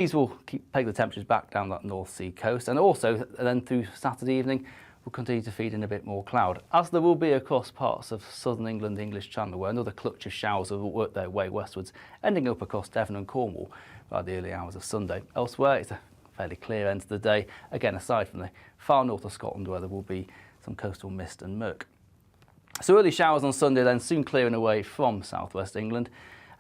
These will take the temperatures back down that North Sea coast, and also then through Saturday evening will continue to feed in a bit more cloud, as there will be across parts of southern England, the English Channel, where another clutch of showers will work their way westwards, ending up across Devon and Cornwall by the early hours of Sunday. Elsewhere, it's a fairly clear end to the day, again aside from the far north of Scotland where there will be some coastal mist and murk. So early showers on Sunday, then soon clearing away from southwest England,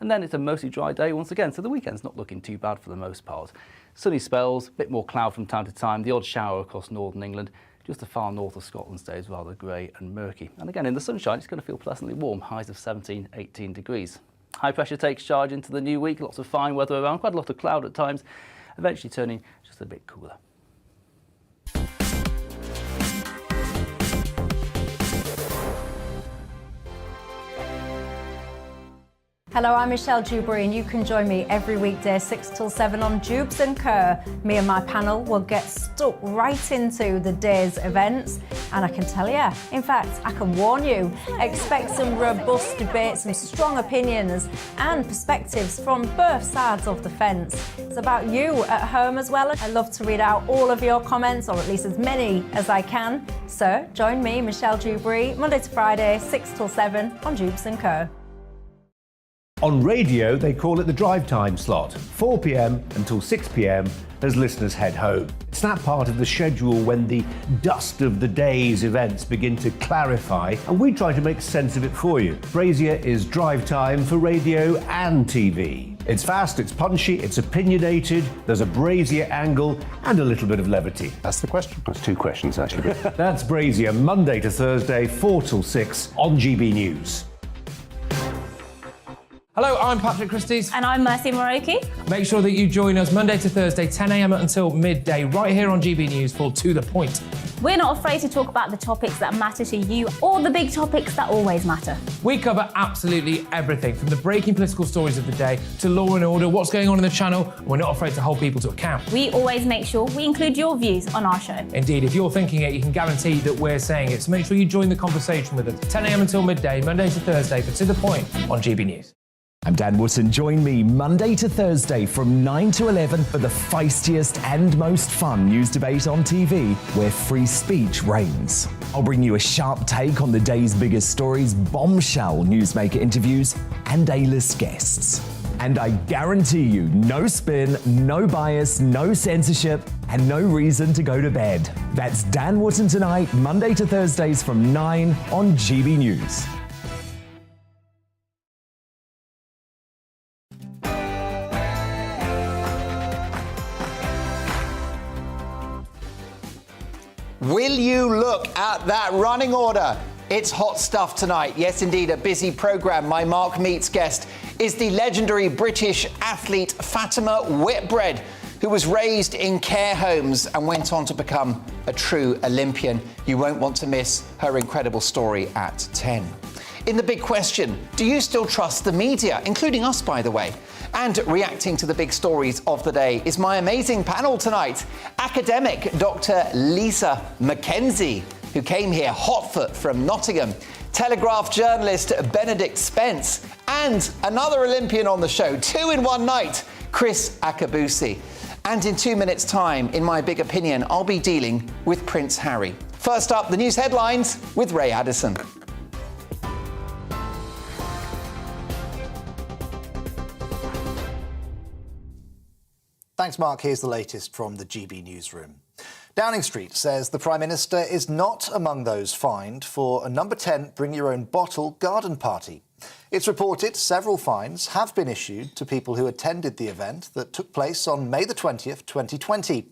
and then it's a mostly dry day once again, so the weekend's not looking too bad for the most part. Sunny spells, a bit more cloud from time to time, the odd shower across northern England. Just the far north of Scotland stays rather grey and murky. And again, in the sunshine, it's going to feel pleasantly warm, highs of 17, 18 degrees. High pressure takes charge into the new week, lots of fine weather around, quite a lot of cloud at times, eventually turning just a bit cooler. Hello, I'm Michelle Dewberry, and you can join me every weekday 6 till 7 on Jubes and Kerr. Me and my panel will get stuck right into the day's events, and I can tell you, in fact, I can warn you, expect some robust debates, some strong opinions and perspectives from both sides of the fence. It's about you at home as well. I love to read out all of your comments, or at least as many as I can. So join me, Michelle Dewberry, Monday to Friday, 6 till 7 on Jubes and Kerr. On radio, they call it the drive time slot, 4 p.m. until 6 p.m. as listeners head home. It's that part of the schedule when the dust of the day's events begin to clarify, and we try to make sense of it for you. Brazier is drive time for radio and TV. It's fast, it's punchy, it's opinionated, there's a Brazier angle and a little bit of levity. That's the question. That's two questions, actually. That's Brazier, Monday to Thursday, 4 till 6 on GB News. Hello, I'm Patrick Christie's. And I'm Mercy Moroki. Make sure that you join us Monday to Thursday, 10 a.m. until midday, right here on GB News for To The Point. We're not afraid to talk about the topics that matter to you, or the big topics that always matter. We cover absolutely everything, from the breaking political stories of the day to law and order, what's going on in the channel. We're not afraid to hold people to account. We always make sure we include your views on our show. Indeed, if you're thinking it, you can guarantee that we're saying it. So make sure you join the conversation with us, 10 a.m. until midday, Monday to Thursday for To The Point on GB News. I'm Dan Wootton. Join me Monday to Thursday from 9 to 11 for the feistiest and most fun news debate on TV, where free speech reigns. I'll bring you a sharp take on the day's biggest stories, bombshell newsmaker interviews, and A-list guests. And I guarantee you, no spin, no bias, no censorship, and no reason to go to bed. That's Dan Wootton tonight, Monday to Thursdays from 9 on GB News. Will you look at that running order? It's hot stuff tonight. Yes, indeed, a busy programme. My Mark Meets guest is the legendary British athlete Fatima Whitbread, who was raised in care homes and went on to become a true Olympian. You won't want to miss her incredible story at 10. In the big question, do you still trust the media, including us, by the way? And reacting to the big stories of the day is my amazing panel tonight. Academic Dr. Lisa Mackenzie, who came here hotfoot from Nottingham. Telegraph journalist Benedict Spence. And another Olympian on the show, 2 in one night, Chris Akabusi. And in 2 minutes' time, in my big opinion, I'll be dealing with Prince Harry. First up, the news headlines with Ray Addison. Thanks, Mark. Here's the latest from the GB newsroom. Downing Street says the Prime Minister is not among those fined for a number 10 bring-your-own-bottle garden party. It's reported several fines have been issued to people who attended the event that took place on May the 20th, 2020.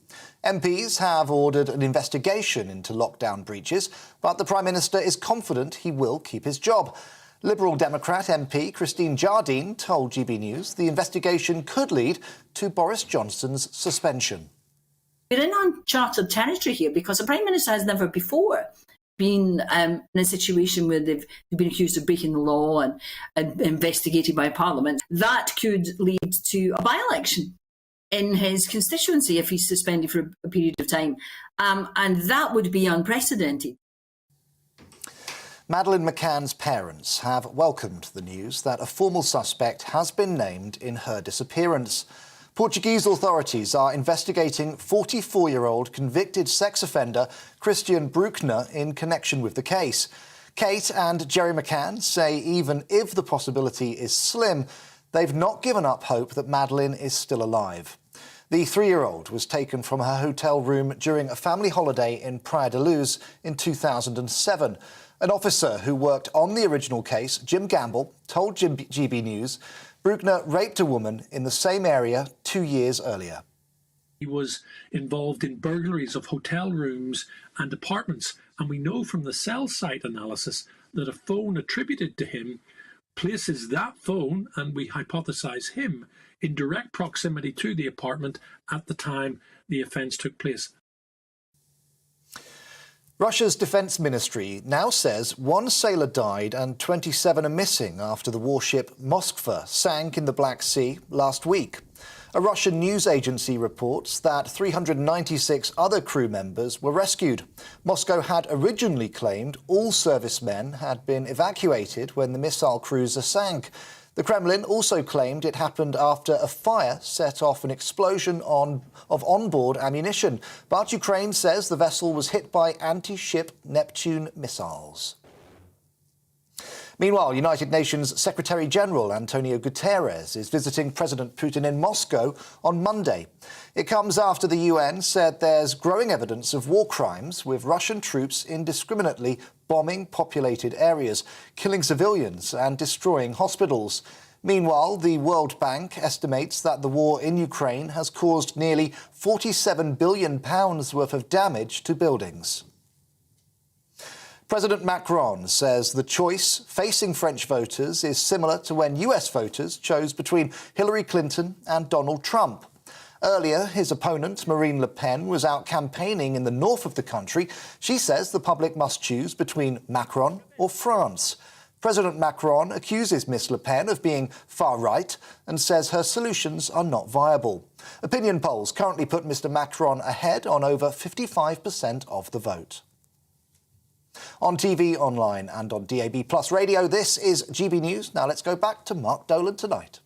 MPs have ordered an investigation into lockdown breaches, but the Prime Minister is confident he will keep his job. Liberal Democrat MP Christine Jardine told GB News the investigation could lead to Boris Johnson's suspension. We're in uncharted territory here because the Prime Minister has never before been in a situation where they've been accused of breaking the law and investigated by Parliament. That could lead to a by-election in his constituency if he's suspended for a period of time. And that would be unprecedented. Madeleine McCann's parents have welcomed the news that a formal suspect has been named in her disappearance. Portuguese authorities are investigating 44-year-old convicted sex offender Christian Bruckner in connection with the case. Kate and Jerry McCann say even if the possibility is slim, they've not given up hope that Madeleine is still alive. The 3-year-old was taken from her hotel room during a family holiday in Praia da Luz in 2007. An officer who worked on the original case, Jim Gamble, told GB News Bruckner raped a woman in the same area 2 years earlier. He was involved in burglaries of hotel rooms and apartments, and we know from the cell site analysis that a phone attributed to him places that phone, and we hypothesize him, in direct proximity to the apartment at the time the offence took place. Russia's defence ministry now says 1 sailor died and 27 are missing after the warship Moskva sank in the Black Sea last week. A Russian news agency reports that 396 other crew members were rescued. Moscow had originally claimed all servicemen had been evacuated when the missile cruiser sank. The Kremlin also claimed it happened after a fire set off an explosion of onboard ammunition. But Ukraine says the vessel was hit by anti-ship Neptune missiles. Meanwhile, United Nations Secretary-General Antonio Guterres is visiting President Putin in Moscow on Monday. It comes after the UN said there's growing evidence of war crimes, with Russian troops indiscriminately bombing populated areas, killing civilians and destroying hospitals. Meanwhile, the World Bank estimates that the war in Ukraine has caused nearly £47 billion worth of damage to buildings. President Macron says the choice facing French voters is similar to when US voters chose between Hillary Clinton and Donald Trump. Earlier, his opponent, Marine Le Pen, was out campaigning in the north of the country. She says the public must choose between Macron or France. President Macron accuses Miss Le Pen of being far-right and says her solutions are not viable. Opinion polls currently put Mr Macron ahead on over 55% of the vote. On TV, online and on DAB+ radio, this is GB News. Now let's go back to Mark Dolan tonight.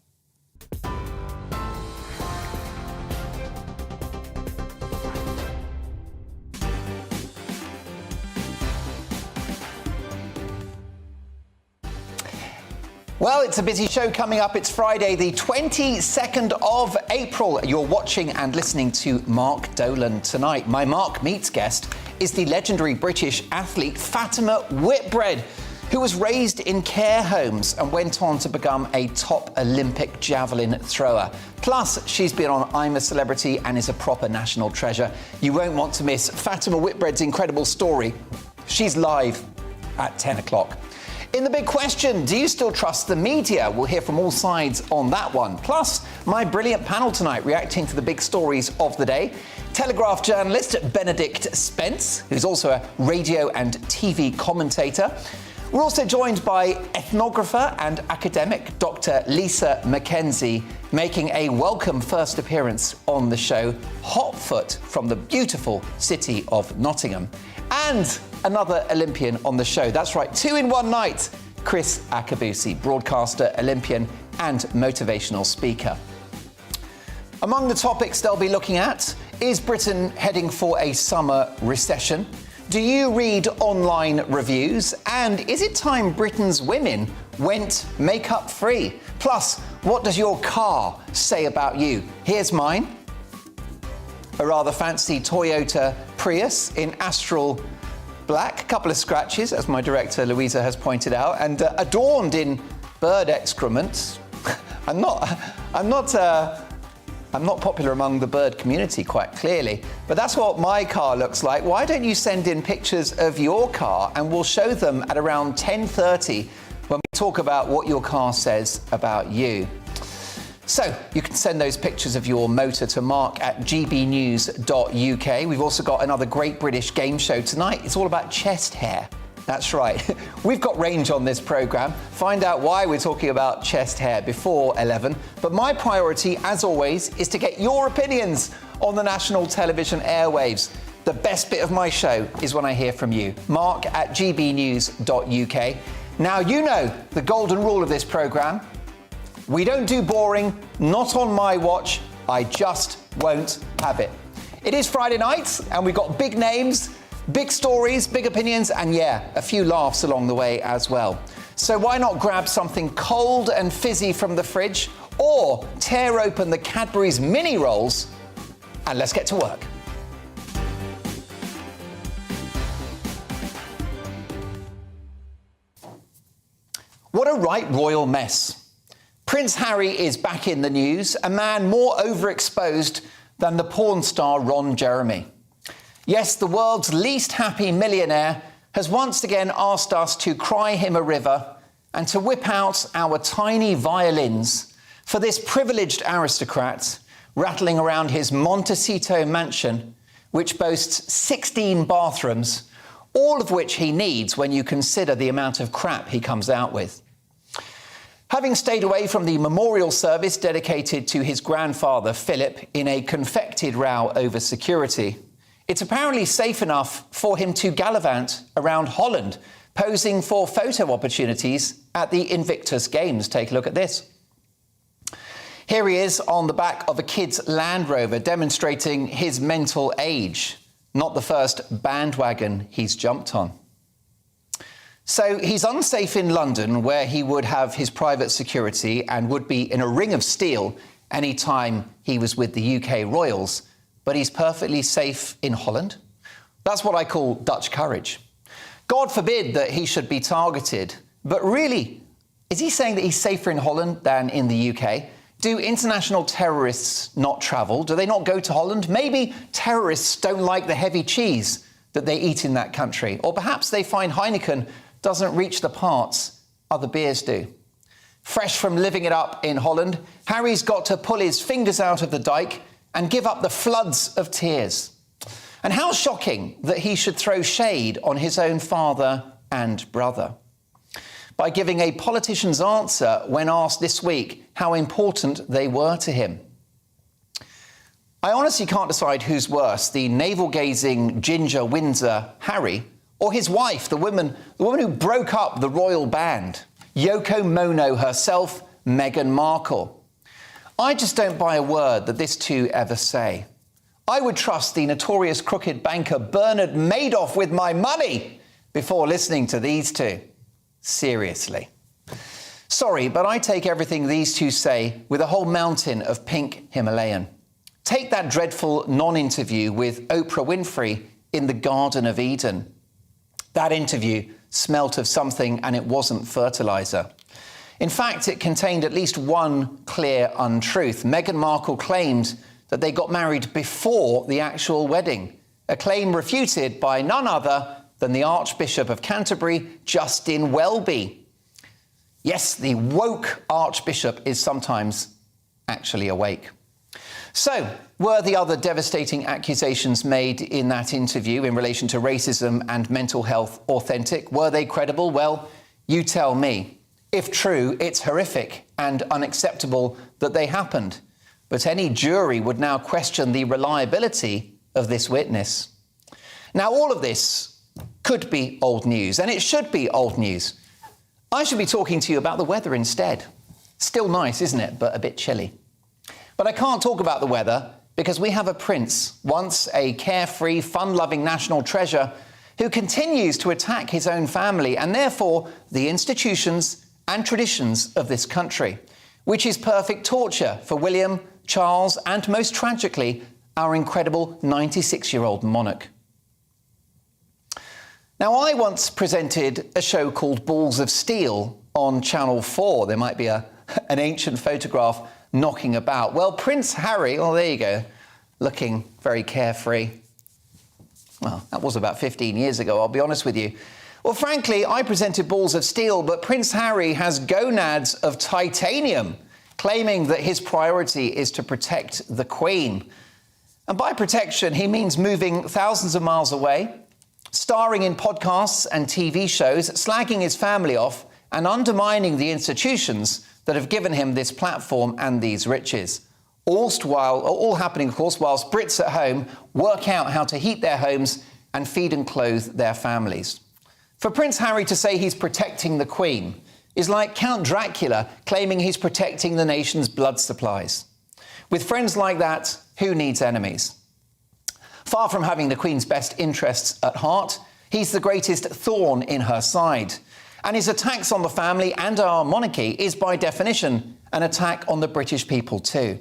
Well, it's a busy show coming up. It's Friday, the 22nd of April. You're watching and listening to Mark Dolan tonight. My Mark Meets guest is the legendary British athlete Fatima Whitbread, who was raised in care homes and went on to become a top Olympic javelin thrower. Plus, she's been on I'm a Celebrity and is a proper national treasure. You won't want to miss Fatima Whitbread's incredible story. She's live at 10 o'clock. In the big question, do you still trust the media? We'll hear from all sides on that one. Plus, my brilliant panel tonight reacting to the big stories of the day. Telegraph journalist Benedict Spence, who's also a radio and TV commentator. We're also joined by ethnographer and academic Dr. Lisa Mackenzie, making a welcome first appearance on the show, hotfoot from the beautiful city of Nottingham. And another Olympian on the show. That's right, 2 in one night. Chris Akabusi, broadcaster, Olympian and motivational speaker. Among the topics they'll be looking at, is Britain heading for a summer recession? Do you read online reviews? And is it time Britain's women went makeup free? Plus, what does your car say about you? Here's mine. A rather fancy Toyota Prius in Astral Black, a couple of scratches, as my director Louisa has pointed out, and adorned in bird excrement. I'm not popular among the bird community, quite clearly, but that's what my car looks like. Why don't you send in pictures of your car, and we'll show them at around 10:30 when we talk about what your car says about you. So you can send those pictures of your motor to mark@gbnews.uk. We've also got another great British game show tonight. It's all about chest hair. That's right. We've got range on this programme. Find out why we're talking about chest hair before 11. But my priority, as always, is to get your opinions on the national television airwaves. The best bit of my show is when I hear from you. mark@gbnews.uk. Now, you know the golden rule of this programme. We don't do boring, not on my watch. I just won't have it. It is Friday night, and we've got big names, big stories, big opinions, and yeah, a few laughs along the way as well. So why not grab something cold and fizzy from the fridge, or tear open the Cadbury's mini rolls, and let's get to work. What a right royal mess. Prince Harry is back in the news, a man more overexposed than the porn star Ron Jeremy. Yes, the world's least happy millionaire has once again asked us to cry him a river and to whip out our tiny violins for this privileged aristocrat rattling around his Montecito mansion, which boasts 16 bathrooms, all of which he needs when you consider the amount of crap he comes out with. Having stayed away from the memorial service dedicated to his grandfather, Philip, in a confected row over security, it's apparently safe enough for him to gallivant around Holland, posing for photo opportunities at the Invictus Games. Take a look at this. Here he is on the back of a kid's Land Rover, demonstrating his mental age. Not the first bandwagon he's jumped on. So he's unsafe in London, where he would have his private security and would be in a ring of steel any time he was with the UK royals. But he's perfectly safe in Holland. That's what I call Dutch courage. God forbid that he should be targeted. But really, is he saying that he's safer in Holland than in the UK? Do international terrorists not travel? Do they not go to Holland? Maybe terrorists don't like the heavy cheese that they eat in that country. Or perhaps they find Heineken doesn't reach the parts other beers do. Fresh from living it up in Holland, Harry's got to pull his fingers out of the dike and give up the floods of tears. And how shocking that he should throw shade on his own father and brother by giving a politician's answer when asked this week how important they were to him. I honestly can't decide who's worse, the navel-gazing ginger Windsor Harry, or his wife, the woman who broke up the royal band, Yoko Ono herself, Meghan Markle. I just don't buy a word that this two ever say. I would trust the notorious crooked banker Bernard Madoff with my money before listening to these two. Seriously. Sorry, but I take everything these two say with a whole mountain of pink Himalayan. Take that dreadful non-interview with Oprah Winfrey in the Garden of Eden. That interview smelt of something, and it wasn't fertilizer. In fact, it contained at least one clear untruth. Meghan Markle claimed that they got married before the actual wedding, a claim refuted by none other than the Archbishop of Canterbury, Justin Welby. Yes, the woke Archbishop is sometimes actually awake. So, were the other devastating accusations made in that interview in relation to racism and mental health authentic? Were they credible? Well, you tell me. If true, it's horrific and unacceptable that they happened. But any jury would now question the reliability of this witness. Now, all of this could be old news, and it should be old news. I should be talking to you about the weather instead. Still nice, isn't it? But a bit chilly. But I can't talk about the weather because we have a prince, once a carefree, fun-loving national treasure, who continues to attack his own family and therefore the institutions and traditions of this country, which is perfect torture for William, Charles, and most tragically, our incredible 96-year-old monarch. Now, I once presented a show called Balls of Steel on Channel 4. There might be an ancient photograph knocking about. Well, Prince Harry, oh, there you go, looking very carefree. Well, that was about 15 years ago, I'll be honest with you. Well, frankly, I presented Balls of Steel, but Prince Harry has gonads of titanium, claiming that his priority is to protect the Queen. And by protection, he means moving thousands of miles away, starring in podcasts and TV shows, slagging his family off, and undermining the institutions that have given him this platform and these riches. All happening, of course, whilst Brits at home work out how to heat their homes and feed and clothe their families. For Prince Harry to say he's protecting the Queen is like Count Dracula claiming he's protecting the nation's blood supplies. With friends like that, who needs enemies? Far from having the Queen's best interests at heart, he's the greatest thorn in her side. And his attacks on the family and our monarchy is by definition an attack on the British people too.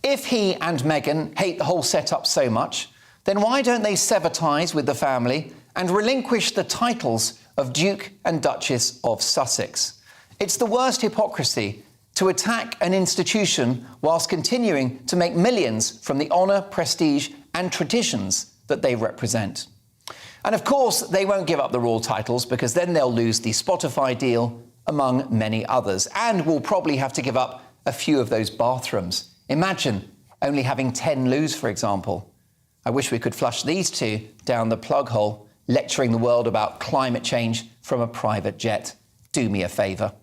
If he and Meghan hate the whole setup so much, then why don't they sever ties with the family and relinquish the titles of Duke and Duchess of Sussex? It's the worst hypocrisy to attack an institution whilst continuing to make millions from the honour, prestige and traditions that they represent. And of course, they won't give up the royal titles because then they'll lose the Spotify deal, among many others, and will probably have to give up a few of those bathrooms. Imagine only having 10 loos, for example. I wish we could flush these two down the plug hole, lecturing the world about climate change from a private jet. Do me a favour.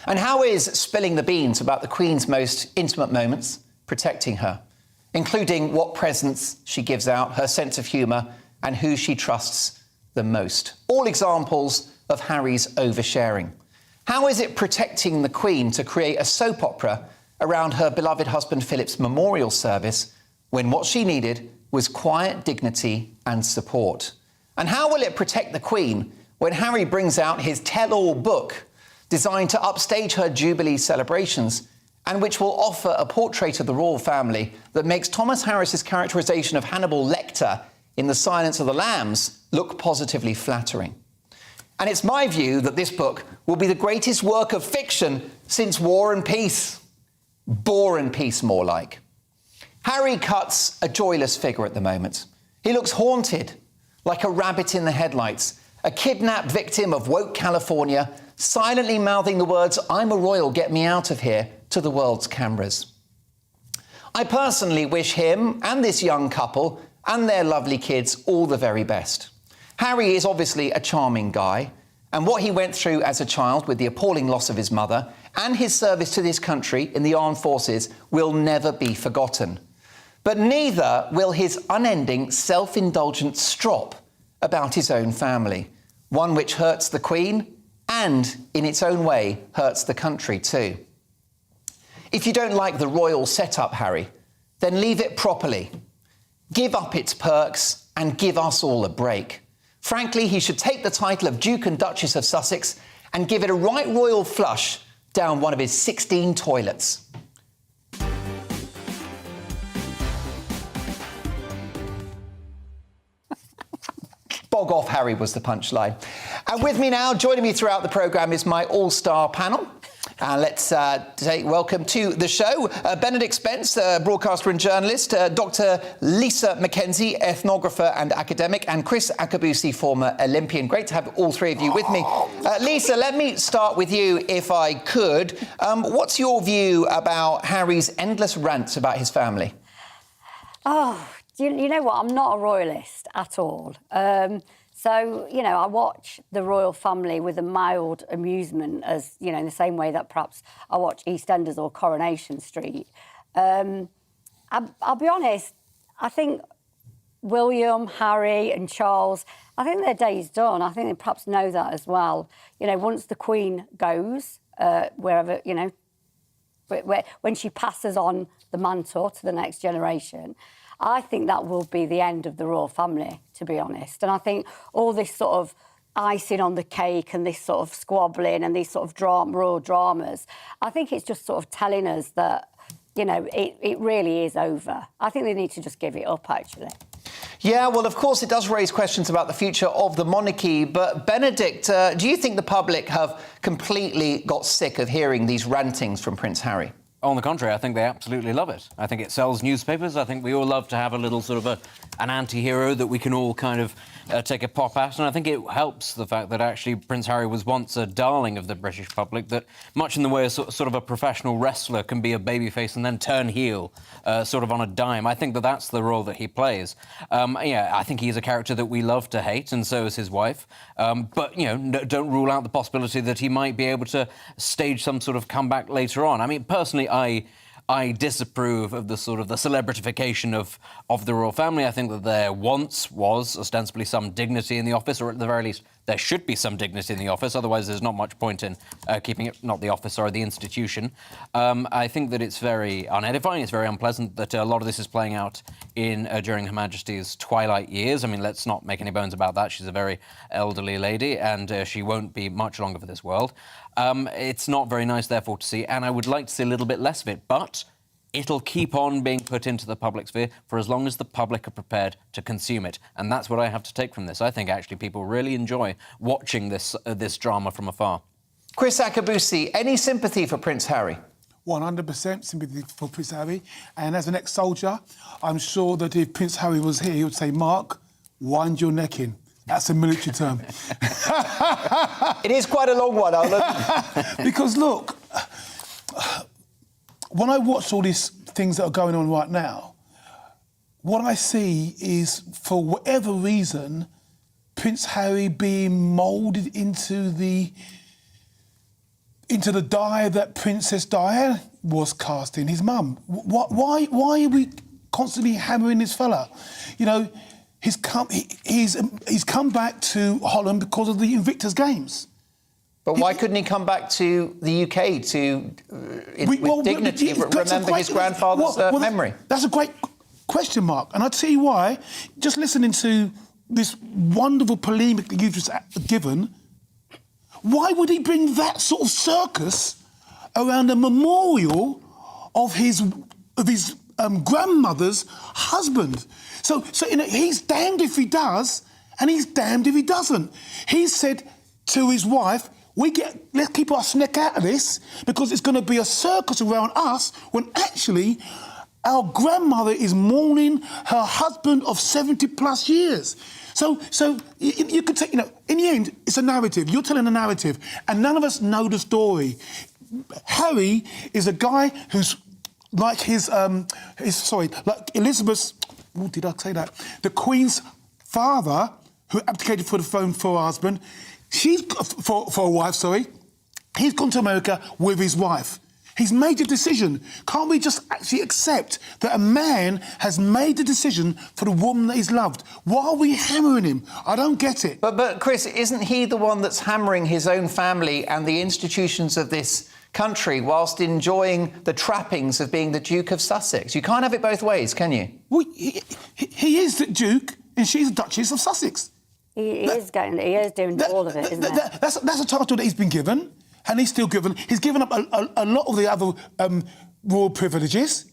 And how is spilling the beans about the Queen's most intimate moments protecting her, including what presents she gives out, her sense of humour, and who she trusts the most? All examples of Harry's oversharing. How is it protecting the Queen to create a soap opera around her beloved husband Philip's memorial service when what she needed was quiet dignity and support? And how will it protect the Queen when Harry brings out his tell-all book designed to upstage her Jubilee celebrations and which will offer a portrait of the royal family that makes Thomas Harris's characterisation of Hannibal Lecter in The Silence of the Lambs look positively flattering? And it's my view that this book will be the greatest work of fiction since War and Peace. Bore and Peace, more like. Harry cuts a joyless figure at the moment. He looks haunted, like a rabbit in the headlights, a kidnapped victim of woke California, silently mouthing the words, "I'm a royal, get me out of here," to the world's cameras. I personally wish him and this young couple and their lovely kids all the very best. Harry is obviously a charming guy, and what he went through as a child with the appalling loss of his mother and his service to this country in the armed forces will never be forgotten. But neither will his unending self-indulgent strop about his own family, one which hurts the Queen and, in its own way, hurts the country too. If you don't like the royal setup, Harry, then leave it properly. Give up its perks and give us all a break. Frankly, he should take the title of Duke and Duchess of Sussex and give it a right royal flush down one of his 16 toilets. Bog off, Harry, was the punchline. And with me now, joining me throughout the programme, is my all-star panel. And let's say welcome to the show. Benedict Spence, broadcaster and journalist, Dr. Lisa Mackenzie, ethnographer and academic, and Chris Akabusi, former Olympian. Great to have all three of you with me. Lisa, let me start with you, if I could. What's your view about Harry's endless rants about his family? Oh, you know what? I'm not a royalist at all. So, you know, I watch the royal family with a mild amusement, as, you know, in the same way that perhaps I watch EastEnders or Coronation Street. I'll be honest, I think William, Harry and Charles, I think their day's done. I think they perhaps know that as well. You know, once the Queen goes, wherever, you know, when she passes on the mantle to the next generation, I think that will be the end of the royal family, to be honest. And I think all this sort of icing on the cake and this sort of squabbling and these sort of royal dramas, I think it's just sort of telling us that, you know, it really is over. I think they need to just give it up, actually. Yeah, well, of course, it does raise questions about the future of the monarchy. But, Benedict, do you think the public have completely got sick of hearing these rantings from Prince Harry? On the contrary, I think they absolutely love it. I think it sells newspapers. I think we all love to have a little sort of an anti-hero that we can all kind of take a pop at. And I think it helps the fact that actually Prince Harry was once a darling of the British public, that much in the way of sort of a professional wrestler can be a babyface and then turn heel sort of on a dime. I think that that's the role that he plays. Yeah, I think he's a character that we love to hate, and so is his wife. But, you know, don't rule out the possibility that he might be able to stage some sort of comeback later on. I mean, personally, I disapprove of the sort of the celebritification of the royal family. I think that there once was ostensibly some dignity in the office, or at the very least there should be some dignity in the office, otherwise there's not much point in keeping it, not the office, or the institution. I think that it's very unedifying, it's very unpleasant that a lot of this is playing out during Her Majesty's twilight years. I mean, let's not make any bones about that. She's a very elderly lady, and she won't be much longer for this world. It's not very nice, therefore, to see, and I would like to see a little bit less of it, but it'll keep on being put into the public sphere for as long as the public are prepared to consume it. And that's what I have to take from this. I think, actually, people really enjoy watching this drama from afar. Chris Akabusi, any sympathy for Prince Harry? 100% sympathy for Prince Harry. And as an ex-soldier, I'm sure that if Prince Harry was here, he would say, Mark, wind your neck in. That's a military term. It is quite a long one, Alan. Because, look, when I watch all these things that are going on right now, what I see is, for whatever reason, Prince Harry being moulded into the dye that Princess Diana was cast in, his mum. Why are we constantly hammering this fella? You know, he's come back to Holland because of the Invictus Games. But why couldn't he come back to the UK with dignity, remember his grandfather's memory? That's a great question, Mark. And I'll tell you why. Just listening to this wonderful polemic that you've just given, why would he bring that sort of circus around a memorial of his grandmother's husband? So you know, he's damned if he does, and he's damned if he doesn't. He said to his wife, let's keep our neck out of this, because it's going to be a circus around us, when actually our grandmother is mourning her husband of 70+ years. So you could take, you know, in the end, it's a narrative. You're telling a narrative, and none of us know the story. Harry is a guy who's like like Elizabeth's, oh, did I say that? The Queen's father, who abdicated for the throne for her husband. She's for a wife, sorry. He's gone to America with his wife. He's made a decision. Can't we just actually accept that a man has made the decision for the woman that he's loved? Why are we hammering him? I don't get it. But Chris, isn't he the one that's hammering his own family and the institutions of this country whilst enjoying the trappings of being the Duke of Sussex? You can't have it both ways, can you? Well, he is the Duke and she's the Duchess of Sussex. He is doing all of it, isn't it? That's a title that he's been given, and he's still given. He's given up a lot of the other royal privileges.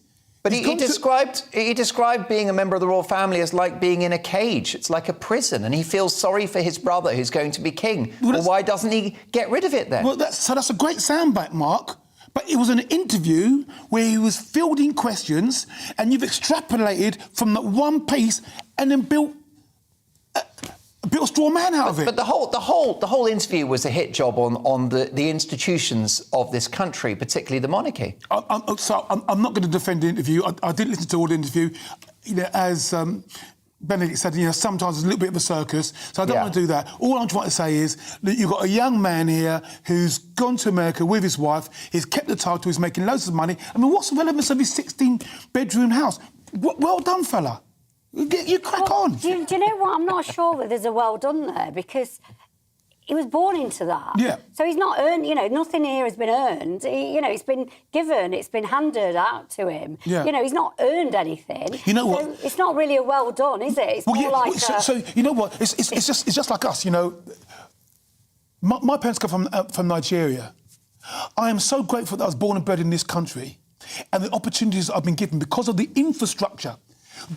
But he described being a member of the royal family as like being in a cage. It's like a prison, and he feels sorry for his brother who's going to be king. Well, why doesn't he get rid of it then? Well, that's a great soundbite, Mark. But it was an interview where he was fielding questions, and you've extrapolated from that one piece and then built a straw man out of it. But the whole interview was a hit job on the institutions of this country, particularly the monarchy. I'm not going to defend the interview. I didn't listen to all the interview. You know, as Benedict said, you know, sometimes it's a little bit of a circus, so I don't want to do that. All I'm trying to say is that you've got a young man here who's gone to America with his wife, he's kept the title, he's making loads of money. I mean, what's the relevance of his 16-bedroom house? Well done, fella. You crack on. Do you know what? I'm not sure that there's a well done there, because he was born into that. Yeah. So he's not earned, you know, nothing here has been earned. It's been given, it's been handed out to him. Yeah. You know, he's not earned anything. You know so what? it's not really a well done, is it? It's more like so you know what? It's just like us, you know. My parents come from Nigeria. I am so grateful that I was born and bred in this country, and the opportunities I've been given because of the infrastructure.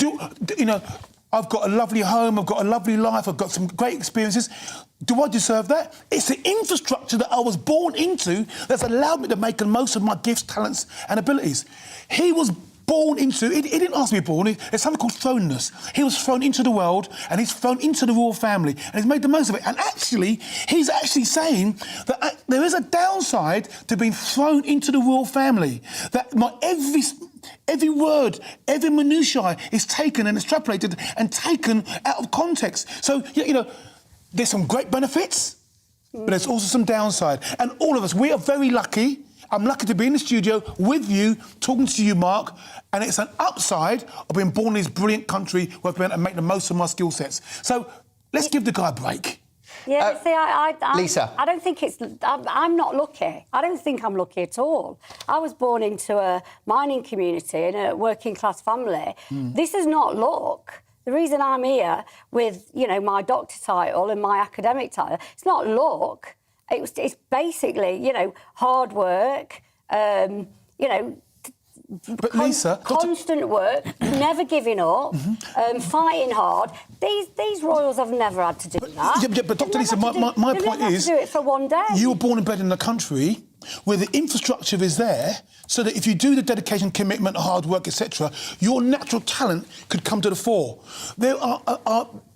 You know, I've got a lovely home, I've got a lovely life, I've got some great experiences. Do I deserve that? It's the infrastructure that I was born into that's allowed me to make the most of my gifts, talents and abilities. He was born into, he didn't ask me to be born, it's something called thrownness. He was thrown into the world, and he's thrown into the royal family, and he's made the most of it. And actually, he's actually saying that there is a downside to being thrown into the royal family. That every word, every minutiae is taken and extrapolated and taken out of context. So, you know, there's some great benefits, but there's also some downside. And all of us, we are very lucky. I'm lucky to be in the studio with you, talking to you, Mark, and it's an upside of being born in this brilliant country where I've been able to make the most of my skill sets. So let's give the guy a break. Yeah, see, Lisa. I don't think it's... I'm not lucky. I don't think I'm lucky at all. I was born into a mining community in a working-class family. This is not luck. The reason I'm here with, you know, my doctor title and my academic title, it's not luck. It's basically, you know, hard work, you know... But Lisa, constant work, never giving up, fighting hard. These royals have never had to do that. Yeah, but Dr. Lisa, my point is, to do it for one day. You were born and bred in a country where the infrastructure is there, so that if you do the dedication, commitment, hard work, etc., your natural talent could come to the fore. There are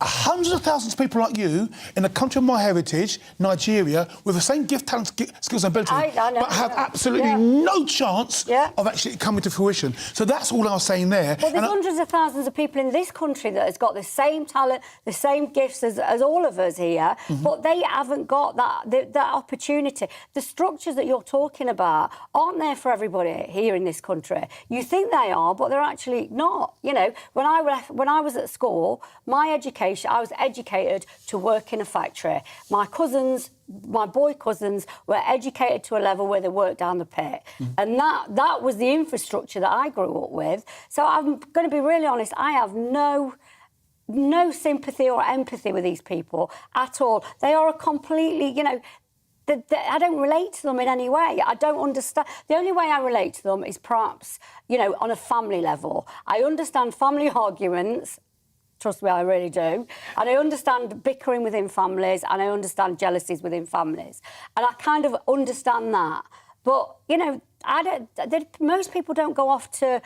hundreds of thousands of people like you in a country of my heritage, Nigeria, with the same gift, talent, skills and ability, but have absolutely no chance of actually coming to fruition. So that's all I was saying there. Well, there's hundreds of thousands of people in this country that has got the same talent, the same gifts as all of us here, but they haven't got that opportunity. The structures that you're talking about aren't there for everybody here in this country. You think they are, but they're actually not. You know, when I was at school, my education, I was educated to work in a factory. My boy cousins were educated to a level where they worked down the pit. And that was the infrastructure that I grew up with. So I'm going to be really honest, I have no sympathy or empathy with these people at all. They are a completely, you know, I don't relate to them in any way. I don't understand. The only way I relate to them is perhaps, you know, on a family level. I understand family arguments. Trust me, I really do. And I understand bickering within families, and I understand jealousies within families. And I kind of understand that. But, you know, most people don't go off to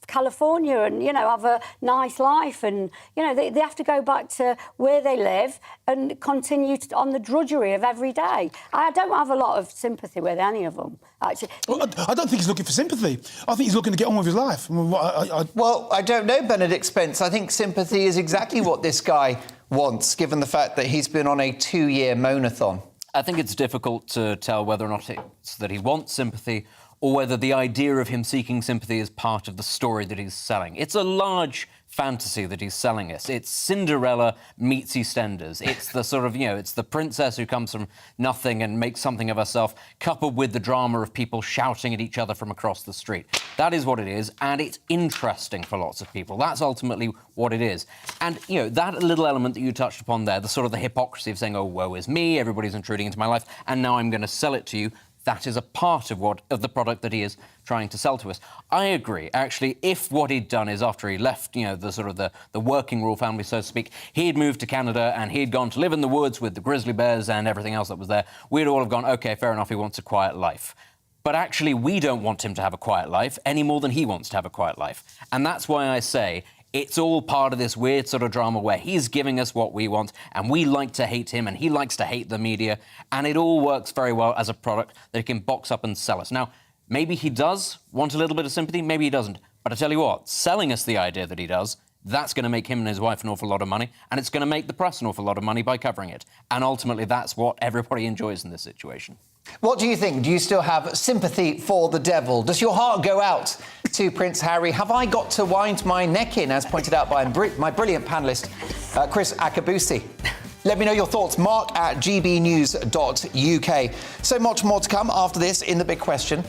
California and, you know, have a nice life, and, you know, they have to go back to where they live and continue on the drudgery of every day. I don't have a lot of sympathy with any of them, actually. Well, I don't think he's looking for sympathy. I think he's looking to get on with his life. Well, I don't know, Benedict Spence. I think sympathy is exactly what this guy wants, given the fact that he's been on a 2-year moan-a-thon. I think it's difficult to tell whether or not it's that he wants sympathy or whether the idea of him seeking sympathy is part of the story that he's selling. It's a large fantasy that he's selling us. It's Cinderella meets EastEnders. It's the sort of, you know, it's the princess who comes from nothing and makes something of herself, coupled with the drama of people shouting at each other from across the street. That is what it is, and it's interesting for lots of people. That's ultimately what it is. And, you know, that little element that you touched upon there, the sort of the hypocrisy of saying, oh, woe is me, everybody's intruding into my life, and now I'm going to sell it to you. That is a part of the product that he is trying to sell to us. I agree. Actually, if what he'd done is after he left, you know, the sort of the working royal family, so to speak, he'd moved to Canada and he'd gone to live in the woods with the grizzly bears and everything else that was there, we'd all have gone, OK, fair enough, he wants a quiet life. But actually, we don't want him to have a quiet life any more than he wants to have a quiet life. And that's why I say it's all part of this weird sort of drama where he's giving us what we want and we like to hate him and he likes to hate the media, and it all works very well as a product that he can box up and sell us. Now, maybe he does want a little bit of sympathy, maybe he doesn't. But I tell you what, selling us the idea that he does, that's going to make him and his wife an awful lot of money, and it's going to make the press an awful lot of money by covering it. And ultimately, that's what everybody enjoys in this situation. What do you think? Do you still have sympathy for the devil? Does your heart go out to Prince Harry? Have I got to wind my neck in, as pointed out by my brilliant panellist, Chris Akabusi? Let me know your thoughts. Mark at gbnews.uk. So much more to come after this in The Big Question.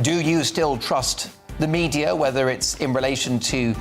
Do you still trust the media, whether it's in relation to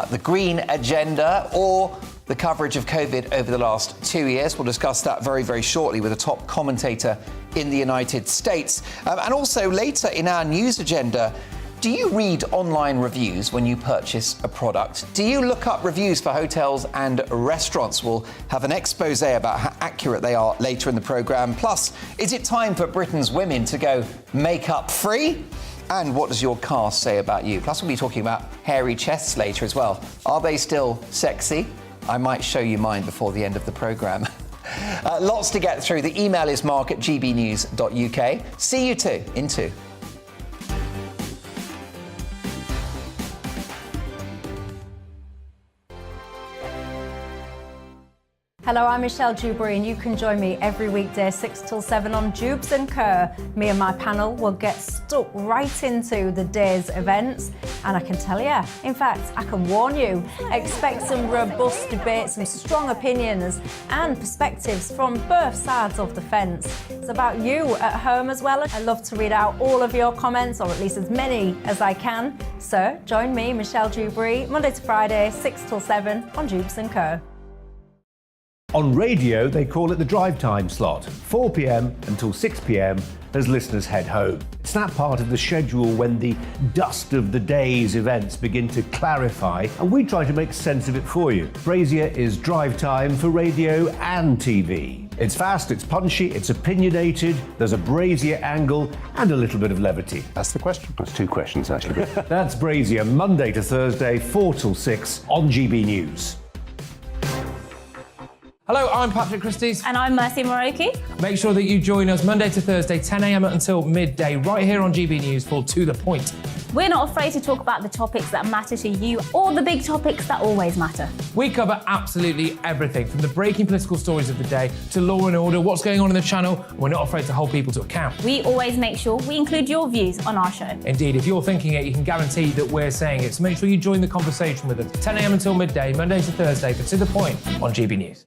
the green agenda or the coverage of COVID over the last 2 years? We'll discuss that very, very shortly with a top commentator in the United States. And also later in our news agenda, do you read online reviews when you purchase a product? Do you look up reviews for hotels and restaurants? We'll have an expose about how accurate they are later in the programme. Plus, is it time for Britain's women to go makeup free? And what does your car say about you? Plus, we'll be talking about hairy chests later as well. Are they still sexy? I might show you mine before the end of the programme. Lots to get through. The email is mark@gbnews.uk. See you too in 2. Hello, I'm Michelle Dewberry, and you can join me every weekday 6 till 7 on Jubes and Kerr. Me and my panel will get stuck right into the day's events, And I can tell you, in fact, I can warn you, expect some robust debate, some strong opinions and perspectives from both sides of the fence. It's about you at home as well. I love to read out all of your comments, or at least as many as I can. So join me, Michelle Dewberry, Monday to Friday, 6 till 7 on Jubes & Co. On radio, they call it the drive time slot, 4 p.m. until 6 p.m. as listeners head home. It's that part of the schedule when the dust of the day's events begin to clarify, and we try to make sense of it for you. Brazier is drive time for radio and TV. It's fast, it's punchy, it's opinionated, there's a Brazier angle and a little bit of levity. That's the question. That's two questions, actually. That's Brazier, Monday to Thursday, 4 till 6 on GB News. Hello, I'm Patrick Christie's. And I'm Mercy Moroki. Make sure that you join us Monday to Thursday, 10 a.m. until midday, right here on GB News for To The Point. We're not afraid to talk about the topics that matter to you or the big topics that always matter. We cover absolutely everything, from the breaking political stories of the day to law and order, what's going on in the channel. We're not afraid to hold people to account. We always make sure we include your views on our show. Indeed, if you're thinking it, you can guarantee that we're saying it. So make sure you join the conversation with us, 10 a.m. until midday, Monday to Thursday, for To The Point on GB News.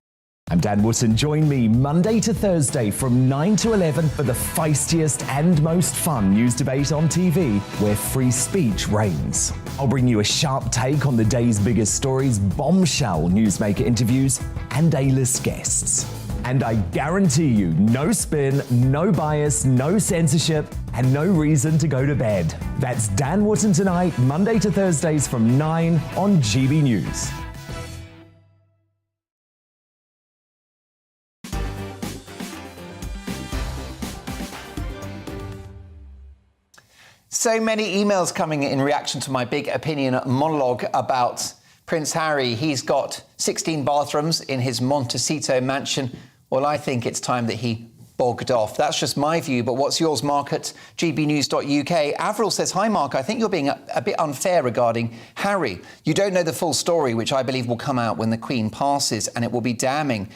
I'm Dan Wootton. Join me Monday to Thursday from 9 to 11 for the feistiest and most fun news debate on TV, where free speech reigns. I'll bring you a sharp take on the day's biggest stories, bombshell newsmaker interviews, and A-list guests. And I guarantee you, no spin, no bias, no censorship, and no reason to go to bed. That's Dan Wootton Tonight, Monday to Thursdays from 9 on GB News. So many emails coming in reaction to my big opinion monologue about Prince Harry. He's got 16 bathrooms in his Montecito mansion. Well, I think it's time that he bogged off. That's just my view, but what's yours, Mark, at gbnews.uk? Avril says, hi, Mark, I think you're being a bit unfair regarding Harry. You don't know the full story, which I believe will come out when the Queen passes, and it will be damning.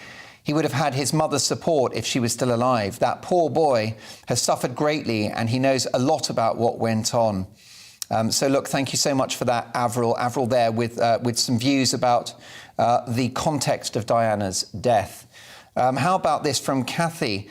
He would have had his mother's support if she was still alive. That poor boy has suffered greatly, and he knows a lot about what went on. So, look, thank you so much for that, Avril. Avril there with some views about the context of Diana's death. How about this from Kathy?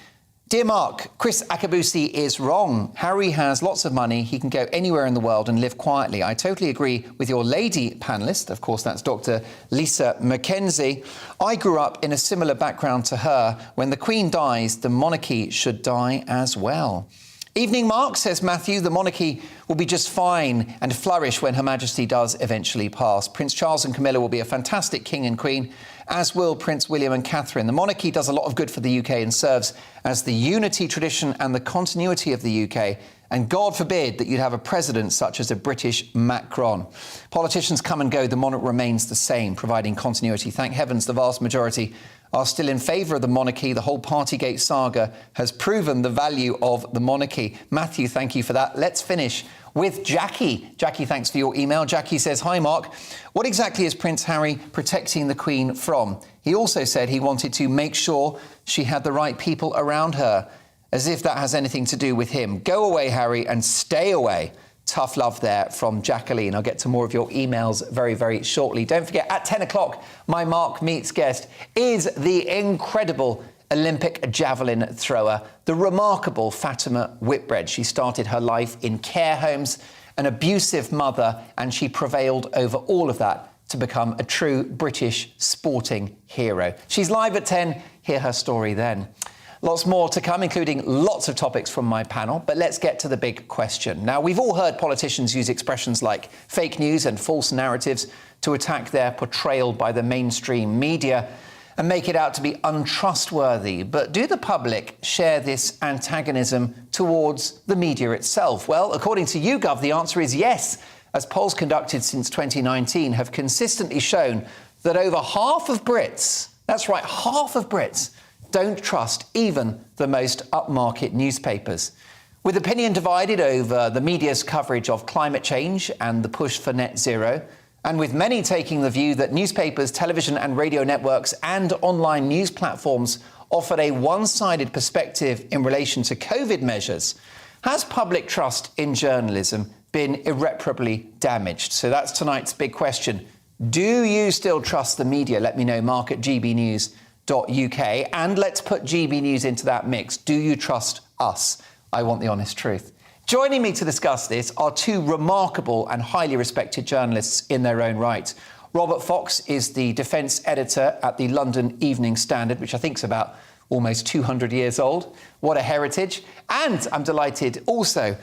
Dear Mark, Chris Akabusi is wrong. Harry has lots of money. He can go anywhere in the world and live quietly. I totally agree with your lady panellist. Of course, that's Dr. Lisa Mackenzie. I grew up in a similar background to her. When the Queen dies, the monarchy should die as well. Evening, Mark, says Matthew. The monarchy will be just fine and flourish when Her Majesty does eventually pass. Prince Charles and Camilla will be a fantastic king and queen, as will Prince William and Catherine. The monarchy does a lot of good for the UK and serves as the unity, tradition and the continuity of the UK. And God forbid that you'd have a president such as a British Macron. Politicians come and go, the monarch remains the same, providing continuity. Thank heavens the vast majority are still in favour of the monarchy. The whole Partygate saga has proven the value of the monarchy. Matthew, thank you for that. Let's finish with Jackie. Jackie, thanks for your email. Jackie says, hi, Mark. What exactly is Prince Harry protecting the Queen from? He also said he wanted to make sure she had the right people around her, as if that has anything to do with him. Go away, Harry, and stay away. Tough love there from Jacqueline. I'll get to more of your emails very, very shortly. Don't forget, at 10 o'clock, my Mark Meets guest is the incredible Olympic javelin thrower, the remarkable Fatima Whitbread. She started her life in care homes, an abusive mother, and she prevailed over all of that to become a true British sporting hero. She's live at 10. Hear her story then. Lots more to come, including lots of topics from my panel, but let's get to the big question. Now, we've all heard politicians use expressions like fake news and false narratives to attack their portrayal by the mainstream media and make it out to be untrustworthy. But do the public share this antagonism towards the media itself? Well, according to YouGov, the answer is yes, as polls conducted since 2019 have consistently shown that over half of Brits, that's right, half of Brits, don't trust even the most upmarket newspapers. With opinion divided over the media's coverage of climate change and the push for net zero, and with many taking the view that newspapers, television and radio networks and online news platforms offered a one-sided perspective in relation to COVID measures, has public trust in journalism been irreparably damaged? So that's tonight's big question. Do you still trust the media? Let me know, Mark at gbnews.uk. And let's put GB News into that mix. Do you trust us? I want the honest truth. Joining me to discuss this are two remarkable and highly respected journalists in their own right. Robert Fox is the defence editor at the London Evening Standard, which I think is about almost 200 years old. What a heritage. And I'm delighted also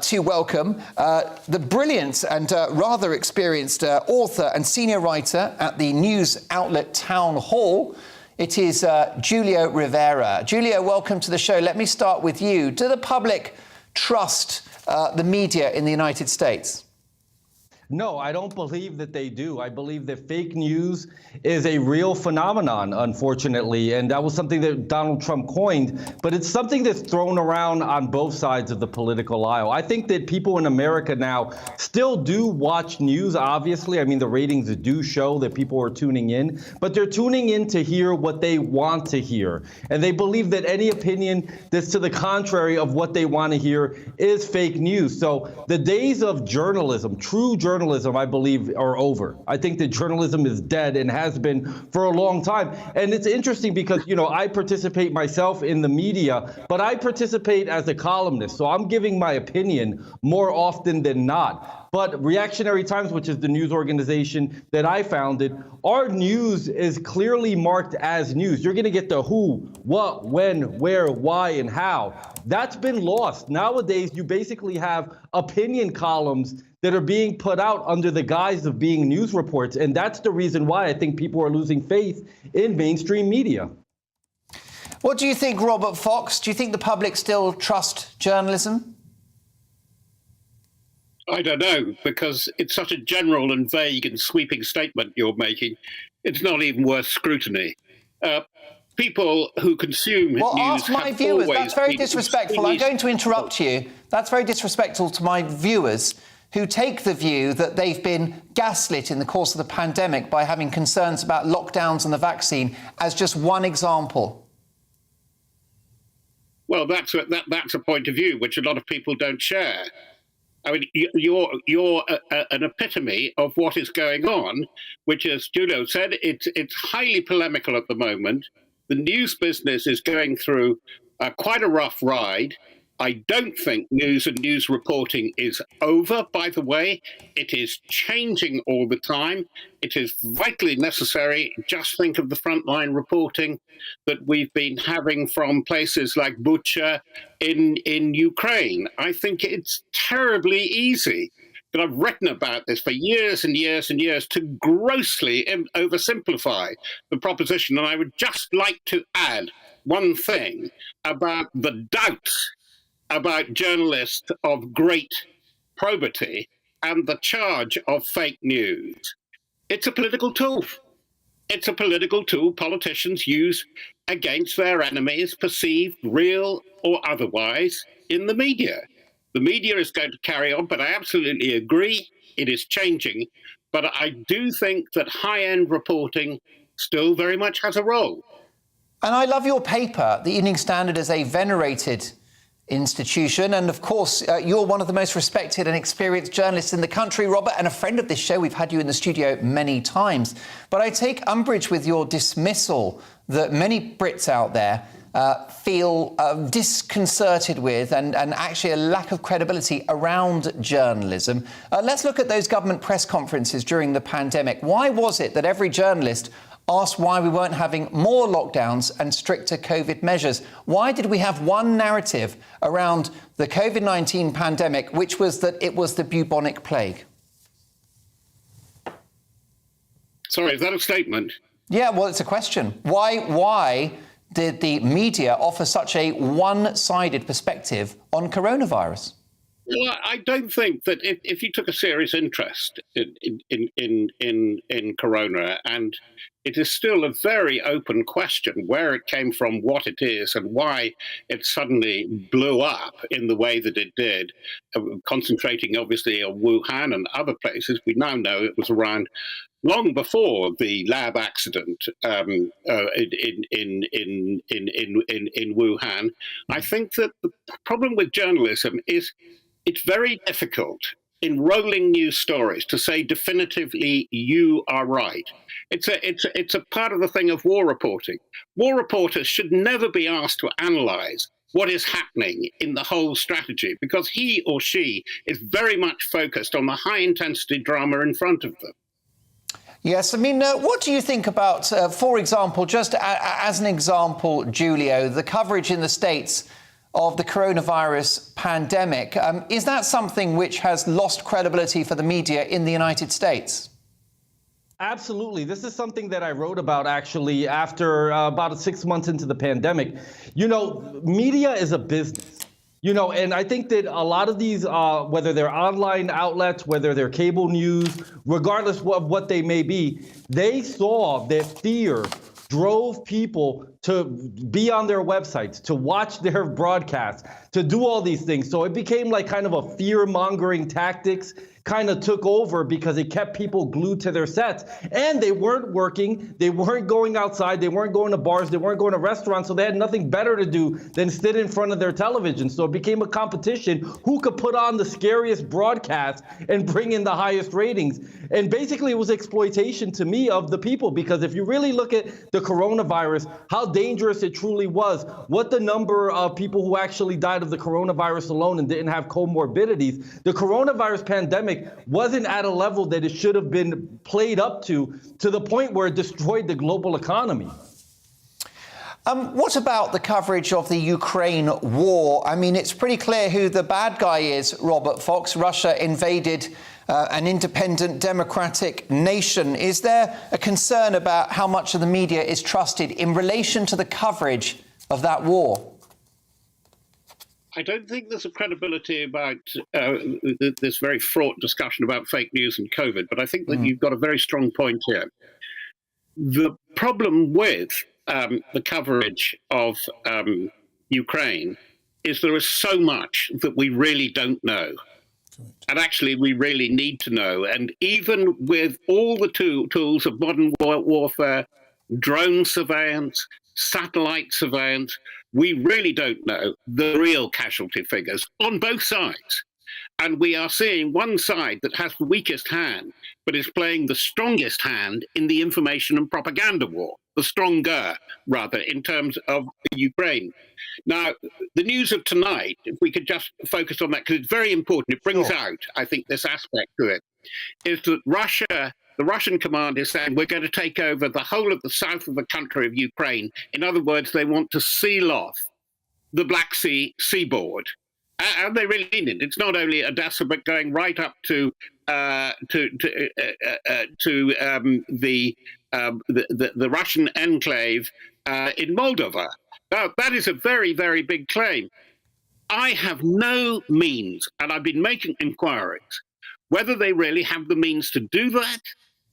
to welcome the brilliant and rather experienced author and senior writer at the news outlet Town Hall. It is Julio Rivera. Julio, welcome to the show. Let me start with you. Do the public trust the media in the United States? No, I don't believe that they do. I believe that fake news is a real phenomenon, unfortunately, and that was something that Donald Trump coined, but it's something that's thrown around on both sides of the political aisle. I think that people in America now still do watch news, obviously. I mean, the ratings do show that people are tuning in, but they're tuning in to hear what they want to hear. And they believe that any opinion that's to the contrary of what they want to hear is fake news. So the days of journalism, true journalism, I believe, are over. I think that journalism is dead and has been for a long time. And it's interesting because, you know, I participate myself in the media, but I participate as a columnist. So I'm giving my opinion more often than not. But Reactionary Times, which is the news organization that I founded, our news is clearly marked as news. You're going to get the who, what, when, where, why, and how. That's been lost. Nowadays, you basically have opinion columns that are being put out under the guise of being news reports. And that's the reason why I think people are losing faith in mainstream media. What do you think, Robert Fox? Do you think the public still trust journalism? I don't know, because it's such a general and vague and sweeping statement you're making. It's not even worth scrutiny. People who consume news ask my viewers. That's very disrespectful. I'm going to interrupt you. That's very disrespectful to my viewers who take the view that they've been gaslit in the course of the pandemic by having concerns about lockdowns and the vaccine as just one example. Well, that's a point of view which a lot of people don't share. I mean, you're an epitome of what is going on, which, as Julio said, it's highly polemical at the moment. The news business is going through quite a rough ride. I don't think news and news reporting is over, by the way. It is changing all the time. It is vitally necessary. Just think of the frontline reporting that we've been having from places like Bucha in Ukraine. I think it's terribly easy. But I've written about this for years and years and years to grossly oversimplify the proposition. And I would just like to add one thing about the doubts about journalists of great probity and the charge of fake news. It's a political tool. It's a political tool politicians use against their enemies, perceived, real or otherwise, in the media. The media is going to carry on, but I absolutely agree it is changing. But I do think that high-end reporting still very much has a role. And I love your paper. The Evening Standard is a venerated institution. And of course, you're one of the most respected and experienced journalists in the country, Robert, and a friend of this show. We've had you in the studio many times. But I take umbrage with your dismissal that many Brits out there feel disconcerted with and actually a lack of credibility around journalism. Let's look at those government press conferences during the pandemic. Why was it that every journalist asked why we weren't having more lockdowns and stricter COVID measures? Why did we have one narrative around the COVID-19 pandemic, which was that it was the bubonic plague? Sorry, is that a statement? Yeah, well, it's a question. Why did the media offer such a one-sided perspective on coronavirus? Well, I don't think that if you took a serious interest in corona, and it is still a very open question where it came from, what it is, and why it suddenly blew up in the way that it did, concentrating obviously on Wuhan and other places. We now know it was around long before the lab accident in Wuhan. I think that the problem with journalism is it's very difficult in rolling news stories to say definitively you are right. It's a part of the thing of war reporting. War reporters should never be asked to analyse what is happening in the whole strategy, because he or she is very much focused on the high-intensity drama in front of them. Yes, I mean, what do you think about, for example, just as an example, Julio, the coverage in the States of the coronavirus pandemic? Is that something which has lost credibility for the media in the United States? Absolutely. This is something that I wrote about actually after about 6 months into the pandemic. You know, media is a business. You know, and I think that a lot of these, whether they're online outlets, whether they're cable news, regardless of what they may be, they saw that fear drove people to be on their websites, to watch their broadcasts, to do all these things. So it became like kind of a fear-mongering tactics kind of took over because it kept people glued to their sets. And they weren't working, they weren't going outside, they weren't going to bars, they weren't going to restaurants, so they had nothing better to do than sit in front of their television. So it became a competition who could put on the scariest broadcast and bring in the highest ratings. And basically it was exploitation to me of the people, because if you really look at the coronavirus, how dangerous it truly was, what the number of people who actually died of the coronavirus alone and didn't have comorbidities, the coronavirus pandemic wasn't at a level that it should have been played up to the point where it destroyed the global economy. What about the coverage of the Ukraine war? I mean, it's pretty clear who the bad guy is, Robert Fox. Russia invaded an independent democratic nation. Is there a concern about how much of the media is trusted in relation to the coverage of that war? I don't think there's a credibility about this very fraught discussion about fake news and COVID, but I think that you've got a very strong point here. The problem with the coverage of Ukraine is there is so much that we really don't know. And actually, we really need to know. And even with all the tools of modern warfare, drone surveillance, satellite surveillance, we really don't know the real casualty figures on both sides. And we are seeing one side that has the weakest hand, but is playing the strongest hand in the information and propaganda war, the stronger, rather, in terms of Ukraine. Now, the news of tonight, if we could just focus on that, because it's very important, it brings out, I think, this aspect to it, is that Russia, the Russian command is saying, we're going to take over the whole of the south of the country of Ukraine. In other words, they want to seal off the Black Sea seaboard. And they really mean it. It's not only Odessa, but going right up to the Russian enclave in Moldova. Now, that is a very, very big claim. I have no means, and I've been making inquiries, whether they really have the means to do that,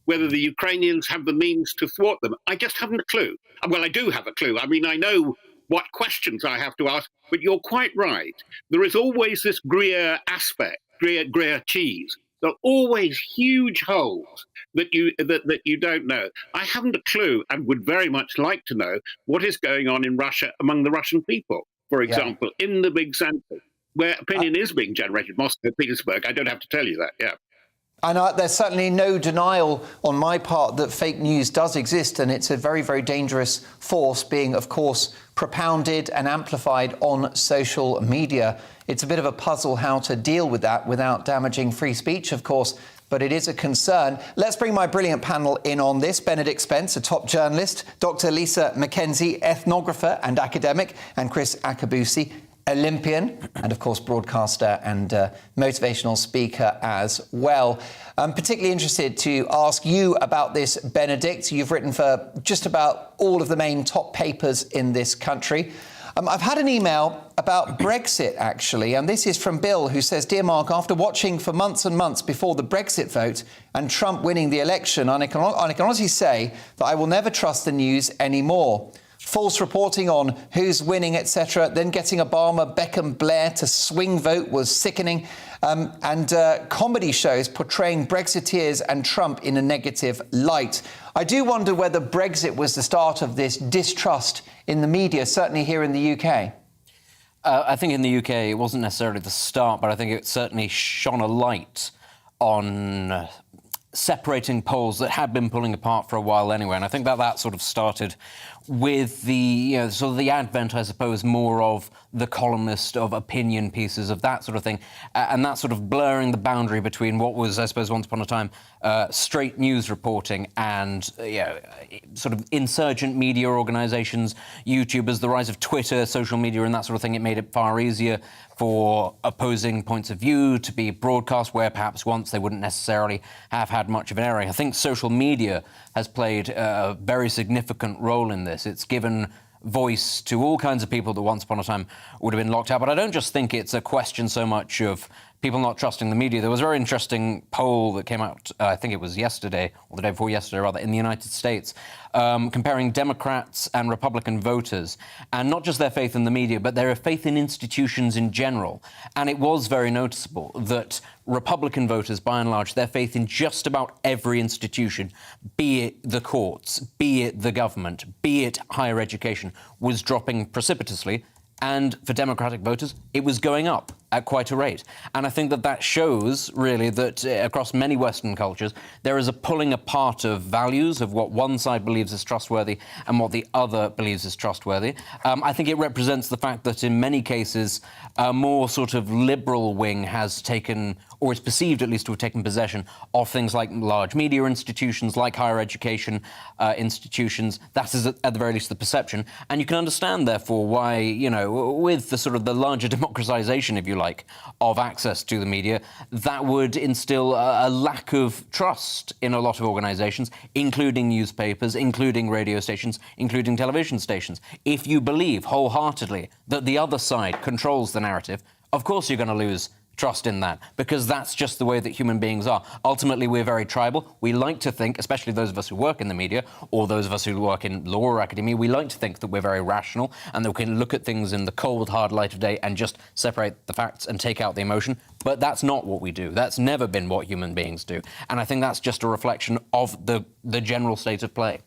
whether the Ukrainians have the means to thwart them. I just haven't a clue. Well, I do have a clue. I mean, I know what questions I have to ask, but you're quite right. There is always this Gruyere aspect, Gruyere cheese. There are always huge holes that you don't know. I haven't a clue and would very much like to know what is going on in Russia among the Russian people, for example, in the big center, where opinion is being generated, Moscow, Petersburg. I don't have to tell you that, yeah. And there's certainly no denial on my part that fake news does exist, and it's a very, very dangerous force being, of course, propounded and amplified on social media. It's a bit of a puzzle how to deal with that without damaging free speech, of course, but it is a concern. Let's bring my brilliant panel in on this. Benedict Spence, a top journalist, Dr. Lisa McKenzie, ethnographer and academic, and Chris Akabusi, Olympian and, of course, broadcaster and motivational speaker as well. I'm particularly interested to ask you about this, Benedict. You've written for just about all of the main top papers in this country. I've had an email about Brexit, actually, and this is from Bill, who says, Dear Mark, after watching for months and months before the Brexit vote and Trump winning the election, I can honestly say that I will never trust the news anymore. False reporting on who's winning, etc., then getting Obama, Beckham, Blair to swing vote was sickening, and comedy shows portraying Brexiteers and Trump in a negative light. I do wonder whether Brexit was the start of this distrust in the media, certainly here in the UK. I think in the UK it wasn't necessarily the start, but I think it certainly shone a light on separating polls that had been pulling apart for a while anyway. And I think that sort of started with the sort of the advent, I suppose, more of the columnist, of opinion pieces, of that sort of thing, and that sort of blurring the boundary between what was, I suppose, once upon a time straight news reporting and sort of insurgent media organisations, YouTubers, the rise of Twitter, social media, and that sort of thing. It made it far easier for opposing points of view to be broadcast where perhaps once they wouldn't necessarily have had much of an area. I think social media has played a very significant role in this. It's given voice to all kinds of people that once upon a time would have been locked out. But I don't just think it's a question so much of people not trusting the media. There was a very interesting poll that came out, I think it was yesterday, or the day before yesterday, rather, in the United States, comparing Democrats and Republican voters, and not just their faith in the media, but their faith in institutions in general. And it was very noticeable that Republican voters, by and large, their faith in just about every institution, be it the courts, be it the government, be it higher education, was dropping precipitously. And for Democratic voters, it was going up at quite a rate. And I think that shows, really, that across many Western cultures, there is a pulling apart of values, of what one side believes is trustworthy and what the other believes is trustworthy. I think it represents the fact that in many cases, a more sort of liberal wing has taken, or is perceived at least to have taken possession of things like large media institutions, like higher education institutions. That is, at the very least, the perception. And you can understand, therefore, why, with the sort of the larger democratization, if you like, of access to the media, that would instill a lack of trust in a lot of organizations, including newspapers, including radio stations, including television stations. If you believe wholeheartedly that the other side controls the narrative, of course you're going to lose trust in that, because that's just the way that human beings are. Ultimately, we're very tribal. We like to think, especially those of us who work in the media, or those of us who work in law or academia, we like to think that we're very rational and that we can look at things in the cold, hard light of day and just separate the facts and take out the emotion. But that's not what we do. That's never been what human beings do. And I think that's just a reflection of the general state of play.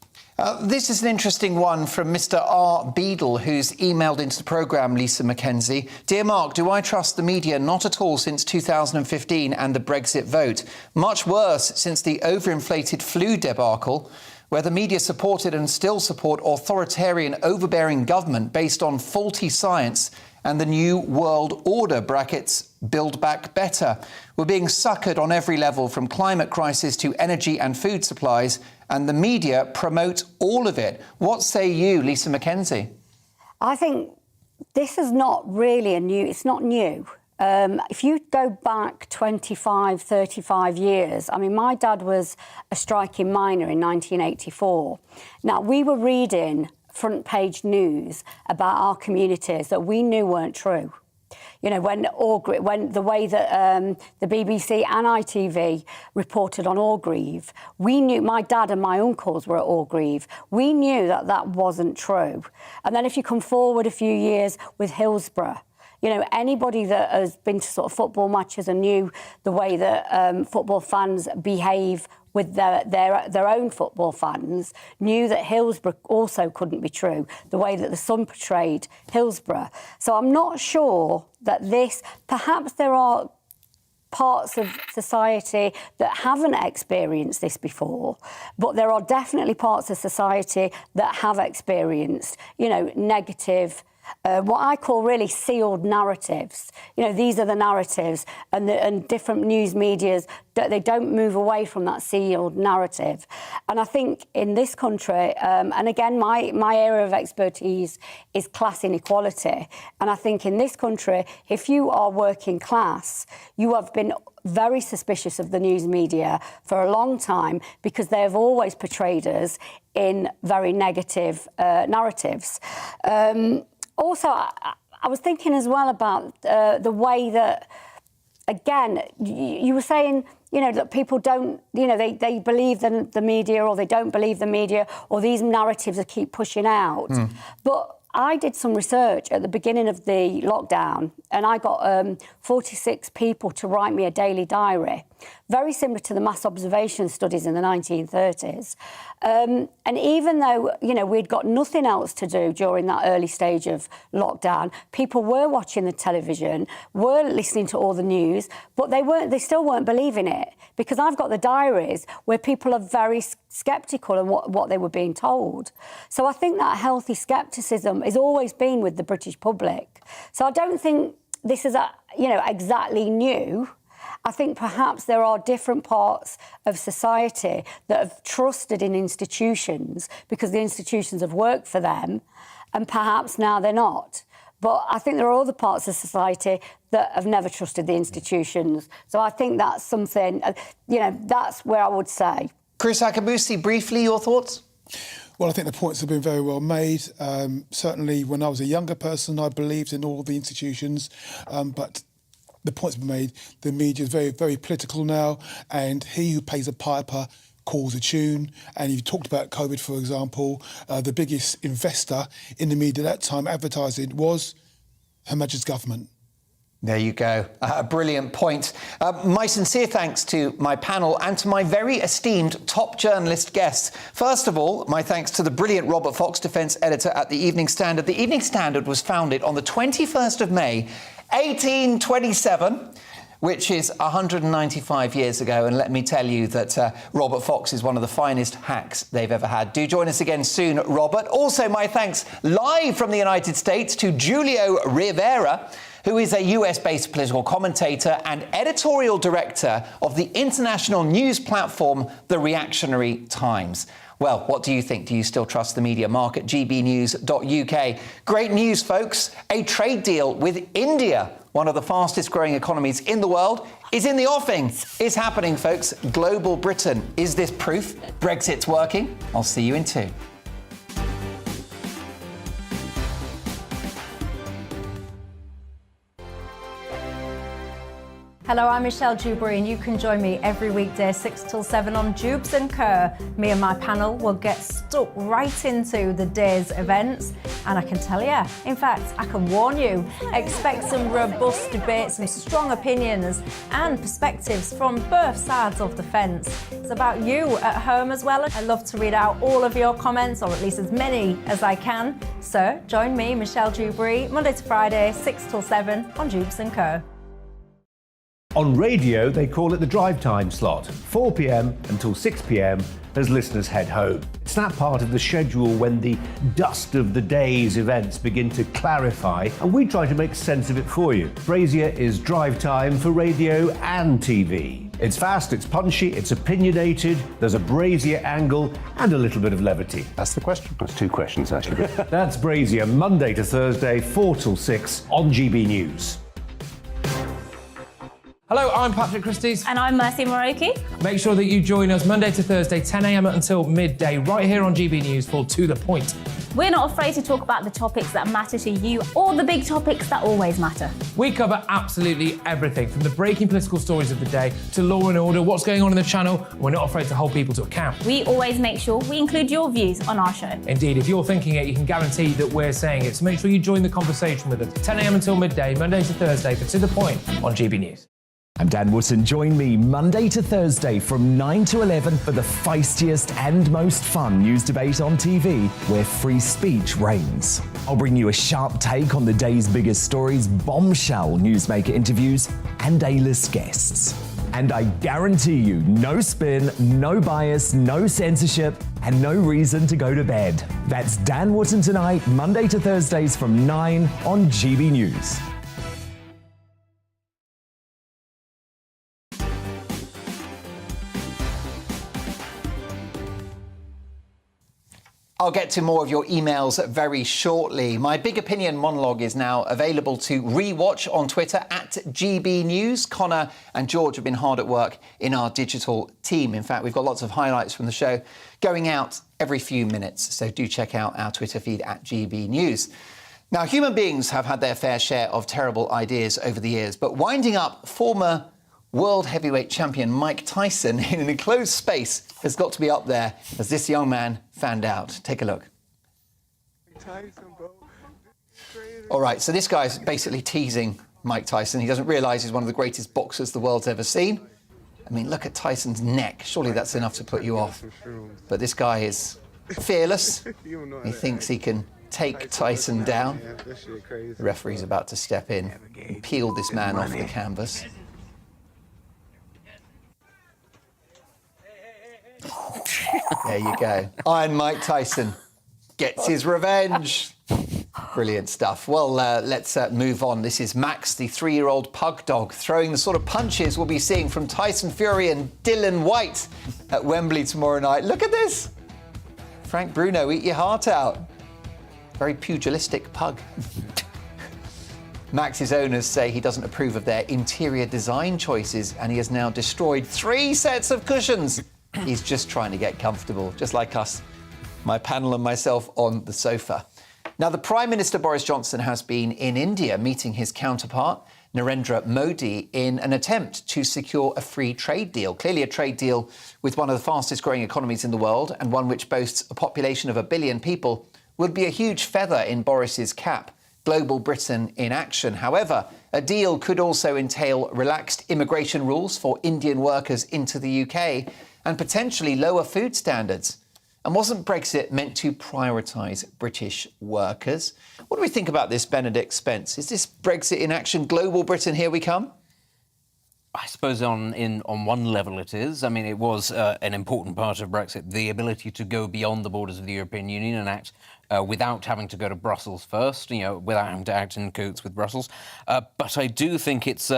This is an interesting one from Mr. R. Beadle, who's emailed into the programme, Lisa Mackenzie. Dear Mark, do I trust the media? Not at all since 2015 and the Brexit vote. Much worse since the overinflated flu debacle, where the media supported and still support authoritarian, overbearing government based on faulty science and the New World Order, brackets, Build Back Better. We're being suckered on every level, from climate crisis to energy and food supplies, and the media promote all of it. What say you, Lisa Mackenzie? I think this is not really it's not new. If you go back 25, 35 years, I mean, my dad was a striking miner in 1984. Now, we were reading front page news about our communities that we knew weren't true. When the way that the BBC and ITV reported on Orgreave, we knew, my dad and my uncles were at Orgreave, we knew that wasn't true. And then if you come forward a few years with Hillsborough, anybody that has been to sort of football matches and knew the way that football fans behave with their own football fans, knew that Hillsborough also couldn't be true, the way that the Sun portrayed Hillsborough. So I'm not sure that perhaps there are parts of society that haven't experienced this before, but there are definitely parts of society that have experienced, negative, what I call really sealed narratives. These are the narratives, and different news medias, they don't move away from that sealed narrative. And I think in this country, and again, my area of expertise is class inequality. And I think in this country, if you are working class, you have been very suspicious of the news media for a long time, because they have always portrayed us in very negative narratives. Also, I was thinking as well about the way that, again, you were saying, that people don't, they believe the media, or they don't believe the media, or these narratives that keep pushing out. But I did some research at the beginning of the lockdown, and I got 46 people to write me a daily diary, very similar to the mass observation studies in the 1930s. And even though, we'd got nothing else to do during that early stage of lockdown, people were watching the television, were listening to all the news, but they still weren't believing it, because I've got the diaries where people are very sceptical of what they were being told. So I think that healthy scepticism has always been with the British public. So I don't think this is exactly new. I think perhaps there are different parts of society that have trusted in institutions because the institutions have worked for them, and perhaps now they're not. But I think there are other parts of society that have never trusted the institutions. So I think that's something, that's where I would say. Chris Akabusi, briefly, your thoughts? Well, I think the points have been very well made. Certainly, when I was a younger person, I believed in all the institutions, but the points have been made. The media is very, very political now, and he who pays a piper calls a tune. And you talked about COVID, for example. The biggest investor in the media at that time, advertising, was Her Majesty's government. There you go. A brilliant point. My sincere thanks to my panel and to my very esteemed top journalist guests. First of all, my thanks to the brilliant Robert Fox, defence editor at the Evening Standard. The Evening Standard was founded on the 21st of May, 1827, which is 195 years ago. And let me tell you that Robert Fox is one of the finest hacks they've ever had. Do join us again soon, Robert. Also, my thanks live from the United States to Julio Rivera, who is a US-based political commentator and editorial director of the international news platform, The Reactionary Times. Well, what do you think? Do you still trust the media? Mark at gbnews.uk. Great news, folks. A trade deal with India, one of the fastest growing economies in the world, is in the offing. It's happening, folks. Global Britain. Is this proof Brexit's working? I'll see you in 2. Hello, I'm Michelle Dewberry, and you can join me every weekday 6 till 7 on Jubes and Kerr. Me and my panel will get stuck right into the day's events, and I can tell you, in fact, I can warn you, expect some robust debates, some strong opinions and perspectives from both sides of the fence. It's about you at home as well. I love to read out all of your comments, or at least as many as I can. So join me, Michelle Dewberry, Monday to Friday, 6 till 7 on Jubes and Kerr. On radio, they call it the drive time slot, 4 p.m. until 6 p.m. as listeners head home. It's that part of the schedule when the dust of the day's events begin to clarify, and we try to make sense of it for you. Brazier is drive time for radio and TV. It's fast, it's punchy, it's opinionated, there's a Brazier angle and a little bit of levity. That's the question. That's 2 questions, actually. That's Brazier, Monday to Thursday, 4 till 6 on GB News. Hello, I'm Patrick Christie's. And I'm Mercy Moroki. Make sure that you join us Monday to Thursday, 10 a.m. until midday, right here on GB News for To The Point. We're not afraid to talk about the topics that matter to you or the big topics that always matter. We cover absolutely everything, from the breaking political stories of the day to law and order, what's going on in the channel. We're not afraid to hold people to account. We always make sure we include your views on our show. Indeed, if you're thinking it, you can guarantee that we're saying it. So make sure you join the conversation with us, 10 a.m. until midday, Monday to Thursday for To The Point on GB News. I'm Dan Wootton. Join me Monday to Thursday from 9 to 11 for the feistiest and most fun news debate on TV, where free speech reigns. I'll bring you a sharp take on the day's biggest stories, bombshell newsmaker interviews, and A-list guests. And I guarantee you, no spin, no bias, no censorship, and no reason to go to bed. That's Dan Wootton tonight, Monday to Thursdays from 9 on GB News. I'll get to more of your emails very shortly. My Big Opinion monologue is now available to re-watch on Twitter at GB News. Connor and George have been hard at work in our digital team. In fact, we've got lots of highlights from the show going out every few minutes. So do check out our Twitter feed at GB News. Now, human beings have had their fair share of terrible ideas over the years, but winding up former world heavyweight champion Mike Tyson in an enclosed space has got to be up there, as this young man found out. Take a look. Tyson, bro. All right, so this guy's basically teasing Mike Tyson. He doesn't realise he's one of the greatest boxers the world's ever seen. I mean, look at Tyson's neck. Surely that's enough to put you off. But this guy is fearless. He thinks he can take Tyson down. The referee's about to step in and peel this man off the canvas. There you go. Iron Mike Tyson gets his revenge. Brilliant stuff. Well, let's move on. This is Max, the 3-year-old pug dog, throwing the sort of punches we'll be seeing from Tyson Fury and Dylan White at Wembley tomorrow night. Look at this. Frank Bruno, eat your heart out. Very pugilistic pug. Max's owners say he doesn't approve of their interior design choices, and he has now destroyed 3 sets of cushions. He's just trying to get comfortable, just like us, my panel and myself on the sofa. Now, the Prime Minister Boris Johnson has been in India meeting his counterpart, Narendra Modi, in an attempt to secure a free trade deal. Clearly a trade deal with one of the fastest growing economies in the world, and one which boasts a population of 1 billion people, would be a huge feather in Boris's cap. Global Britain in action. However, a deal could also entail relaxed immigration rules for Indian workers into the UK and potentially lower food standards. And wasn't Brexit meant to prioritise British workers? What do we think about this, Benedict Spence? Is this Brexit in action? Global Britain, here we come? I suppose on one level it is. I mean, it was an important part of Brexit, the ability to go beyond the borders of the European Union and act without having to go to Brussels first, without having to act in cahoots with Brussels. But I do think it's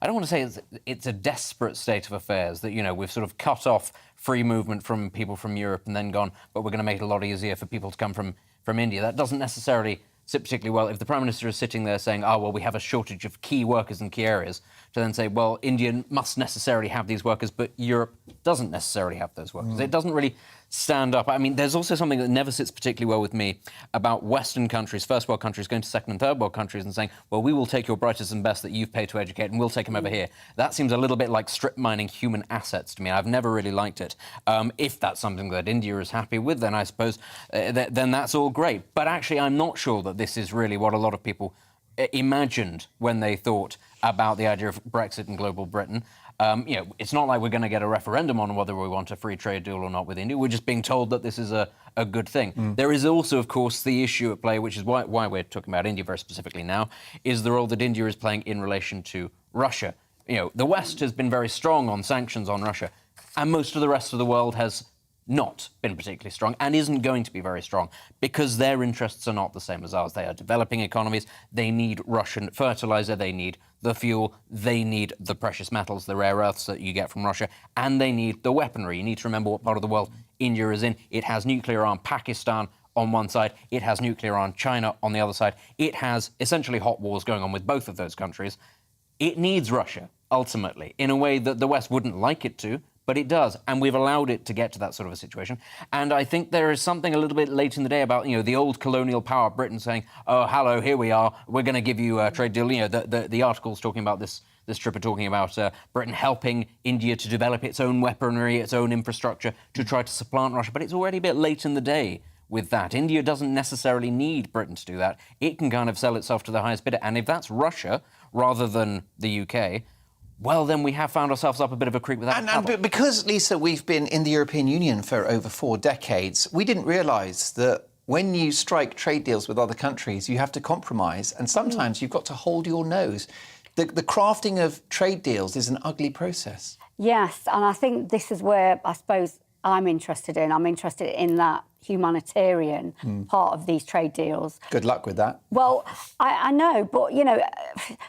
I don't want to say it's a desperate state of affairs that, we've sort of cut off free movement from people from Europe and then gone, but we're going to make it a lot easier for people to come from India. That doesn't necessarily sit particularly well. If the Prime Minister is sitting there saying, we have a shortage of key workers in key areas, to then say, well, India must necessarily have these workers, but Europe doesn't necessarily have those workers. It doesn't really stand up. I mean, there's also something that never sits particularly well with me about Western countries, first world countries, going to second and third world countries and saying, well, we will take your brightest and best that you've paid to educate and we'll take them over here. That seems a little bit like strip mining human assets to me. I've never really liked it. If that's something that India is happy with, then I suppose then that's all great. But actually, I'm not sure that this is really what a lot of people imagined when they thought about the idea of Brexit and global Britain. It's not like we're going to get a referendum on whether we want a free trade deal or not with India. We're just being told that this is a good thing. There is also, of course, the issue at play, which is why we're talking about India very specifically now, is the role that India is playing in relation to Russia. The West has been very strong on sanctions on Russia, and most of the rest of the world has not been particularly strong and isn't going to be very strong because their interests are not the same as ours. They are developing economies. They need Russian fertilizer. They need the fuel. They need the precious metals, the rare earths that you get from Russia, and they need the weaponry. You need to remember what part of the world India is in. It has nuclear on Pakistan on one side. It has nuclear on China on the other side. It has essentially hot wars going on with both of those countries. It needs Russia, ultimately, in a way that the West wouldn't like it to, but it does, and we've allowed it to get to that sort of a situation. And I think there is something a little bit late in the day about, the old colonial power, Britain saying, oh, hello, here we are, we're going to give you a trade deal. The articles talking about this trip are talking about Britain helping India to develop its own weaponry, its own infrastructure, to try to supplant Russia. But it's already a bit late in the day with that. India doesn't necessarily need Britain to do that. It can kind of sell itself to the highest bidder. And if that's Russia, rather than the UK, well, then we have found ourselves up a bit of a creek without a paddle. And because, Lisa, we've been in the European Union for over 4 decades, we didn't realise that when you strike trade deals with other countries, you have to compromise, and sometimes you've got to hold your nose. The crafting of trade deals is an ugly process. Yes, and I think this is where, I suppose, I'm interested in. I'm interested in that humanitarian part of these trade deals. Good luck with that. Well, I know, but,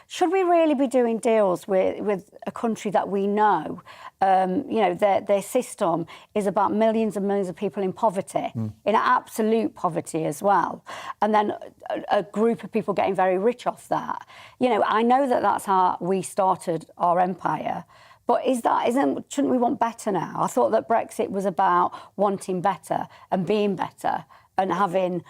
should we really be doing deals with a country that we know, their system is about millions and millions of people in poverty, in absolute poverty as well, and then a group of people getting very rich off that. I know that that's how we started our empire, but shouldn't we want better now? I thought that Brexit was about wanting better and being better and having,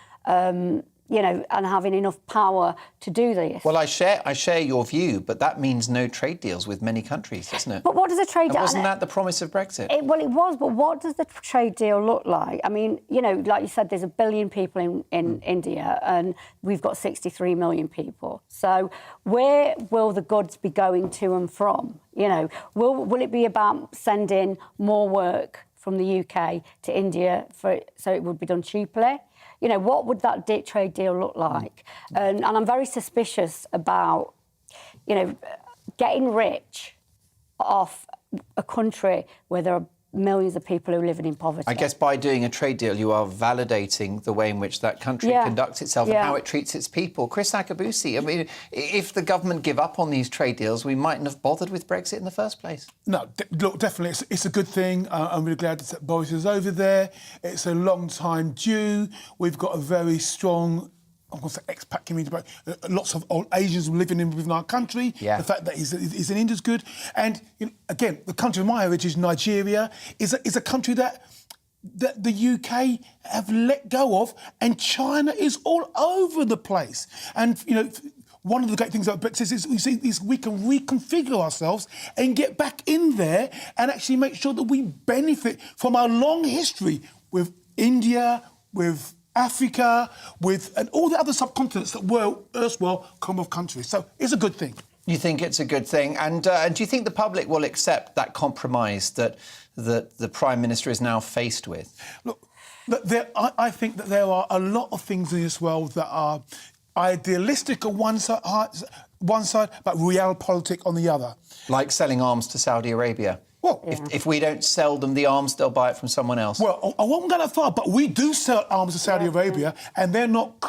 and having enough power to do this. Well, I share your view, but that means no trade deals with many countries, doesn't it? But what does a trade deal... Wasn't that the promise of Brexit? It was, but what does the trade deal look like? I mean, like you said, there's 1 billion people in India and we've got 63 million people. So where will the goods be going to and from? Will it be about sending more work from the UK to India so it would be done cheaply? What would that trade deal look like? And I'm very suspicious about, getting rich off a country where there are millions of people who are living in poverty. I guess by doing a trade deal, you are validating the way in which that country conducts itself and how it treats its people. Chris Akabusi, I mean, if the government give up on these trade deals, we mightn't have bothered with Brexit in the first place. No, look, definitely, it's a good thing. I'm really glad that Boris is over there. It's a long time due. We've got a very strong... I'm going to say expat community, but lots of old Asians living within our country. Yeah. The fact that he's in India is good. And, again, the country of my heritage, Nigeria, is a country that the UK have let go of, and China is all over the place. And, one of the great things about Brexit is we can reconfigure ourselves and get back in there and actually make sure that we benefit from our long history with India, with Africa, and all the other subcontinents that were erstwhile Commonwealth countries. So it's a good thing. You think it's a good thing? And do you think the public will accept that compromise that the Prime Minister is now faced with? Look, I think that there are a lot of things in this world that are idealistic on one side, but realpolitik on the other. Like selling arms to Saudi Arabia? Well, if we don't sell them the arms, they'll buy it from someone else. Well, I won't go that far, but we do sell arms to Saudi Arabia, and they're not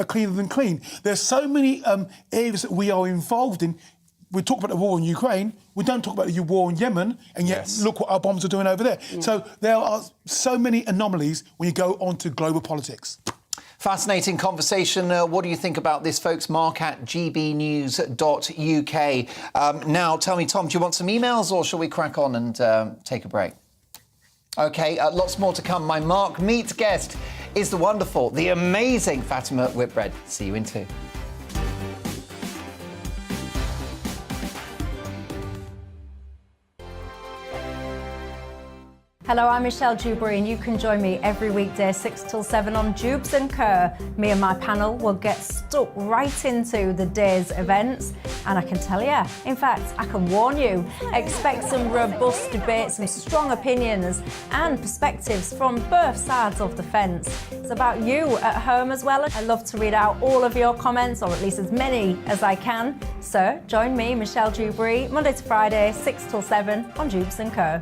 cleaner than clean. There's so many areas that we are involved in. We talk about the war in Ukraine, we don't talk about the war in Yemen, and yet look what our bombs are doing over there. Yeah. So there are so many anomalies when you go on to global politics. Fascinating conversation. What do you think about this, folks? Mark at gbnews.uk. Now, tell me, Tom, do you want some emails or shall we crack on and take a break? OK, lots more to come. My Mark Meets guest is the wonderful, the amazing Fatima Whitbread. See you in 2. Hello, I'm Michelle Dewberry and you can join me every weekday 6 till 7 on Jubes and Kerr. Me and my panel will get stuck right into the day's events, and I can tell you, in fact, I can warn you, expect some robust debates, some strong opinions and perspectives from both sides of the fence. It's about you at home as well. I love to read out all of your comments, or at least as many as I can. So join me, Michelle Dewberry, Monday to Friday, 6 till 7 on Jubes and Kerr.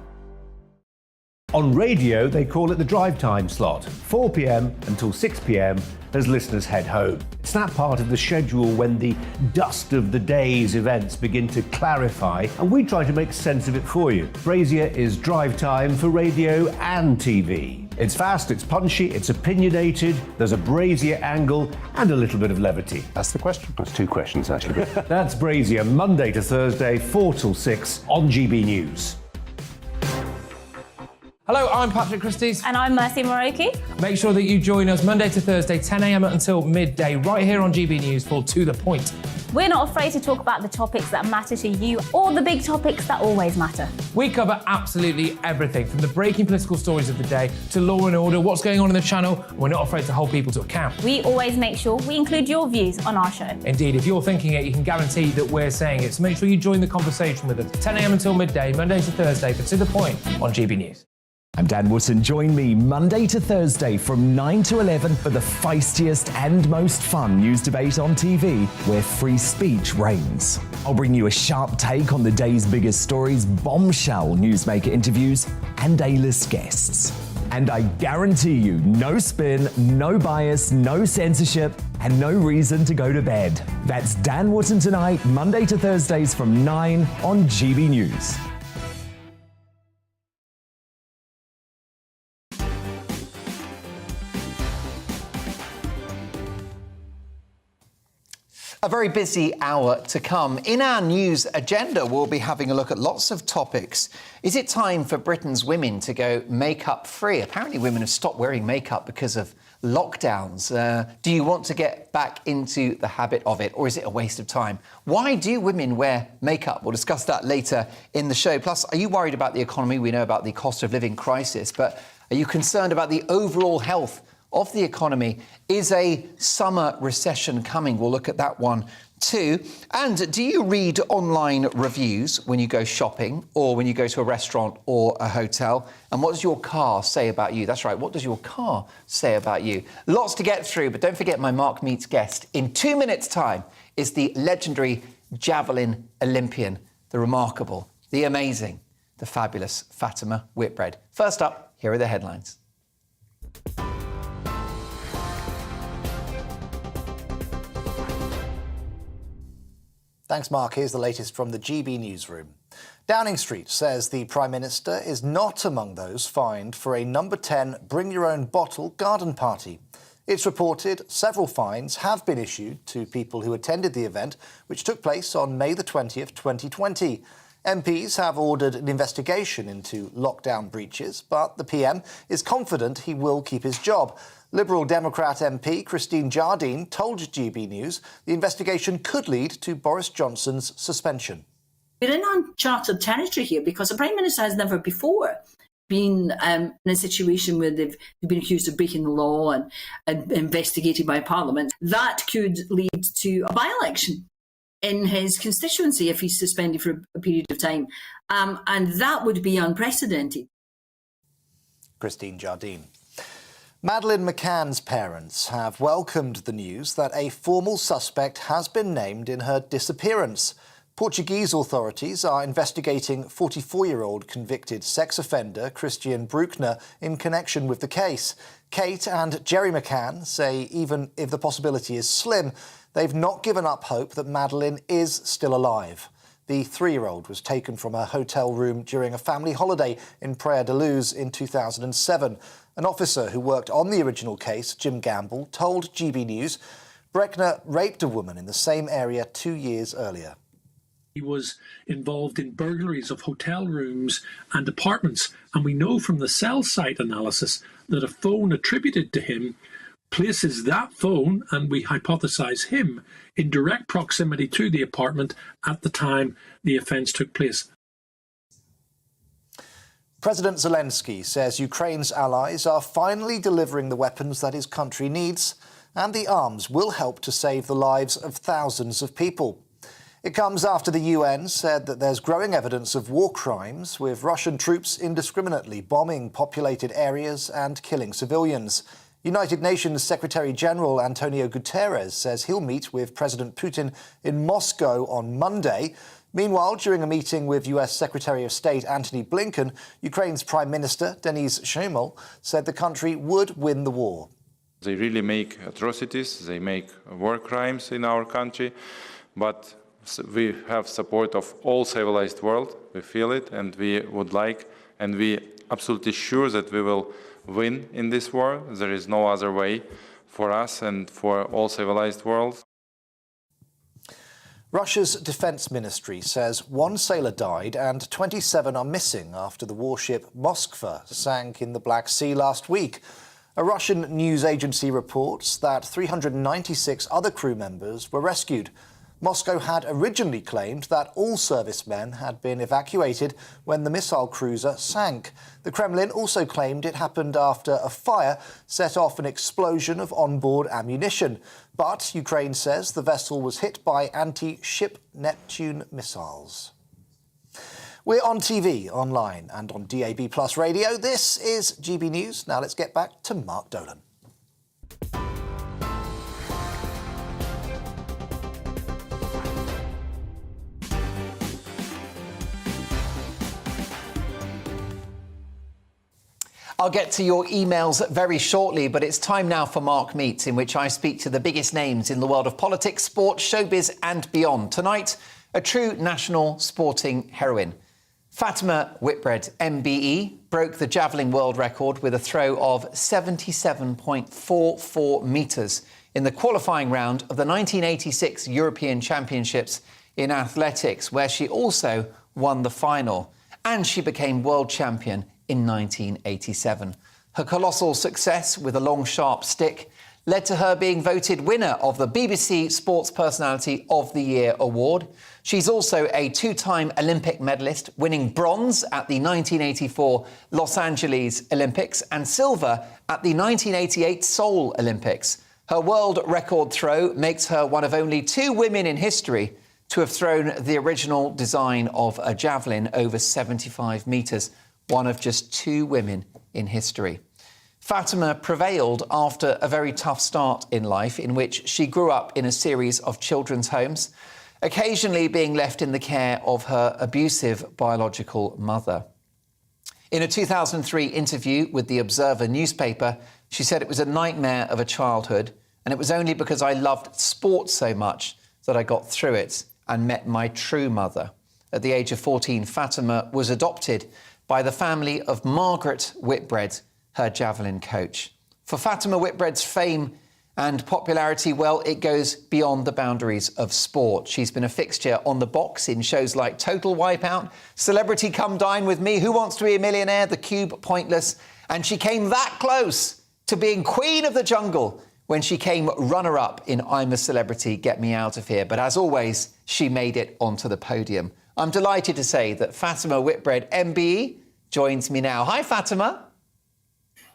On radio, they call it the drive time slot, 4 p.m. until 6 p.m. as listeners head home. It's that part of the schedule when the dust of the day's events begin to clarify, and we try to make sense of it for you. Brazier is drive time for radio and TV. It's fast, it's punchy, it's opinionated, there's a Brazier angle and a little bit of levity. That's the question. That's 2 questions, actually. That's Brazier, Monday to Thursday, 4 till 6 on GB News. Hello, I'm Patrick Christie's. And I'm Mercy Moroki. Make sure that you join us Monday to Thursday, 10 a.m. until midday, right here on GB News for To The Point. We're not afraid to talk about the topics that matter to you, or the big topics that always matter. We cover absolutely everything, from the breaking political stories of the day to law and order, what's going on in the channel. We're not afraid to hold people to account. We always make sure we include your views on our show. Indeed, if you're thinking it, you can guarantee that we're saying it. So make sure you join the conversation with us, 10 a.m. until midday, Monday to Thursday, for To The Point on GB News. I'm Dan Wootton. Join me Monday to Thursday from 9 to 11 for the feistiest and most fun news debate on TV, where free speech reigns. I'll bring you a sharp take on the day's biggest stories, bombshell newsmaker interviews, and A-list guests. And I guarantee you, no spin, no bias, no censorship, and no reason to go to bed. That's Dan Wootton tonight, Monday to Thursdays from 9 on GB News. A very busy hour to come. In our news agenda, we'll be having a look at lots of topics. Is it time for Britain's women to go makeup free? Apparently women have stopped wearing makeup because of lockdowns. Do you want to get back into the habit of it, or is it a waste of time? Why do women wear makeup? We'll discuss that later in the show. Plus, are you worried about the economy? We know about the cost of living crisis, but are you concerned about the overall health of the economy? Is a summer recession coming? We'll look at that one too. And do you read online reviews when you go shopping or when you go to a restaurant or a hotel? And what does your car say about you? That's right, what does your car say about you? Lots to get through, but don't forget my Mark Meets guest. In 2 minutes' time is the legendary javelin Olympian, the remarkable, the amazing, the fabulous Fatima Whitbread. First up, here are the headlines. Thanks, Mark. Here's the latest from the GB newsroom. Downing Street says the Prime Minister is not among those fined for a number 10 bring-your-own-bottle garden party. It's reported several fines have been issued to people who attended the event, which took place on May the 20th, 2020. MPs have ordered an investigation into lockdown breaches, but the PM is confident he will keep his job. Liberal Democrat MP Christine Jardine told GB News the investigation could lead to Boris Johnson's suspension. We're in uncharted territory here because the Prime Minister has never before been in a situation where they've been accused of breaking the law and investigated by Parliament. That could lead to a by-election in his constituency if he's suspended for a period of time. And that would be unprecedented. Christine Jardine. Madeleine McCann's parents have welcomed the news that a formal suspect has been named in her disappearance. Portuguese authorities are investigating 44-year-old convicted sex offender Christian Bruckner in connection with the case. Kate and Jerry McCann say even if the possibility is slim, they've not given up hope that Madeleine is still alive. The 3-year-old was taken from her hotel room during a family holiday in Praia da Luz in 2007. An officer who worked on the original case, Jim Gamble, told GB News Bruckner raped a woman in the same area 2 years earlier. He was involved in burglaries of hotel rooms and apartments, and we know from the cell site analysis that a phone attributed to him places that phone, and we hypothesize him, in direct proximity to the apartment at the time the offence took place. President Zelensky says Ukraine's allies are finally delivering the weapons that his country needs, and the arms will help to save the lives of thousands of people. It comes after the UN said that there's growing evidence of war crimes, with Russian troops indiscriminately bombing populated areas and killing civilians. United Nations Secretary-General Antonio Guterres says he'll meet with President Putin in Moscow on Monday. Meanwhile, during a meeting with US Secretary of State Antony Blinken, Ukraine's Prime Minister Denis Shmyhal said the country would win the war. They really make atrocities, they make war crimes in our country, but we have support of all civilized world. We feel it, and we would like, and we absolutely sure that we will win in this war. There is no other way for us and for all civilized world. Russia's defense ministry says 1 sailor died and 27 are missing after the warship Moskva sank in the Black Sea last week. A Russian news agency reports that 396 other crew members were rescued. Moscow had originally claimed that all servicemen had been evacuated when the missile cruiser sank. The Kremlin also claimed it happened after a fire set off an explosion of onboard ammunition. But Ukraine says the vessel was hit by anti-ship Neptune missiles. We're on TV, online and on DAB+ radio. This is GB News. Now let's get back to Mark Dolan. I'll get to your emails very shortly, but it's time now for Mark Meets, in which I speak to the biggest names in the world of politics, sport, showbiz and beyond. Tonight, a true national sporting heroine. Fatima Whitbread, MBE, broke the javelin world record with a throw of 77.44 metres in the qualifying round of the 1986 European Championships in athletics, where she also won the final. And she became world champion in 1987. Her colossal success with a long, sharp stick led to her being voted winner of the BBC Sports Personality of the Year award. She's also a two-time Olympic medalist, winning bronze at the 1984 Los Angeles Olympics and silver at the 1988 Seoul Olympics. Her world record throw makes her one of only two women in history to have thrown the original design of a javelin over 75 metres, one of just two women in history. Fatima prevailed after a very tough start in life, in which she grew up in a series of children's homes, occasionally being left in the care of her abusive biological mother. In a 2003 interview with the Observer newspaper, she said it was a nightmare of a childhood, and it was only because I loved sport so much that I got through it and met my true mother. At the age of 14, Fatima was adopted by the family of Margaret Whitbread, her javelin coach. For Fatima Whitbread's fame and popularity, well, it goes beyond the boundaries of sport. She's been a fixture on the box in shows like Total Wipeout, Celebrity Come Dine With Me, Who Wants to Be a Millionaire, The Cube, Pointless, and she came that close to being Queen of the Jungle when she came runner-up in I'm a Celebrity, Get Me Out of Here. But as always, she made it onto the podium. I'm delighted to say that Fatima Whitbread, MBE, joins me now. Hi, Fatima.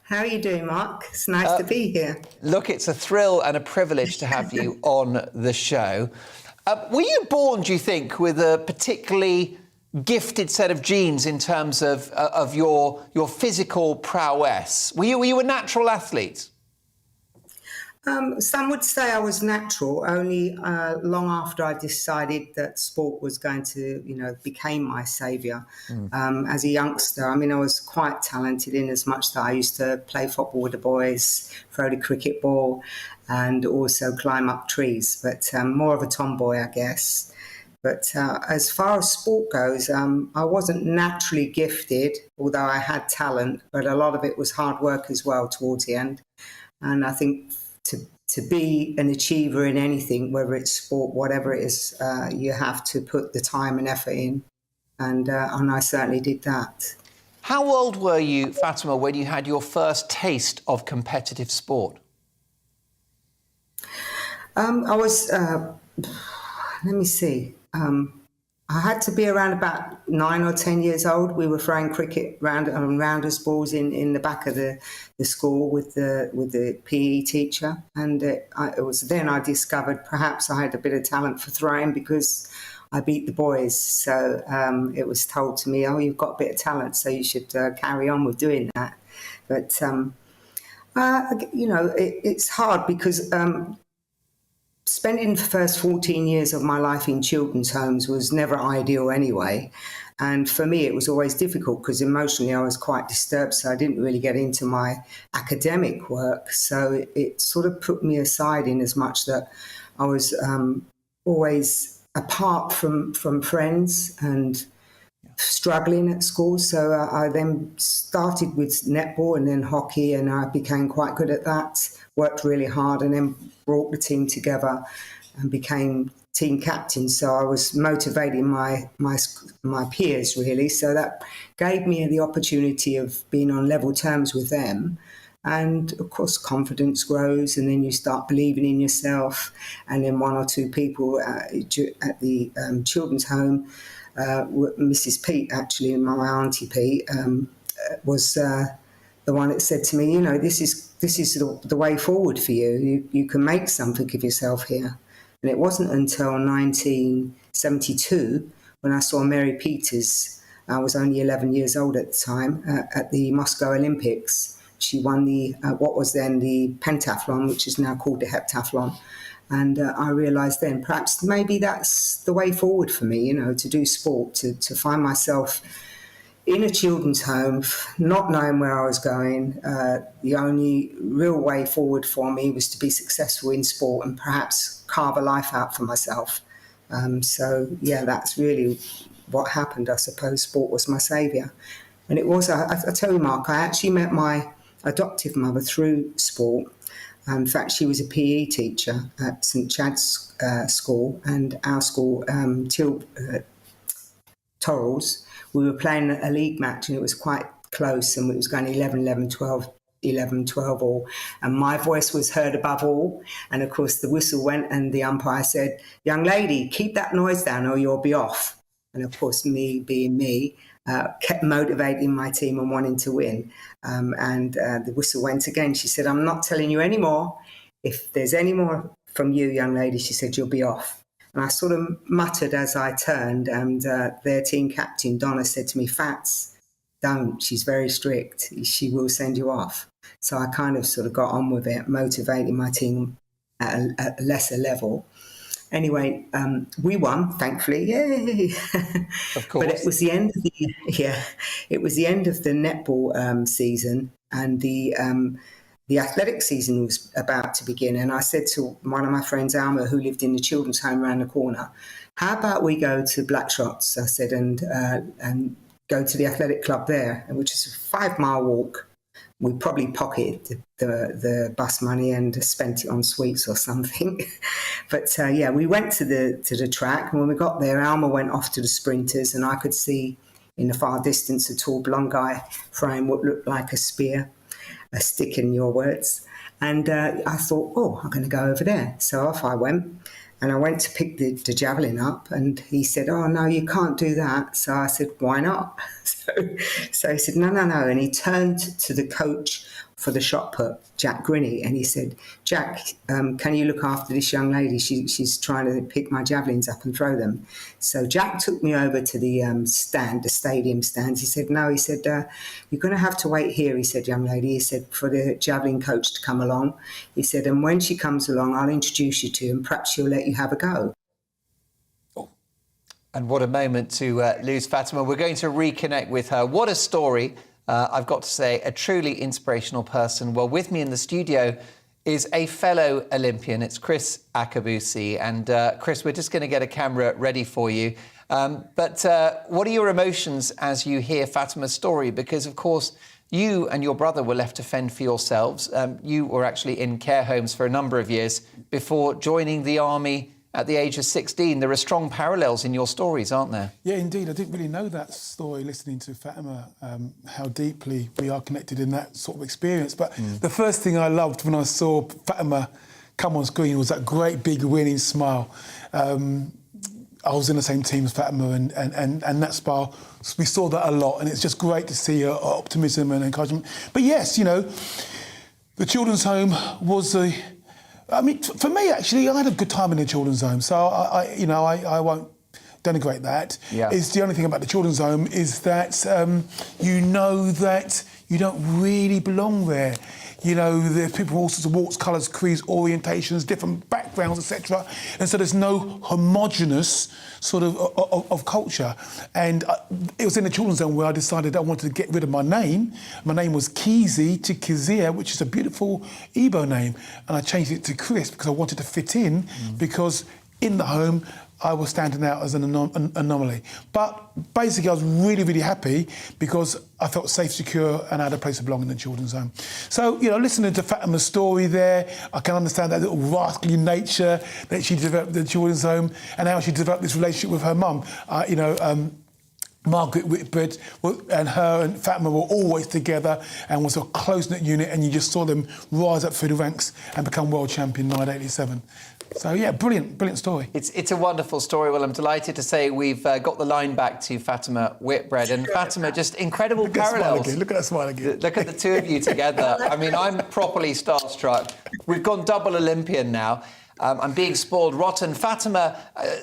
How are you doing, Mark? It's nice to be here. Look, it's a thrill and a privilege to have you on the show. Were you born, do you think, with a particularly gifted set of genes in terms of your physical prowess? Were you a natural athlete? Some would say I was natural, only long after I decided that sport was going to, became my saviour. As a youngster, I was quite talented in as much that I used to play football with the boys, throw the cricket ball, and also climb up trees, but more of a tomboy, I guess. But as far as sport goes, I wasn't naturally gifted, although I had talent, but a lot of it was hard work as well towards the end. And I think to be an achiever in anything, whether it's sport, whatever it is, you have to put the time and effort in. And I certainly did that. How old were you, Fatima, when you had your first taste of competitive sport? I was, let me see. I had to be around about 9 or 10 years old. We were throwing cricket rounders balls in the back of the school with the PE teacher, and it was then I discovered perhaps I had a bit of talent for throwing because I beat the boys. So it was told to me, "Oh, you've got a bit of talent, so you should carry on with doing that." But it's hard because. Spending the first 14 years of my life in children's homes was never ideal anyway. And for me, it was always difficult because emotionally I was quite disturbed, so I didn't really get into my academic work. So it sort of put me aside in as much that I was always apart from friends and struggling at school. So I then started with netball and then hockey, and I became quite good at that. Worked really hard and then brought the team together and became team captain. So I was motivating my peers, really. So that gave me the opportunity of being on level terms with them. And, of course, confidence grows and then you start believing in yourself. And then one or two people at the children's home, Mrs. Pete, actually, my auntie Pete, was the one that said to me, this is the way forward for you. You can make something of yourself here. And it wasn't until 1972 when I saw Mary Peters. I was only 11 years old at the time, at the Moscow Olympics. She won what was then the pentathlon, which is now called the heptathlon. And I realised then perhaps maybe that's the way forward for me, to do sport, to find myself in a children's home, not knowing where I was going. The only real way forward for me was to be successful in sport and perhaps carve a life out for myself. That's really what happened, I suppose sport was my saviour. And it was, I tell you, Mark, I actually met my adoptive mother through sport. In fact, she was a PE teacher at St Chad's School, and our school, Torrals, we were playing a league match, and it was quite close, and it was going 11-11, 12-12 all, and my voice was heard above all, and of course the whistle went, and the umpire said, "Young lady, keep that noise down or you'll be off." And of course, me being me, kept motivating my team and wanting to win. And the whistle went again. She said, "I'm not telling you any more. If there's any more from you, young lady," she said, "you'll be off." And I sort of muttered as I turned, and their team captain, Donna, said to me, "Fats, don't. She's very strict. She will send you off." So I kind of sort of got on with it, motivating my team at a lesser level. Anyway, we won, thankfully, yay! Of course. But it was the end of it was the end of the netball season, and the athletic season was about to begin. And I said to one of my friends, Alma, who lived in the children's home around the corner, "How about we go to Blackshots?" I said, and go to the athletic club there, which is a 5-mile walk. We probably pocketed the bus money and spent it on sweets or something. But yeah, we went to the track, and when we got there, Alma went off to the sprinters, and I could see in the far distance a tall blonde guy throwing what looked like a spear, a stick in your words. And I thought, oh, I'm going to go over there. So off I went. And I went to pick the javelin up, and he said, "Oh, no, you can't do that." So I said, "Why not?" So he said, no. And he turned to the coach for the shot put, Jack Grinney, and he said, "Jack, can you look after this young lady? She's trying to pick my javelins up and throw them." So Jack took me over to the stand, the stadium stands. He said, "No," he said, "you're going to have to wait here," he said, "young lady," he said, "for the javelin coach to come along." He said, "And when she comes along, I'll introduce you to her, and perhaps she'll let you have a go." And what a moment to lose Fatima. We're going to reconnect with her. What a story. I've got to say, a truly inspirational person. Well, with me in the studio is a fellow Olympian. It's Chris Akabusi. And Chris, we're just going to get a camera ready for you. But what are your emotions as you hear Fatima's story? Because, of course, you and your brother were left to fend for yourselves. You were actually in care homes for a number of years before joining the army at the age of 16. There are strong parallels in your stories, aren't there? Yeah, indeed. I didn't really know that story listening to Fatima, how deeply we are connected in that sort of experience. But the first thing I loved when I saw Fatima come on screen was that great big winning smile. I was in the same team as Fatima, and that smile, we saw that a lot, and it's just great to see her optimism and encouragement. But yes, you know, the children's home was I mean, for me, actually, I had a good time in the children's home, so I won't denigrate that. Yeah. It's the only thing about the children's home is that you know that you don't really belong there. You know, there's people all sorts of walks, colours, creeds, orientations, different backgrounds, etc. And so there's no homogenous sort of culture. And it was in the children's home where I decided I wanted to get rid of my name. My name was Kizi to Kizia, which is a beautiful Igbo name. And I changed it to Chris because I wanted to fit in, because in the home, I was standing out as an anomaly. But basically, I was really, really happy because I felt safe, secure, and I had a place to belong in the children's home. So, you know, listening to Fatima's story there, I can understand that little rascally nature that she developed in the children's home and how she developed this relationship with her mum. Margaret Whitbread and her and Fatima were always together and was a close-knit unit, and you just saw them rise up through the ranks and become world champion in 1987. So, yeah, brilliant story. It's a wonderful story. Well, I'm delighted to say we've got the line back to Fatima Whitbread. And Fatima, just incredible parallels. Look at that smile again. Look at the two of you together. I mean, I'm properly starstruck. We've gone double Olympian now. I'm being spoiled rotten. Fatima,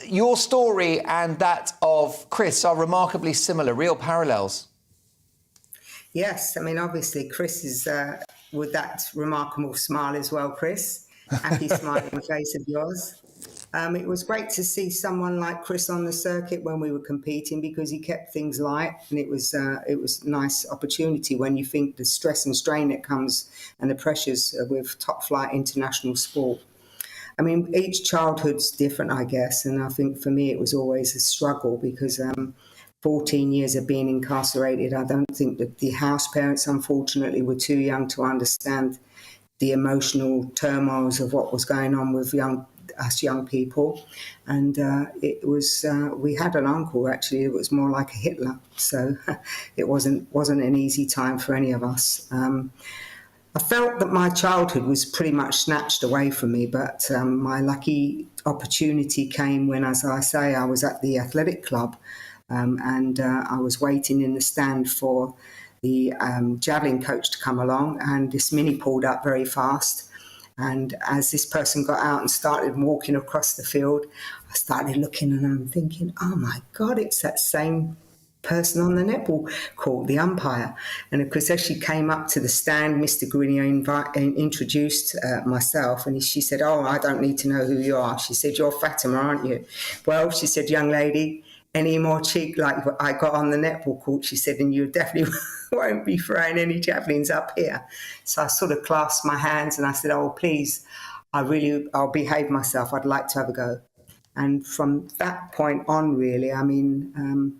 your story and that of Chris are remarkably similar, real parallels. Yes, I mean, obviously, Chris is with that remarkable smile as well, Chris. Happy smiling face of yours. It was great to see someone like Chris on the circuit when we were competing, because he kept things light, and it was a nice opportunity when you think the stress and strain that comes and the pressures with top flight international sport. I mean, each childhood's different, I guess, and I think for me it was always a struggle because 14 years of being incarcerated. I don't think that the house parents, unfortunately, were too young to understand the emotional turmoils of what was going on with us young people. And it was, we had an uncle, actually, it was more like a Hitler. So it wasn't an easy time for any of us. I felt that my childhood was pretty much snatched away from me, but my lucky opportunity came when, as I say, I was at the athletic club, and I was waiting in the stand for the javelin coach to come along, and this mini pulled up very fast. And as this person got out and started walking across the field, I started looking and I'm thinking, oh my God, it's that same person on the netball court, the umpire. And of course, as she came up to the stand, Mr. Grenier introduced myself, and she said, oh, I don't need to know who you are. She said, you're Fatima, aren't you? Well, she said, young lady, any more cheek like what I got on the netball court, she said, and you definitely won't be throwing any javelins up here. So I sort of clasped my hands and I said, oh, please, I'll behave myself. I'd like to have a go. And from that point on, really, I mean,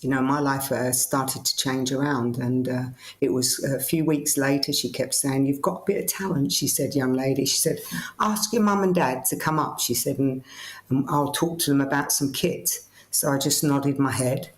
you know, my life started to change around. And it was a few weeks later, she kept saying, you've got a bit of talent, she said, young lady. She said, ask your mum and dad to come up, she said, and I'll talk to them about some kit. So I just nodded my head.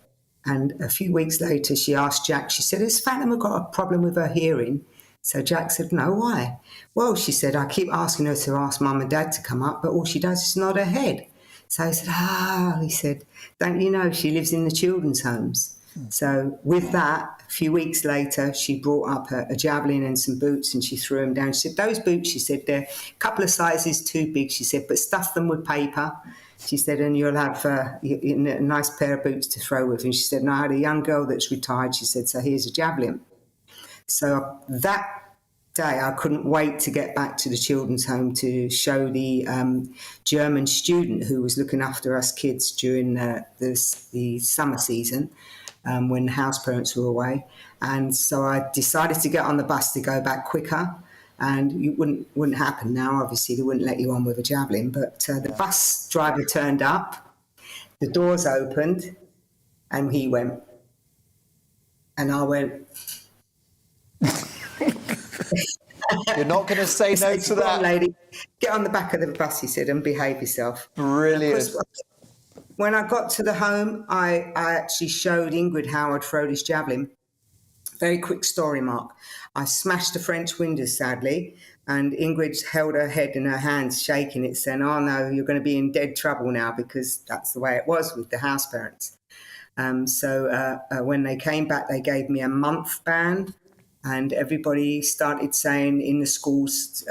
And a few weeks later, she asked Jack, she said, has Fatima got a problem with her hearing? So Jack said, no, why? Well, she said, I keep asking her to ask mum and dad to come up, but all she does is nod her head. So I said, he said, don't you know she lives in the children's homes? So with that, a few weeks later, she brought up a javelin and some boots and she threw them down. She said, those boots, she said, they're a couple of sizes too big, she said, but stuff them with paper. She said, and you'll have a nice pair of boots to throw with. And she said, and I had a young girl that's retired, she said, so here's a javelin. So that day, I couldn't wait to get back to the children's home to show the German student who was looking after us kids during the summer season when the house parents were away. And so I decided to get on the bus to go back quicker. And it wouldn't happen now. Obviously, they wouldn't let you on with a javelin. But the bus driver turned up, the doors opened, and he went. And I went... You're not going to say no to that? Lady, get on the back of the bus, he said, and behave yourself. Brilliant. When I got to the home, I actually showed Ingrid how I'd throw this javelin. Very quick story, Mark. I smashed the French window, sadly, and Ingrid held her head in her hands, shaking it, saying, oh no, you're going to be in dead trouble now, because that's the way it was with the house parents. So when they came back, they gave me a month ban. And everybody started saying in the schools,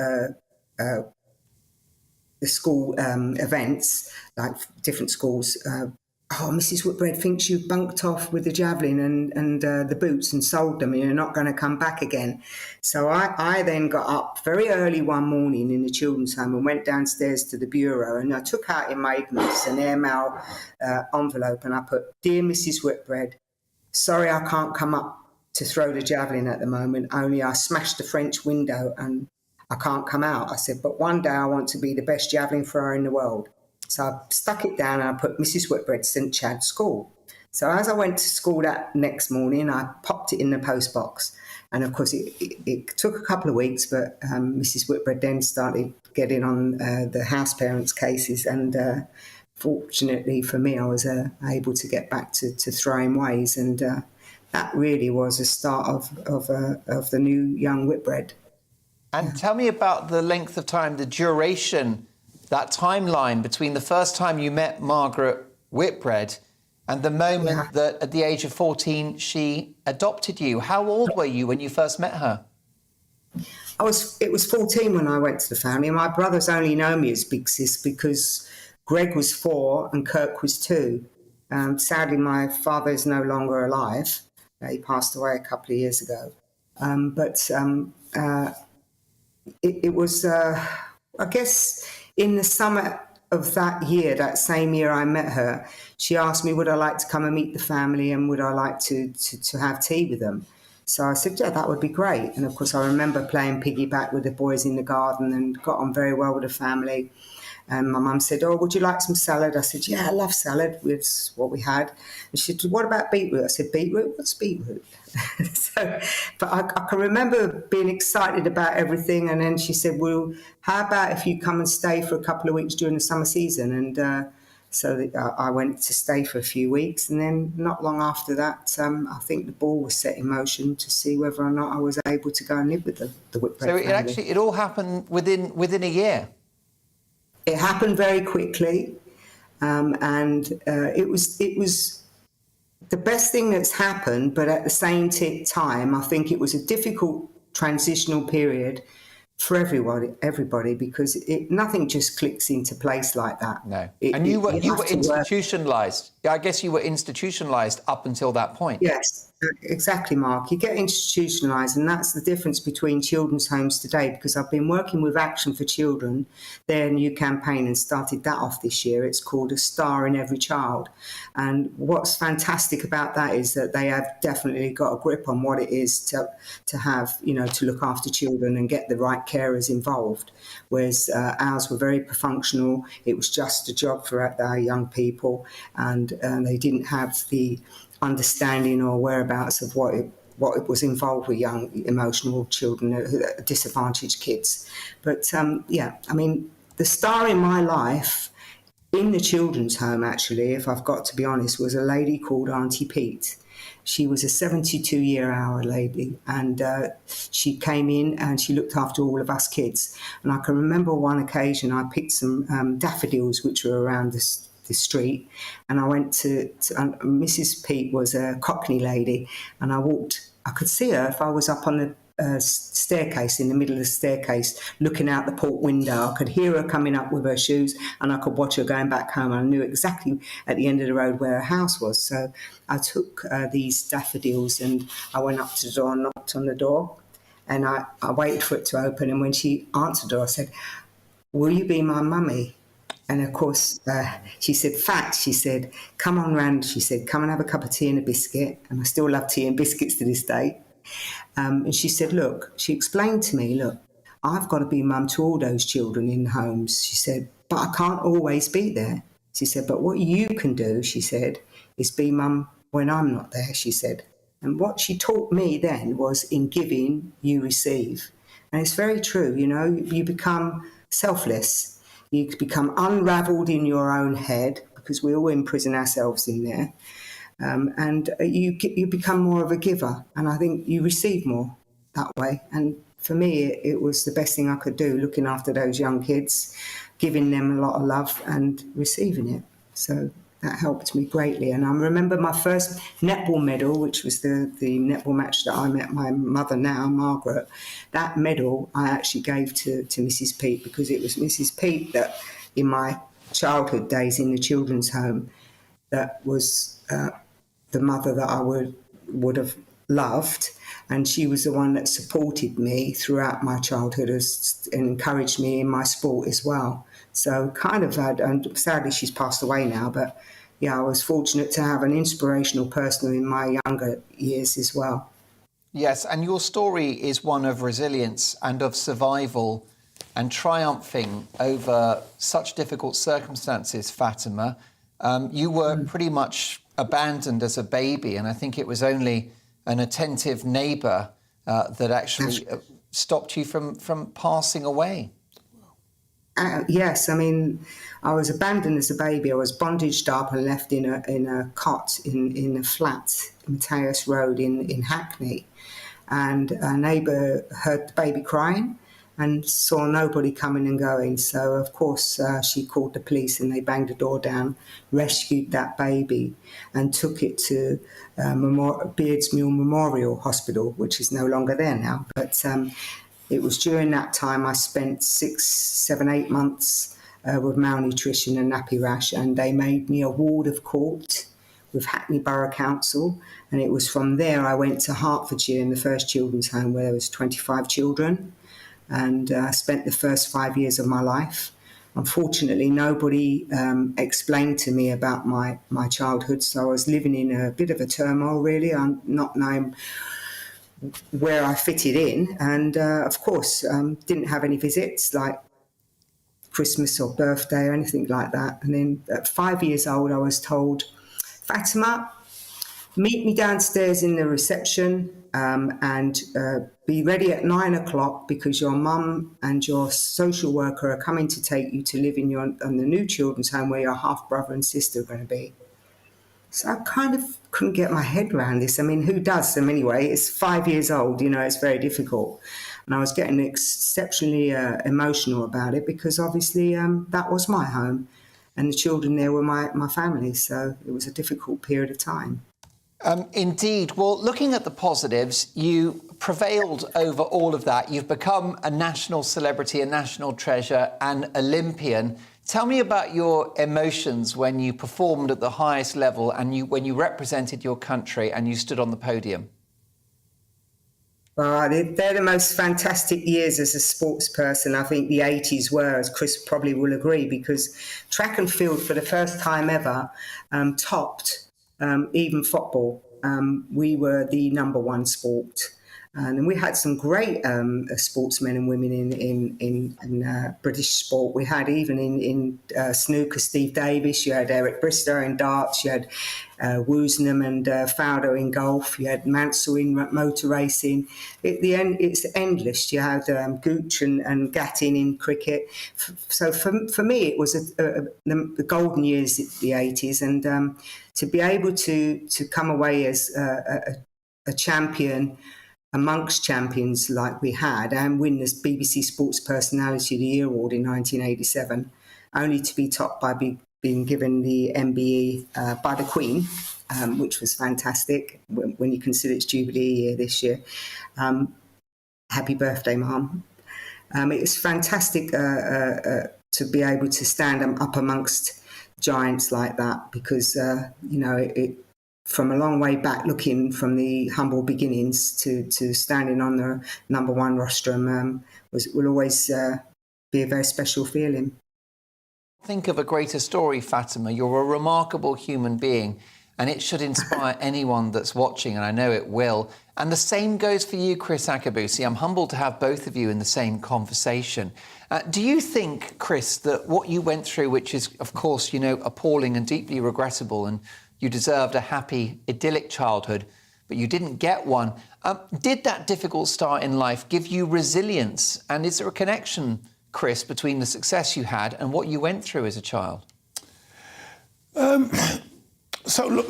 events, like different schools, oh, Mrs. Whitbread thinks you've bunked off with the javelin and the boots and sold them and you're not going to come back again. So I then got up very early one morning in the children's home and went downstairs to the bureau, and I took out in my ignorance an airmail envelope, and I put, Dear Mrs. Whitbread, sorry I can't come up to throw the javelin at the moment, only I smashed the French window and I can't come out. I said, but one day I want to be the best javelin thrower in the world. So I stuck it down and I put Mrs. Whitbread, St. Chad School. So as I went to school that next morning, I popped it in the post box. And of course, it took a couple of weeks, but Mrs. Whitbread then started getting on the house parents' cases. And fortunately for me, I was able to get back to throwing ways. And that really was a start of the new young Whitbread. And tell me about the length of time, the duration, that timeline between the first time you met Margaret Whitbread and the moment that at the age of 14 she adopted you. How old were you when you first met her? It was 14 when I went to the family. My brothers only know me as Big Sis because Greg was 4 and Kirk was 2. Sadly, my father is no longer alive. He passed away a couple of years ago. It was, I guess, in the summer of that year, that same year I met her, she asked me, would I like to come and meet the family and would I like to have tea with them? So I said, yeah, that would be great. And of course, I remember playing piggyback with the boys in the garden and got on very well with the family. And my mum said, "Oh, would you like some salad?" I said, "Yeah, I love salad." With what we had. And she said, "What about beetroot?" I said, "Beetroot? What's beetroot?" But I can remember being excited about everything. And then she said, "Well, how about if you come and stay for a couple of weeks during the summer season?" And so I went to stay for a few weeks, and then not long after that, I think the ball was set in motion to see whether or not I was able to go and live with the Whitbread family. So it all happened within a year. It happened very quickly, and it was the best thing that's happened. But at the same time, I think it was a difficult transitional period for everybody, because nothing just clicks into place like that. No. And you were institutionalised. I guess you were institutionalised up until that point. Yes, exactly, Mark. You get institutionalised, and that's the difference between children's homes today, because I've been working with Action for Children, their new campaign, and started that off this year. It's called A Star in Every Child. And what's fantastic about that is that they have definitely got a grip on what it is to have, to look after children and get the right carers involved. Whereas ours were very functional. It was just a job for our young people, and they didn't have the understanding or whereabouts of what it was involved with young emotional children, disadvantaged kids. But the star in my life in the children's home, actually, if I've got to be honest, was a lady called Auntie Pete. She was a 72-year-old lady, and she came in and she looked after all of us kids. And I can remember one occasion I picked some daffodils which were around the street, and I went to Mrs. Pete was a Cockney lady, and I could see her if I was up on the staircase, in the middle of the staircase, looking out the port window. I could hear her coming up with her shoes, and I could watch her going back home. I knew exactly at the end of the road where her house was. So I took these daffodils and I went up to the door and knocked on the door, and I waited for it to open. And when she answered the door, I said, "Will you be my mummy?" And of course, she said, "Fact," she said, "come on round," she said, "come and have a cup of tea and a biscuit." And I still love tea and biscuits to this day. And she said, "Look," she explained to me, "look, I've got to be mum to all those children in homes." She said, "But I can't always be there." She said, "But what you can do," she said, "is be mum when I'm not there," she said. And what she taught me then was, in giving, you receive. And it's very true, you become selfless. You become unravelled in your own head, because we all imprison ourselves in there. And you become more of a giver, and I think you receive more that way. And for me, it was the best thing I could do, looking after those young kids, giving them a lot of love and receiving it. So that helped me greatly. And I remember my first netball medal, which was the netball match that I met my mother now, Margaret. That medal I actually gave to Mrs. Pete, because it was Mrs. Pete that, in my childhood days in the children's home, that was the mother that I would have loved, and she was the one that supported me throughout my childhood and encouraged me in my sport as well. So kind of had, and sadly she's passed away now, but yeah, I was fortunate to have an inspirational person in my younger years as well. Yes, and your story is one of resilience and of survival and triumphing over such difficult circumstances, Fatima. You were pretty much abandoned as a baby, and I think it was only an attentive neighbour that actually stopped you from passing away. Yes, I mean, I was abandoned as a baby. I was bondaged up and left in a cot in a flat, Mateus Road in Hackney. And a neighbour heard the baby crying and saw nobody coming and going. So, of course, she called the police, and they banged the door down, rescued that baby and took it to Beardsmuir Memorial Hospital, which is no longer there now. But it was during that time I spent 6, 7, 8 months with malnutrition and nappy rash, and they made me a ward of court with Hackney Borough Council. And it was from there I went to Hertfordshire in the first children's home, where there was 25 children. And I spent the first 5 years of my life. Unfortunately, nobody explained to me about my childhood, so I was living in a bit of a turmoil, really. I'm not knowing where I fitted in, and of course, didn't have any visits like Christmas or birthday or anything like that. And then at 5 years old, I was told, Fatima, meet me downstairs in the reception and be ready at 9 o'clock because your mum and your social worker are coming to take you to live in the new children's home where your half-brother and sister are going to be. So I kind of couldn't get my head around this. I mean, who does them anyway? It's 5 years old, it's very difficult. And I was getting exceptionally emotional about it because obviously that was my home and the children there were my family. So it was a difficult period of time. Indeed. Well, looking at the positives, you prevailed over all of that. You've become a national celebrity, a national treasure, an Olympian. Tell me about your emotions when you performed at the highest level and when you represented your country and you stood on the podium. Well, they're the most fantastic years as a sports person. I think the 80s were, as Chris probably will agree, because track and field for the first time ever topped even football. We were the number one sport. And we had some great sportsmen and women in British sport. We had even in snooker, Steve Davis. You had Eric Bristow in darts. You had Woosnam and Fowler in golf. You had Mansell in motor racing. It's endless. You had Gooch and Gattin in cricket. So for me, it was the golden years, the 80s. And to be able to come away as a champion amongst champions like we had and win this BBC Sports Personality of the Year Award in 1987, only to be topped by being given the MBE by the Queen, which was fantastic when you consider it's Jubilee year this year. Happy birthday, Mum. It was fantastic to be able to stand up amongst giants like that because, from a long way back, looking from the humble beginnings to standing on the number one rostrum will always be a very special feeling. Think of a greater story, Fatima. You're a remarkable human being, and it should inspire anyone that's watching, and I know it will. And the same goes for you, Chris Akabusi. I'm humbled to have both of you in the same conversation. Do you think, Chris, that what you went through, which is, of course, appalling and deeply regrettable, and you deserved a happy, idyllic childhood, but you didn't get one. Did that difficult start in life give you resilience? And is there a connection, Chris, between the success you had and what you went through as a child? So look,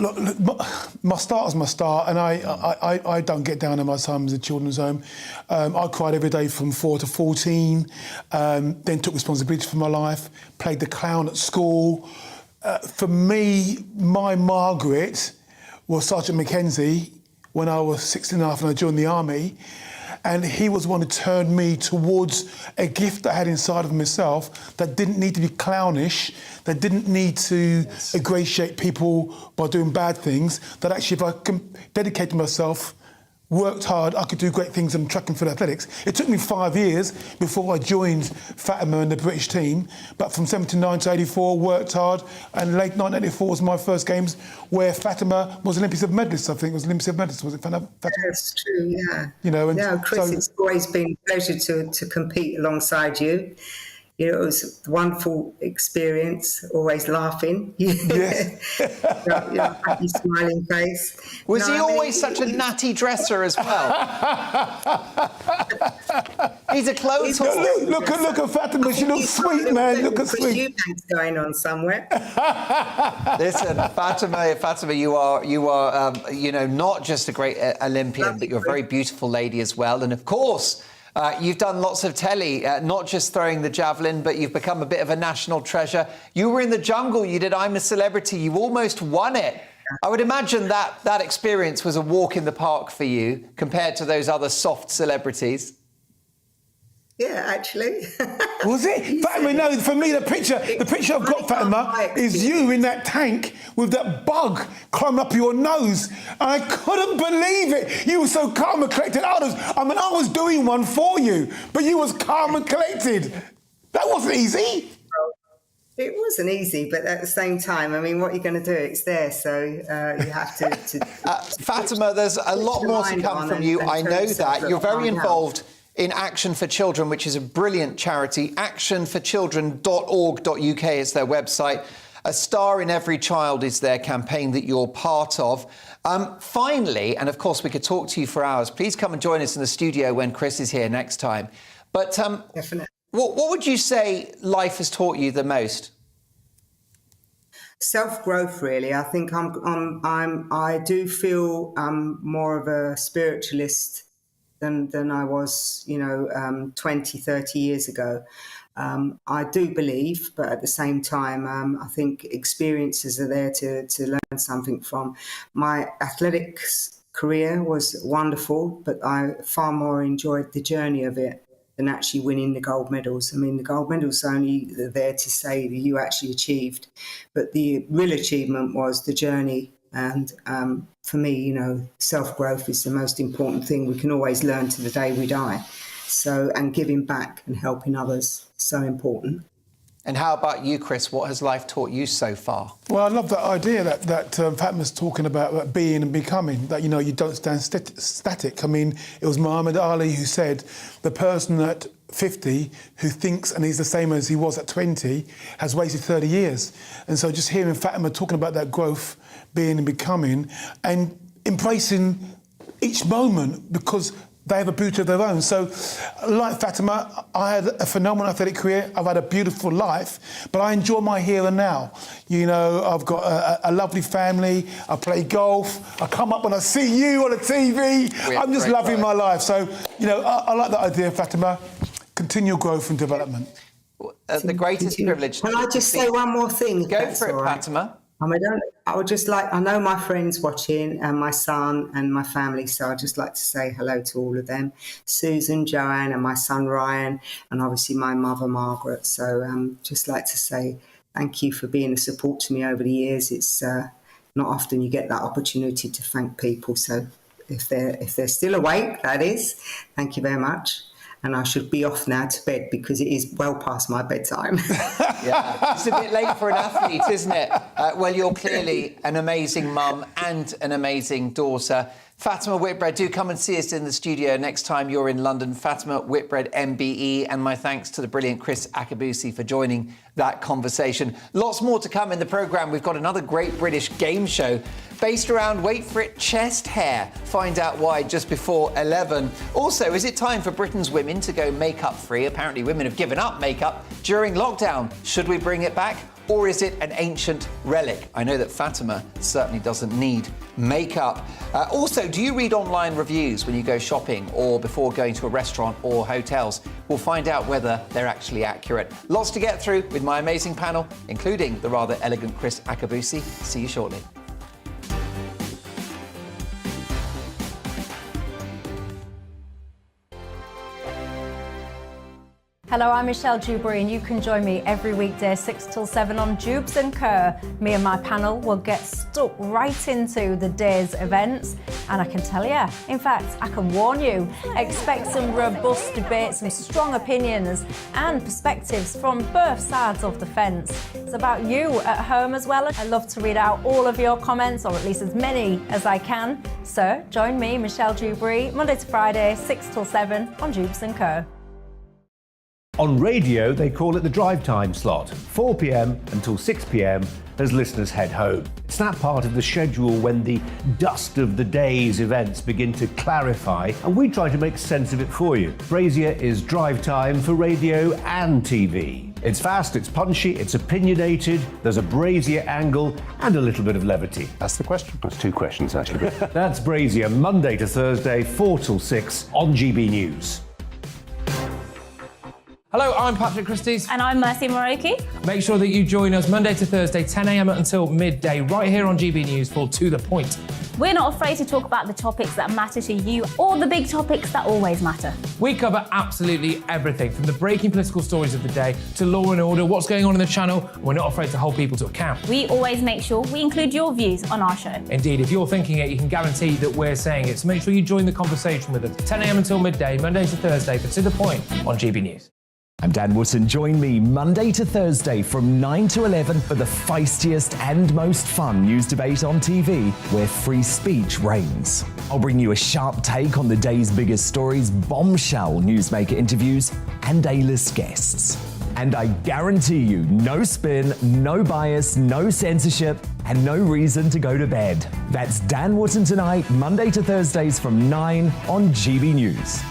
my start is my start, and I don't get down on my son as a children's home. I cried every day from 4 to 14, then took responsibility for my life, played the clown at school. For me, my Margaret was Sergeant Mackenzie when I was 16 and a half and I joined the army. And he was the one who turned me towards a gift I had inside of myself that didn't need to be clownish, that didn't need to ingratiate people by doing bad things, that actually if I dedicated myself, worked hard, I could do great things in track and field athletics. It took me 5 years before I joined Fatima and the British team, but from 79 to 84, worked hard, and late 1984 was my first games where Fatima was Olympic silver medalist, I think it was Olympic silver medalist, was it Fatima? That's true, yeah. And Chris, it's always been a pleasure to compete alongside you. It was a wonderful experience, always laughing. Yes. your happy, smiling face. Was he always such a natty dresser as well? He's a clothes horse. Look at Fatima, she looks sweet, man. Look at sweet. Eubanks going on somewhere. Listen, Fatima, you are, not just a great Olympian, but you're a very beautiful lady as well. And of course, you've done lots of telly, not just throwing the javelin, but you've become a bit of a national treasure. You were in the jungle, you did I'm a Celebrity, you almost won it. I would imagine that experience was a walk in the park for you compared to those other soft celebrities. Yeah, actually. Was it? Fatima, no, for me, the picture I've got, Fatima, is you in that tank with that bug climbing up your nose. I couldn't believe it. You were so calm and collected. I was doing one for you, but you was calm and collected. That wasn't easy. It wasn't easy, but at the same time, what are you going to do? It's there, so you have to Fatima, there's a lot more to come from you. I know that. You're very involved in Action for Children, which is a brilliant charity. actionforchildren.org.uk is their website. A Star in Every Child is their campaign that you're part of. Finally, and of course we could talk to you for hours, please come and join us in the studio when Chris is here next time. But Definitely. What would you say life has taught you the most? Self-growth, really. I think I do feel I'm more of a spiritualist than I was, 20, 30 years ago. I do believe, but at the same time, I think experiences are there to learn something from. My athletics career was wonderful, but I far more enjoyed the journey of it than actually winning the gold medals. I mean, the gold medals are only there to say that you actually achieved, but the real achievement was the journey. And for me, self-growth is the most important thing. We can always learn to the day we die. So, and giving back and helping others, so important. And how about you, Chris? What has life taught you so far? Well, I love that idea that Fatima's talking about being and becoming, that, you don't stand static. I mean, it was Muhammad Ali who said the person at 50 who thinks and he's the same as he was at 20 has wasted 30 years. And so just hearing Fatima talking about that growth, being and becoming, and embracing each moment because they have a beauty of their own. So, like Fatima, I had a phenomenal athletic career. I've had a beautiful life, but I enjoy my here and now. I've got a lovely family. I play golf. I come up when I see you on the TV. I'm just loving my life. So, I like that idea, Fatima. Continual growth and development. The greatest privilege. Can I just say one more thing? Go for it, Fatima. I would just I know my friends watching and my son and my family, so I'd just like to say hello to all of them. Susan, Joanne and my son Ryan, and obviously my mother Margaret. So just like to say thank you for being a support to me over the years. It's not often you get that opportunity to thank people. So if they're still awake, that is, thank you very much. And I should be off now to bed because it is well past my bedtime. Yeah, it's a bit late for an athlete, isn't it? Well, you're clearly an amazing mum and an amazing daughter. Fatima Whitbread, do come and see us in the studio next time you're in London. Fatima Whitbread, MBE, and my thanks to the brilliant Chris Akabusi for joining that conversation. Lots more to come in the programme. We've got another great British game show based around, wait for it, chest hair. Find out why just before 11. Also, is it time for Britain's women to go makeup-free? Apparently women have given up makeup during lockdown. Should we bring it back? Or is it an ancient relic? I know that Fatima certainly doesn't need makeup. Also, do you read online reviews when you go shopping or before going to a restaurant or hotels? We'll find out whether they're actually accurate. Lots to get through with my amazing panel, including the rather elegant Chris Akabusi. See you shortly. Hello, I'm Michelle Dewberry and you can join me every weekday 6 till 7 on Jubes and Kerr. Me and my panel will get stuck right into the day's events and I can tell you, in fact, I can warn you, expect some robust debates, some strong opinions and perspectives from both sides of the fence. It's about you at home as well. I love to read out all of your comments, or at least as many as I can. So join me, Michelle Dewberry, Monday to Friday, 6 till 7 on Jubes and Kerr. On radio, they call it the drive time slot, 4 p.m. until 6 p.m. as listeners head home. It's that part of the schedule when the dust of the day's events begin to clarify, and we try to make sense of it for you. Brazier is drive time for radio and TV. It's fast, it's punchy, it's opinionated, there's a Brazier angle and a little bit of levity. That's the question. That's two questions, actually. That's Brazier, Monday to Thursday, 4 till 6 on GB News. Hello, I'm Patrick Christie's. And I'm Mercy Moroki. Make sure that you join us Monday to Thursday, 10 a.m. until midday, right here on GB News for To The Point. We're not afraid to talk about the topics that matter to you or the big topics that always matter. We cover absolutely everything, from the breaking political stories of the day to law and order, what's going on in the channel. We're not afraid to hold people to account. We always make sure we include your views on our show. Indeed, if you're thinking it, you can guarantee that we're saying it. So make sure you join the conversation with us, 10 a.m. until midday, Monday to Thursday for To The Point on GB News. I'm Dan Wootton. Join me Monday to Thursday from 9 to 11 for the feistiest and most fun news debate on TV, where free speech reigns. I'll bring you a sharp take on the day's biggest stories, bombshell newsmaker interviews, and A-list guests. And I guarantee you, no spin, no bias, no censorship, and no reason to go to bed. That's Dan Wootton Tonight, Monday to Thursdays from 9 on GB News.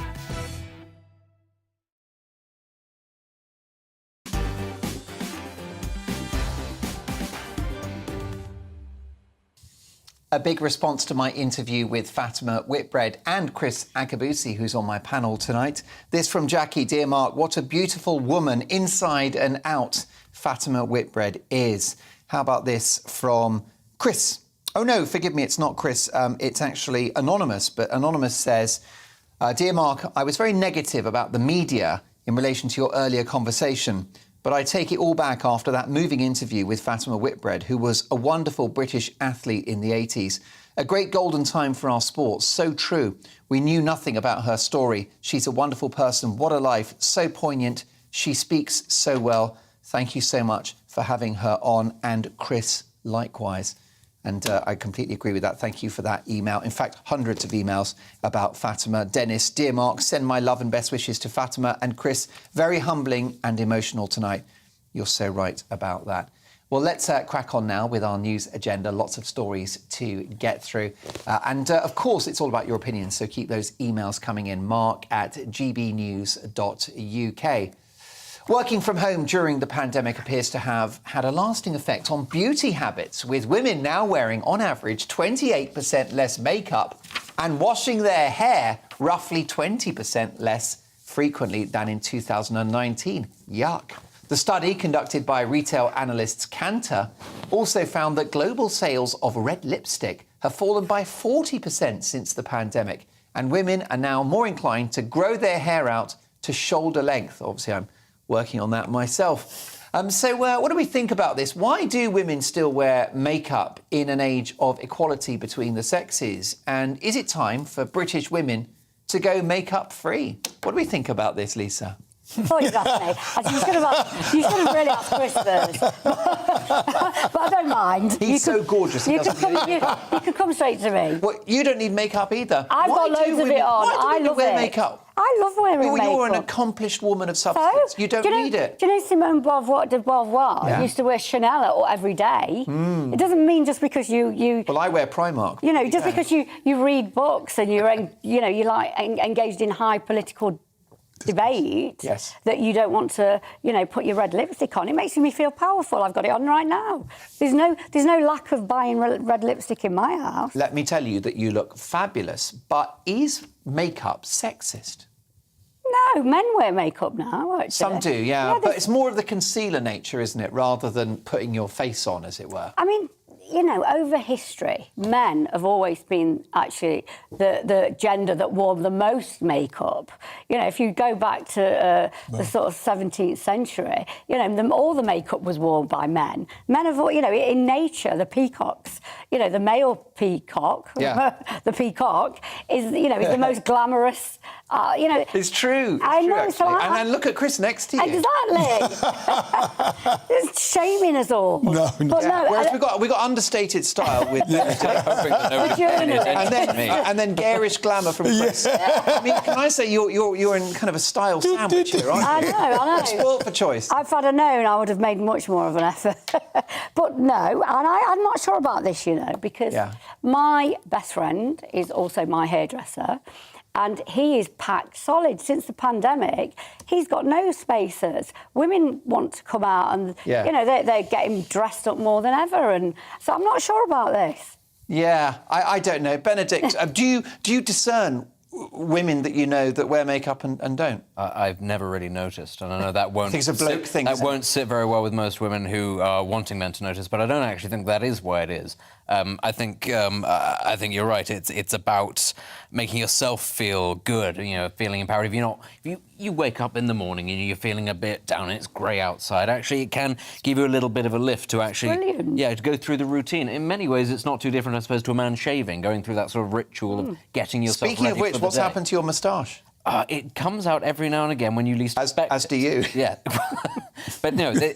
A big response to my interview with Fatima Whitbread and Chris Akabusi, who's on my panel tonight. This from Jackie. Dear Mark, what a beautiful woman inside and out Fatima Whitbread is. How about this from Chris? Oh no, forgive me, it's not Chris. It's actually Anonymous. But Anonymous says, Dear Mark, I was very negative about the media in relation to your earlier conversation. But I take it all back after that moving interview with Fatima Whitbread, who was a wonderful British athlete in the 80s. A great golden time for our sport. So true. We knew nothing about her story. She's a wonderful person. What a life. So poignant. She speaks so well. Thank you so much for having her on. And Chris, likewise. And I completely agree with that. Thank you for that email. In fact, hundreds of emails about Fatima. Dennis, dear Mark, send my love and best wishes to Fatima and Chris. Very humbling and emotional tonight. You're so right about that. Well, let's crack on now with our news agenda. Lots of stories to get through. Of course, it's all about your opinions. So keep those emails coming in. mark@gbnews.uk. Working from home during the pandemic appears to have had a lasting effect on beauty habits, with women now wearing, on average, 28% less makeup and washing their hair roughly 20% less frequently than in 2019. Yuck. The study, conducted by retail analysts Kantar, also found that global sales of red lipstick have fallen by 40% since the pandemic, and women are now more inclined to grow their hair out to shoulder length. Obviously, I'm working on that myself. So what do we think about this? Why do women still wear makeup in an age of equality between the sexes? And is it time for British women to go makeup free? What do we think about this, Lisa? I thought you'd ask me. You should have really asked Chris first. But I don't mind. He's so gorgeous. You can come straight to me. Well, you don't need makeup either. I've got loads of it on. Why do women wear makeup? I love wearing makeup. You're an accomplished woman of substance. So? You don't need it. Do you know Simone de Beauvoir used to wear Chanel every day? It doesn't mean just because you... Well, I wear Primark. You know, just because you read books and you're engaged in high political debate, that you don't want to, put your red lipstick on. It makes me feel powerful. I've got it on right now. There's no lack of buying red lipstick in my house. Let me tell you that you look fabulous, but is makeup sexist? No, men wear makeup now, actually. Some do, yeah, but it's more of the concealer nature, isn't it, rather than putting your face on, as it were. I mean, over history, men have always been actually the gender that wore the most makeup. If you go back to the sort of 17th century, all the makeup was worn by men. Men have, in nature, the peacocks, the male peacock, the peacock is the most glamorous. It's true. I know. So and then look at Chris next to you. Exactly. It's shaming us all. No. Whereas we got understated style with and then garish glamour from Chris. I mean, can I say you're in kind of a style sandwich here, aren't you? I know. Spoiled for choice. If I'd have known, I would have made much more of an effort. But no, and I'm not sure about this, because my best friend is also my hairdresser. And he is packed solid. Since the pandemic, he's got no spacers. Women want to come out and, they're getting dressed up more than ever. And so I'm not sure about this. Yeah, I don't know. Benedict, do you discern women that you know that wear makeup and don't? I've never really noticed, and I know that won't. I think it's a bloke thing. That won't sit very well with most women who are wanting men to notice, but I don't actually think that is why it is. I think you're right. It's about making yourself feel good, feeling empowered. If you wake up in the morning and you're feeling a bit down and it's grey outside, actually it can give you a little bit of a lift to actually, to go through the routine. In many ways, it's not too different, I suppose, to a man shaving, going through that sort of ritual of getting yourself Speaking ready of which, for the what's day. happened to your moustache? It comes out every now and again when you least expect As do you. Yeah. But no, the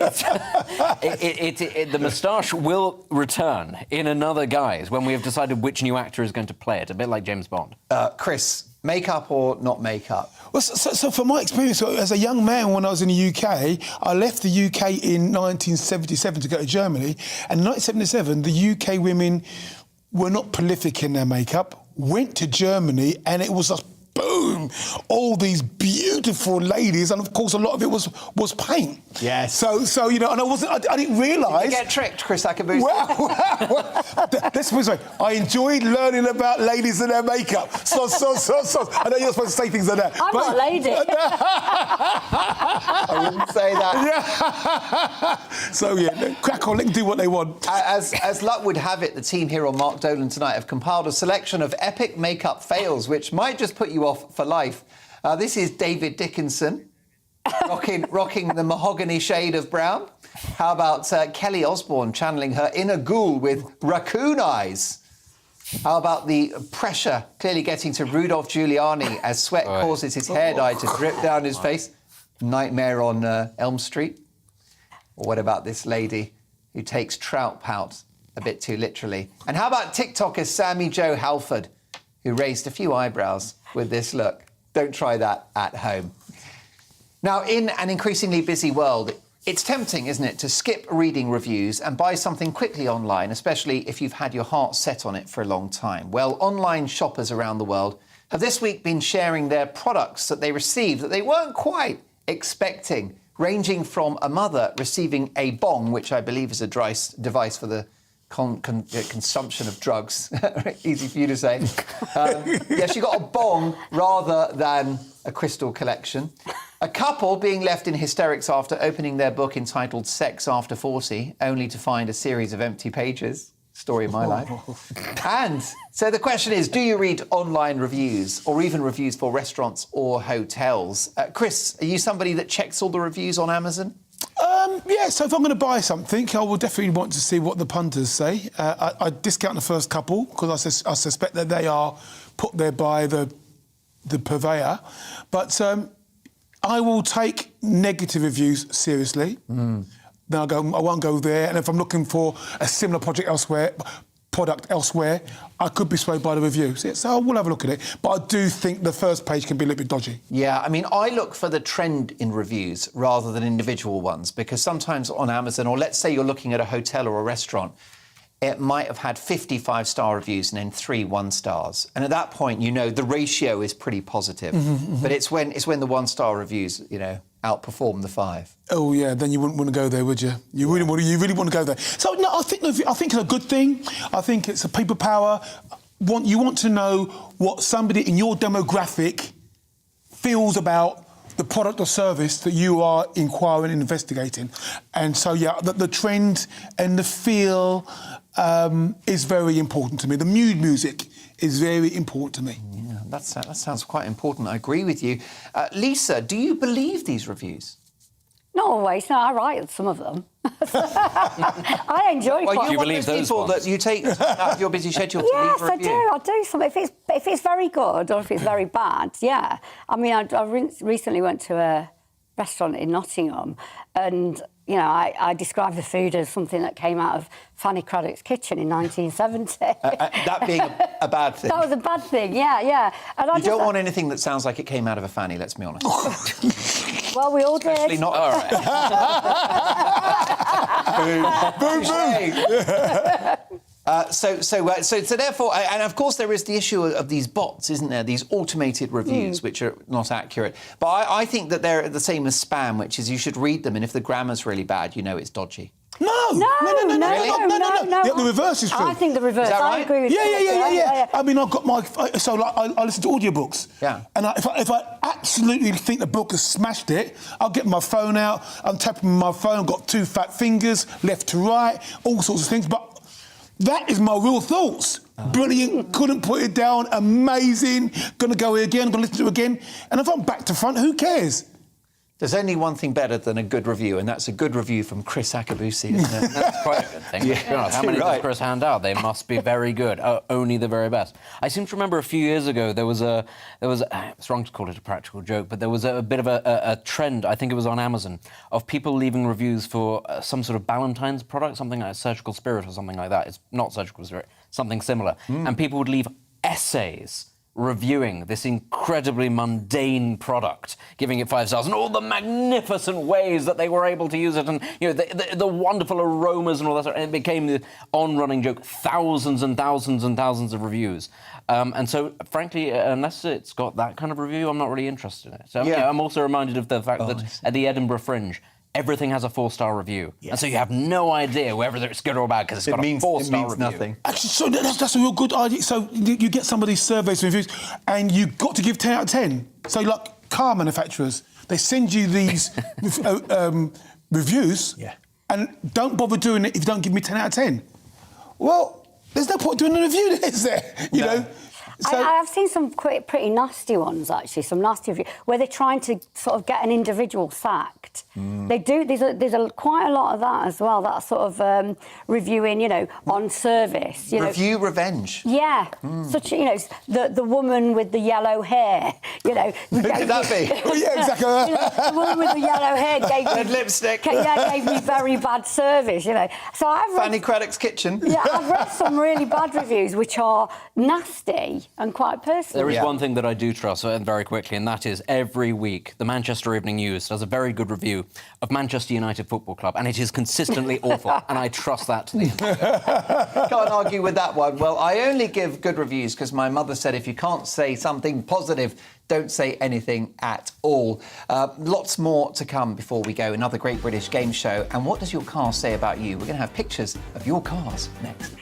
moustache will return in another guise when we have decided which new actor is going to play it, a bit like James Bond. Chris, makeup or not makeup? Well, so from my experience as a young man when I was in the UK, I left the UK in 1977 to go to Germany, and in 1977 the UK women were not prolific in their makeup, went to Germany, and it was a boom, all these beautiful ladies, and of course a lot of it was paint. Yes. So you know, and I didn't realise. Did you get tricked, Chris Ackerboos? Well, let's put it this way. I enjoyed learning about ladies and their makeup. So. I know you're supposed to say things like that. I'm not a lady. I wouldn't say that. Yeah. So yeah, crack on. Let them do what they want. As luck would have it, the team here on Mark Dolan tonight have compiled a selection of epic makeup fails, which might just put you off for life. This is David Dickinson, rocking the mahogany shade of brown. How about Kelly Osbourne channeling her inner ghoul with raccoon eyes? How about the pressure clearly getting to Rudolph Giuliani as sweat causes his hair dye to drip down his face? Nightmare on Elm Street. Or what about this lady who takes trout pout a bit too literally? And how about TikToker Sammy Jo Halford, who raised a few eyebrows with this look? Don't try that at home. Now, in an increasingly busy world, it's tempting, isn't it, to skip reading reviews and buy something quickly online, especially if you've had your heart set on it for a long time. Well, online shoppers around the world have this week been sharing their products that they received that they weren't quite expecting, ranging from a mother receiving a bong, which I believe is a device for the consumption of drugs. Easy for you to say. Yeah, she got a bong rather than a crystal collection. A couple being left in hysterics after opening their book entitled Sex After 40, only to find a series of empty pages. Story of my life. And so the question is, do you read online reviews or even reviews for restaurants or hotels? Chris, are you somebody that checks all the reviews on Amazon? Yeah, so if I'm going to buy something, I will definitely want to see what the punters say. I discount the first couple because I suspect that they are put there by the purveyor. But I will take negative reviews seriously. Then I won't go there. And if I'm looking for a similar product elsewhere, I could be swayed by the reviews. So we'll have a look at it. But I do think the first page can be a little bit dodgy. Yeah, I mean, I look for the trend in reviews rather than individual ones, because sometimes on Amazon, or let's say you're looking at a hotel or a restaurant, it might have had 50 5-star reviews and then 3 1-stars. And at that point, you know, the ratio is pretty positive. But it's when the 1-star reviews, you know, outperform the 5. Oh yeah, then you wouldn't want to go there, would you? You really want to go there. So no, I think it's a good thing. I think it's a people power. You want to know what somebody in your demographic feels about the product or service that you are inquiring and investigating. And so yeah, the trend and the feel is very important to me. The mood music is very important to me. Yeah, that sounds quite important. I agree with you. Lisa, do you believe these reviews? Not always. No, I write some of them. I enjoy. Well, you believe those people that you take out of your busy schedule to yes, leave a review? I do. Some if it's very good or if it's very bad. Yeah. I mean, I recently went to a restaurant in Nottingham, and you know, I described the food as something that came out of Fanny Craddock's kitchen in 1970. That being a bad thing. That was a bad thing. Yeah. And you don't want anything that sounds like it came out of a fanny. Let's be honest. Well, we all did. Especially not. All right. Boom, boom. So therefore, and of course there is the issue of these bots, isn't there? These automated reviews, which are not accurate. But I think that they're the same as spam, which is you should read them, and if the grammar's really bad, you know it's dodgy. No. The reverse is true. I think the reverse. Is that right? I agree with you. Yeah. I mean, I've got my... I listen to audiobooks. Yeah. And if I absolutely think the book has smashed it, I'll get my phone out, I'm tapping my phone, got 2 fat fingers, left to right, all sorts of things. But that is my real thoughts. Brilliant, couldn't put it down, amazing, gonna go here again, gonna listen to it again. And if I'm back to front, who cares? There's only one thing better than a good review, and that's a good review from Chris Akabusi, isn't it? That's quite a good thing. Yeah, To be honest. How many does Chris hand out? They must be very good. Only the very best. I seem to remember a few years ago there was it's wrong to call it a practical joke, but there was a bit of a trend, I think it was on Amazon, of people leaving reviews for some sort of Ballantine's product, something like Surgical Spirit or something like that. It's not Surgical Spirit, something similar. And people would leave essays reviewing this incredibly mundane product, giving it 5 stars, and all the magnificent ways that they were able to use it, and the wonderful aromas and all that sort. And it became the on-running joke. Thousands and thousands and thousands of reviews, and so frankly, unless it's got that kind of review, I'm not really interested in it. So I'm also reminded of the fact that at the Edinburgh Fringe, everything has a 4-star review, and so you have no idea whether it's good or bad because it's got a 4-star review. Nothing. Actually, so that's a real good idea. So you get some of these surveys and reviews, and you've got to give 10 out of 10. So, like car manufacturers, they send you these reviews, and don't bother doing it if you don't give me 10 out of 10. Well, there's no point doing a review, is there? You know. So, I've seen some pretty nasty ones, actually, some nasty reviews, where they're trying to sort of get an individual sacked. They do. There's quite a lot of that as well, that sort of reviewing, on service. Review revenge. Yeah. Such, the woman with the yellow hair, Who could that be? Yeah, exactly. The woman with the yellow hair gave me... Red lipstick. Gave me very bad service, So I've read... Fanny Craddock's kitchen. Yeah, I've read some really bad reviews, which are nasty and quite personal. There is one thing that I do trust, and very quickly, and that is every week the Manchester Evening News does a very good review of Manchester United Football Club, and it is consistently awful, and I trust that to the end. Can't argue with that one. Well, I only give good reviews because my mother said if you can't say something positive, don't say anything at all. Lots more to come before we go. Another great British game show. And what does your car say about you? We're going to have pictures of your cars next.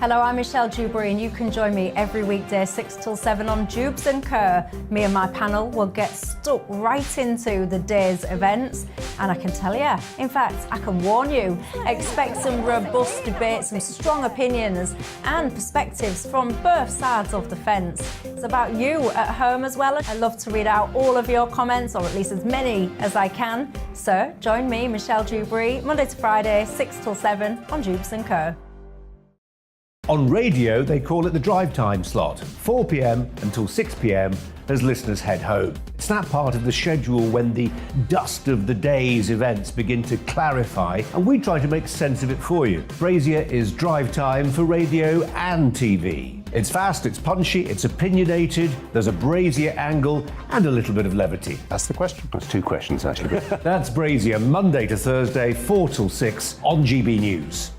Hello, I'm Michelle Dewberry, and you can join me every weekday 6 till 7 on Jubes and Kerr. Me and my panel will get stuck right into the day's events, and I can tell you, in fact, I can warn you, expect some robust debates, some strong opinions and perspectives from both sides of the fence. It's about you at home as well. I love to read out all of your comments, or at least as many as I can. So join me, Michelle Dewberry, Monday to Friday, 6 till 7 on Jubes and Kerr. On radio, they call it the drive time slot, 4 p.m. until 6 p.m. as listeners head home. It's that part of the schedule when the dust of the day's events begin to clarify, and we try to make sense of it for you. Brazier is drive time for radio and TV. It's fast, it's punchy, it's opinionated, there's a Brazier angle and a little bit of levity. That's the question. That's 2 questions, actually. That's Brazier, Monday to Thursday, 4 till 6 on GB News.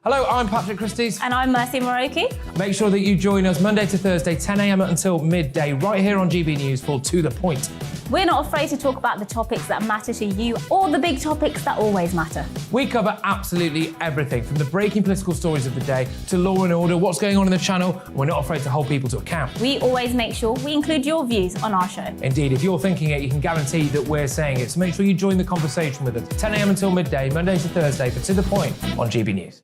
Hello, I'm Patrick Christie's. And I'm Mercy Moroki. Make sure that you join us Monday to Thursday, 10 a.m. until midday, right here on GB News for To The Point. We're not afraid to talk about the topics that matter to you or the big topics that always matter. We cover absolutely everything, from the breaking political stories of the day to law and order, what's going on in the channel. We're not afraid to hold people to account. We always make sure we include your views on our show. Indeed, if you're thinking it, you can guarantee that we're saying it. So make sure you join the conversation with us, 10 a.m. until midday, Monday to Thursday, for To The Point on GB News.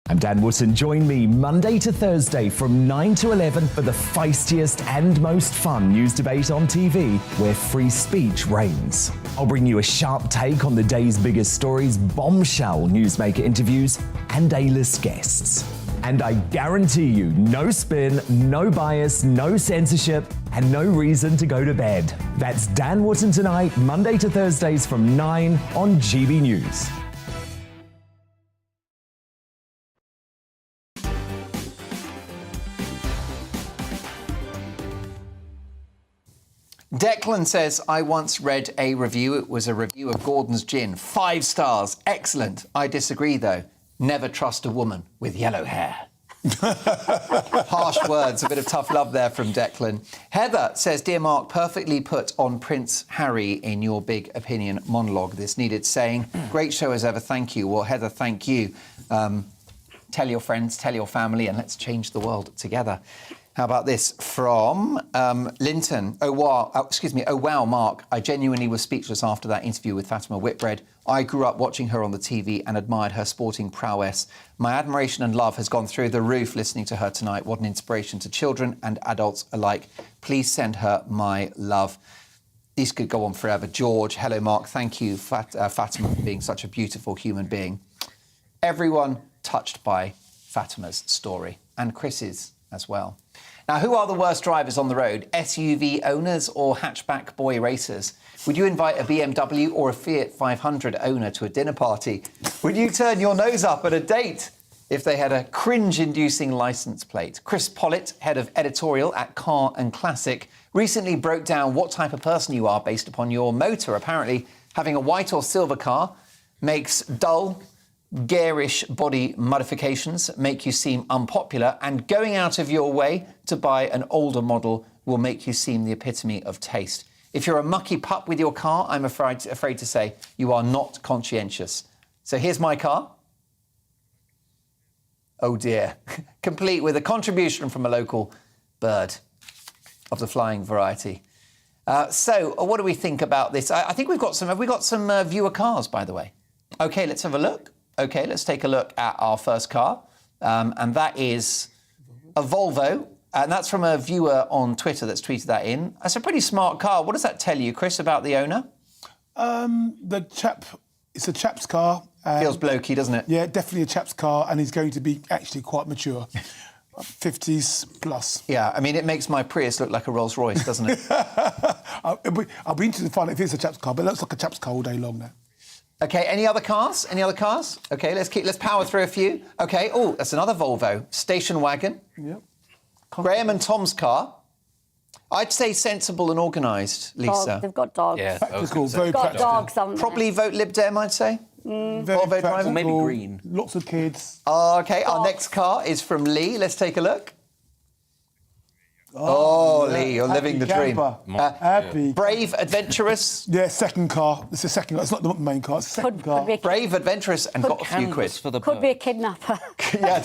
I'm Dan Wootton. Join me Monday to Thursday from 9 to 11 for the feistiest and most fun news debate on TV, where free speech reigns. I'll bring you a sharp take on the day's biggest stories, bombshell newsmaker interviews, and A-list guests. And I guarantee you, no spin, no bias, no censorship, and no reason to go to bed. That's Dan Wootton tonight, Monday to Thursdays from 9 on GB News. Declan says, I once read a review. It was a review of Gordon's Gin. 5 stars. Excellent. I disagree, though. Never trust a woman with yellow hair. Harsh words. A bit of tough love there from Declan. Heather says, Dear Mark, perfectly put on Prince Harry in your big opinion monologue. This needed saying. Great show as ever. Thank you. Well, Heather, thank you. Tell your friends, tell your family, and let's change the world together. How about this from Linton? Oh, wow, Mark. I genuinely was speechless after that interview with Fatima Whitbread. I grew up watching her on the TV and admired her sporting prowess. My admiration and love has gone through the roof listening to her tonight. What an inspiration to children and adults alike. Please send her my love. These could go on forever. George, hello, Mark. Thank you, Fatima, for being such a beautiful human being. Everyone touched by Fatima's story, and Chris's as well. Now, who are the worst drivers on the road? SUV owners or hatchback boy racers? Would you invite a BMW or a Fiat 500 owner to a dinner party? Would you turn your nose up at a date if they had a cringe-inducing licence plate? Chris Pollitt, head of editorial at Car and Classic, recently broke down what type of person you are based upon your motor. Apparently, having a white or silver car makes dull, garish body modifications make you seem unpopular, and going out of your way to buy an older model will make you seem the epitome of taste. If you're a mucky pup with your car, I'm afraid to say you are not conscientious. So here's my car. Oh dear. Complete with a contribution from a local bird of the flying variety. So what do we think about this? I think we've got some... Have we got some viewer cars, by the way? OK, let's have a look. OK, let's take a look at our first car. And that is a Volvo. And that's from a viewer on Twitter that's tweeted that in. That's a pretty smart car. What does that tell you, Chris, about the owner? It's a chap's car. Feels blokey, doesn't it? Yeah, definitely a chap's car, and he's going to be actually quite mature. 50s plus. Yeah, I mean, it makes my Prius look like a Rolls Royce, doesn't it? I'll be interested to find out if it's a chap's car, but it looks like a chap's car all day long now. OK, any other cars? Any other cars? OK, let's power through a few. OK, oh, that's another Volvo. Station wagon. Yep. Graham and Tom's car. I'd say sensible and organised, Lisa. They've got dogs. Yeah, practical, very got practical. dogs, haven't they? Probably vote Lib Dem, I'd say. Very Volvo driver. Maybe green. Lots of kids. OK, our next car is from Lee. Let's take a look. Oh, Lee, you're living the dream. Happy. Brave, adventurous. Yeah, second car. It's the second car. It's not the main car. It's the second car. Brave, adventurous, and got a few quid. Could be a kidnapper. Yeah,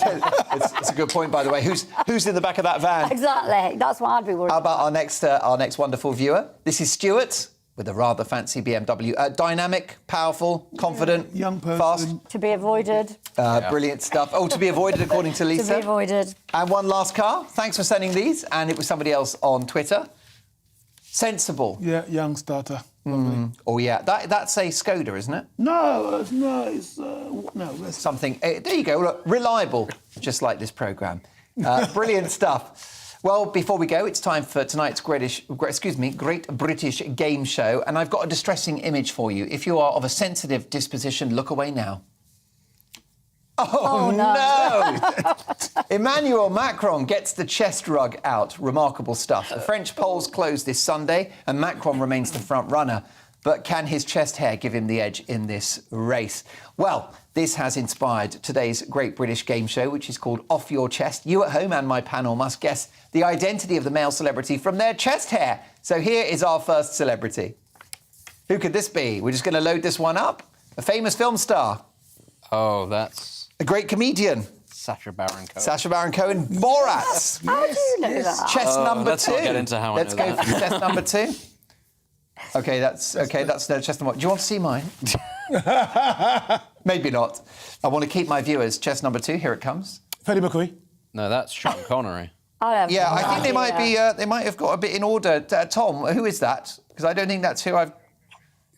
it's a good point, by the way. Who's in the back of that van? Exactly. That's what I'd be worried How about our next wonderful viewer? This is Stuart with a rather fancy BMW. Dynamic, powerful, confident, young person. Fast. To be avoided. Brilliant stuff. Oh, to be avoided, according to Lisa. To be avoided. And one last car. Thanks for sending these. And it was somebody else on Twitter. Sensible. Yeah, young starter. Oh, yeah. That's a Skoda, isn't it? No, it's no. That's something. There you go. Look, reliable, just like this programme. Brilliant stuff. Well, before we go, it's time for tonight's Great British Game Show. And I've got a distressing image for you. If you are of a sensitive disposition, look away now. Oh, no! Emmanuel Macron gets the chest rug out. Remarkable stuff. The French polls close this Sunday, and Macron remains the front runner. But can his chest hair give him the edge in this race? Well, this has inspired today's Great British Game Show, which is called Off Your Chest. You at home and my panel must guess the identity of the male celebrity from their chest hair. So here is our first celebrity. Who could this be? We're just going to load this one up. A famous film star. Oh, that's... A great comedian. Sacha Baron Cohen. Sacha Baron Cohen. Borat. How do you know that? Chest number let's 2. Not get into how let's I know go that. for chest number 2. OK, that's their chest number 1. Do you want to see mine? Maybe not. I want to keep my viewers. Chest number 2, here it comes. Freddie Mercury. No, that's Sean Connery. I think they might be. They might have got a bit in order. Tom, who is that? Because I don't think that's who I've.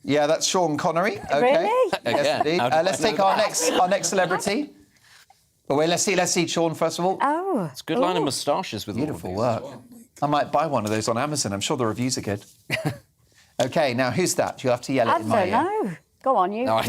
Yeah, that's Sean Connery. Okay. Really? Yes, indeed. Let's take our next celebrity. Oh, wait, let's see Sean first of all. Oh, it's a good line of moustaches with beautiful work. I might buy one of those on Amazon. I'm sure the reviews are good. OK, now who's that? You'll have to yell it in my ear. I don't know. Go on, you. No,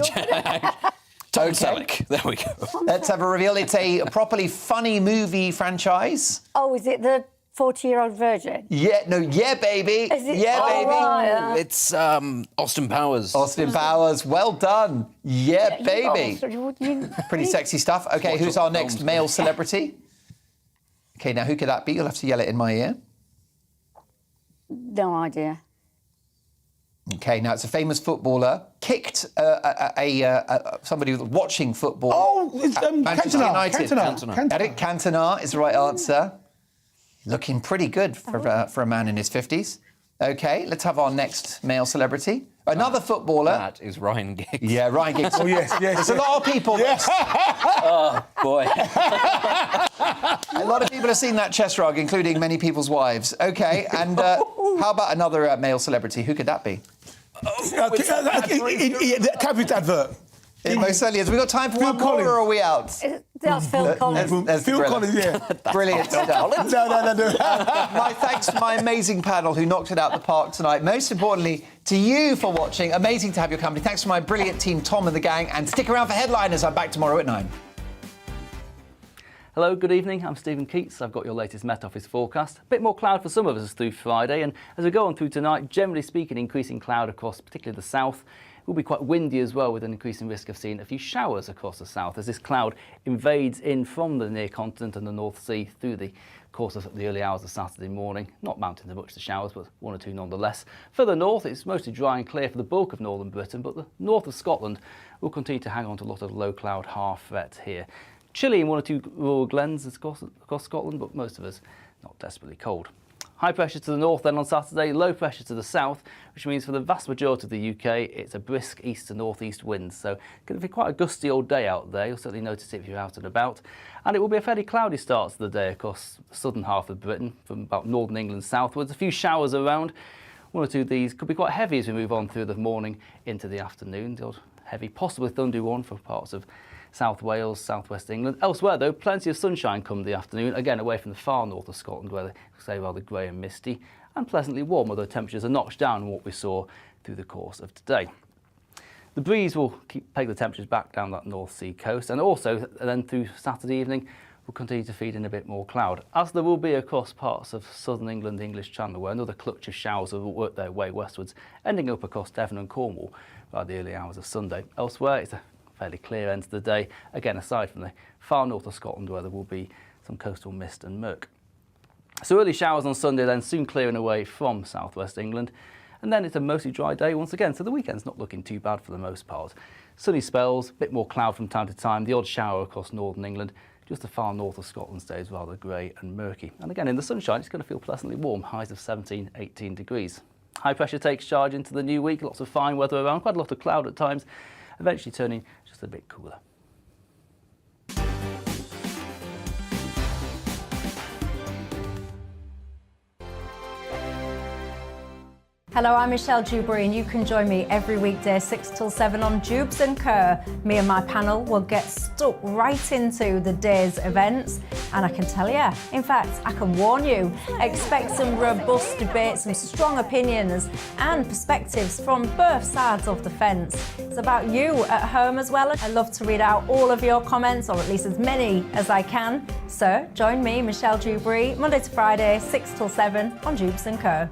Tom Selleck. There we go. Let's have a reveal. It's a properly funny movie franchise. Oh, is it the 40-year-old virgin? Yeah, no, yeah, baby. Is it? Yeah, baby. Right, It's Austin Powers. Austin Powers. Well done. Yeah, baby. Pretty sexy stuff. OK, who's our next male celebrity? OK, now who could that be? You'll have to yell it in my ear. No idea. OK, now it's a famous footballer. Kicked somebody who was watching football. Oh, it's Manchester United. Cantona. Eric Cantona is the right answer. Looking pretty good for a man in his 50s. OK, let's have our next male celebrity. Another footballer. That is Ryan Giggs. Yeah, Ryan Giggs. Oh, yes. There's a lot of people. Yes. Oh, boy. A lot of people have seen that chest rug, including many people's wives. OK, and how about another male celebrity? Who could that be? Cadbury's advert. It most certainly is. Have we got time for one more, or are we out? That's Phil Collins. Phil Collins, yeah. Brilliant stuff. No. My thanks to my amazing panel who knocked it out the park tonight. Most importantly, to you for watching. Amazing to have your company. Thanks to my brilliant team, Tom and the gang. And stick around for Headliners. I'm back tomorrow at 9. Hello, good evening. I'm Stephen Keats. I've got your latest Met Office forecast. A bit more cloud for some of us through Friday, and as we go on through tonight, generally speaking, increasing cloud across particularly the south. It will be quite windy as well, with an increasing risk of seeing a few showers across the south as this cloud invades in from the near continent and the North Sea through the course of the early hours of Saturday morning. Not mounting to much the showers, but one or two nonetheless. Further north, it's mostly dry and clear for the bulk of northern Britain, but the north of Scotland will continue to hang on to a lot of low cloud half threat here. Chilly in one or two rural glens across Scotland, but most of us not desperately cold. High pressure to the north then on Saturday, low pressure to the south, which means for the vast majority of the UK, it's a brisk east to northeast wind. So it's going to be quite a gusty old day out there. You'll certainly notice it if you're out and about. And it will be a fairly cloudy start to the day across the southern half of Britain, from about northern England southwards. A few showers around. One or two of these could be quite heavy as we move on through the morning into the afternoon. The odd heavy, possibly thundery one for parts of South Wales, southwest England. Elsewhere, though, plenty of sunshine come the afternoon, again away from the far north of Scotland, where they stay rather grey and misty, and pleasantly warm, although temperatures are notched down on what we saw through the course of today. The breeze will take the temperatures back down that North Sea coast, and also then through Saturday evening will continue to feed in a bit more cloud, as there will be across parts of southern England, English Channel, where another clutch of showers will work their way westwards, ending up across Devon and Cornwall by the early hours of Sunday. Elsewhere, it's a fairly clear end to the day, again aside from the far north of Scotland where there will be some coastal mist and murk. So early showers on Sunday, then soon clearing away from southwest England, and then it's a mostly dry day once again, so the weekend's not looking too bad for the most part. Sunny spells, a bit more cloud from time to time, the odd shower across northern England. Just the far north of Scotland stays rather grey and murky, and again in the sunshine it's going to feel pleasantly warm, highs of 17-18 degrees. High pressure takes charge into the new week, lots of fine weather around, quite a lot of cloud at times, eventually turning just a bit cooler. Hello, I'm Michelle Dewberry, and you can join me every weekday 6 till 7 on Jubes and Kerr. Me and my panel will get stuck right into the day's events, and I can tell you, in fact, I can warn you, expect some robust debate, some strong opinions and perspectives from both sides of the fence. It's about you at home as well. I love to read out all of your comments, or at least as many as I can. So join me, Michelle Dewberry, Monday to Friday, 6 till 7 on Jubes and Kerr.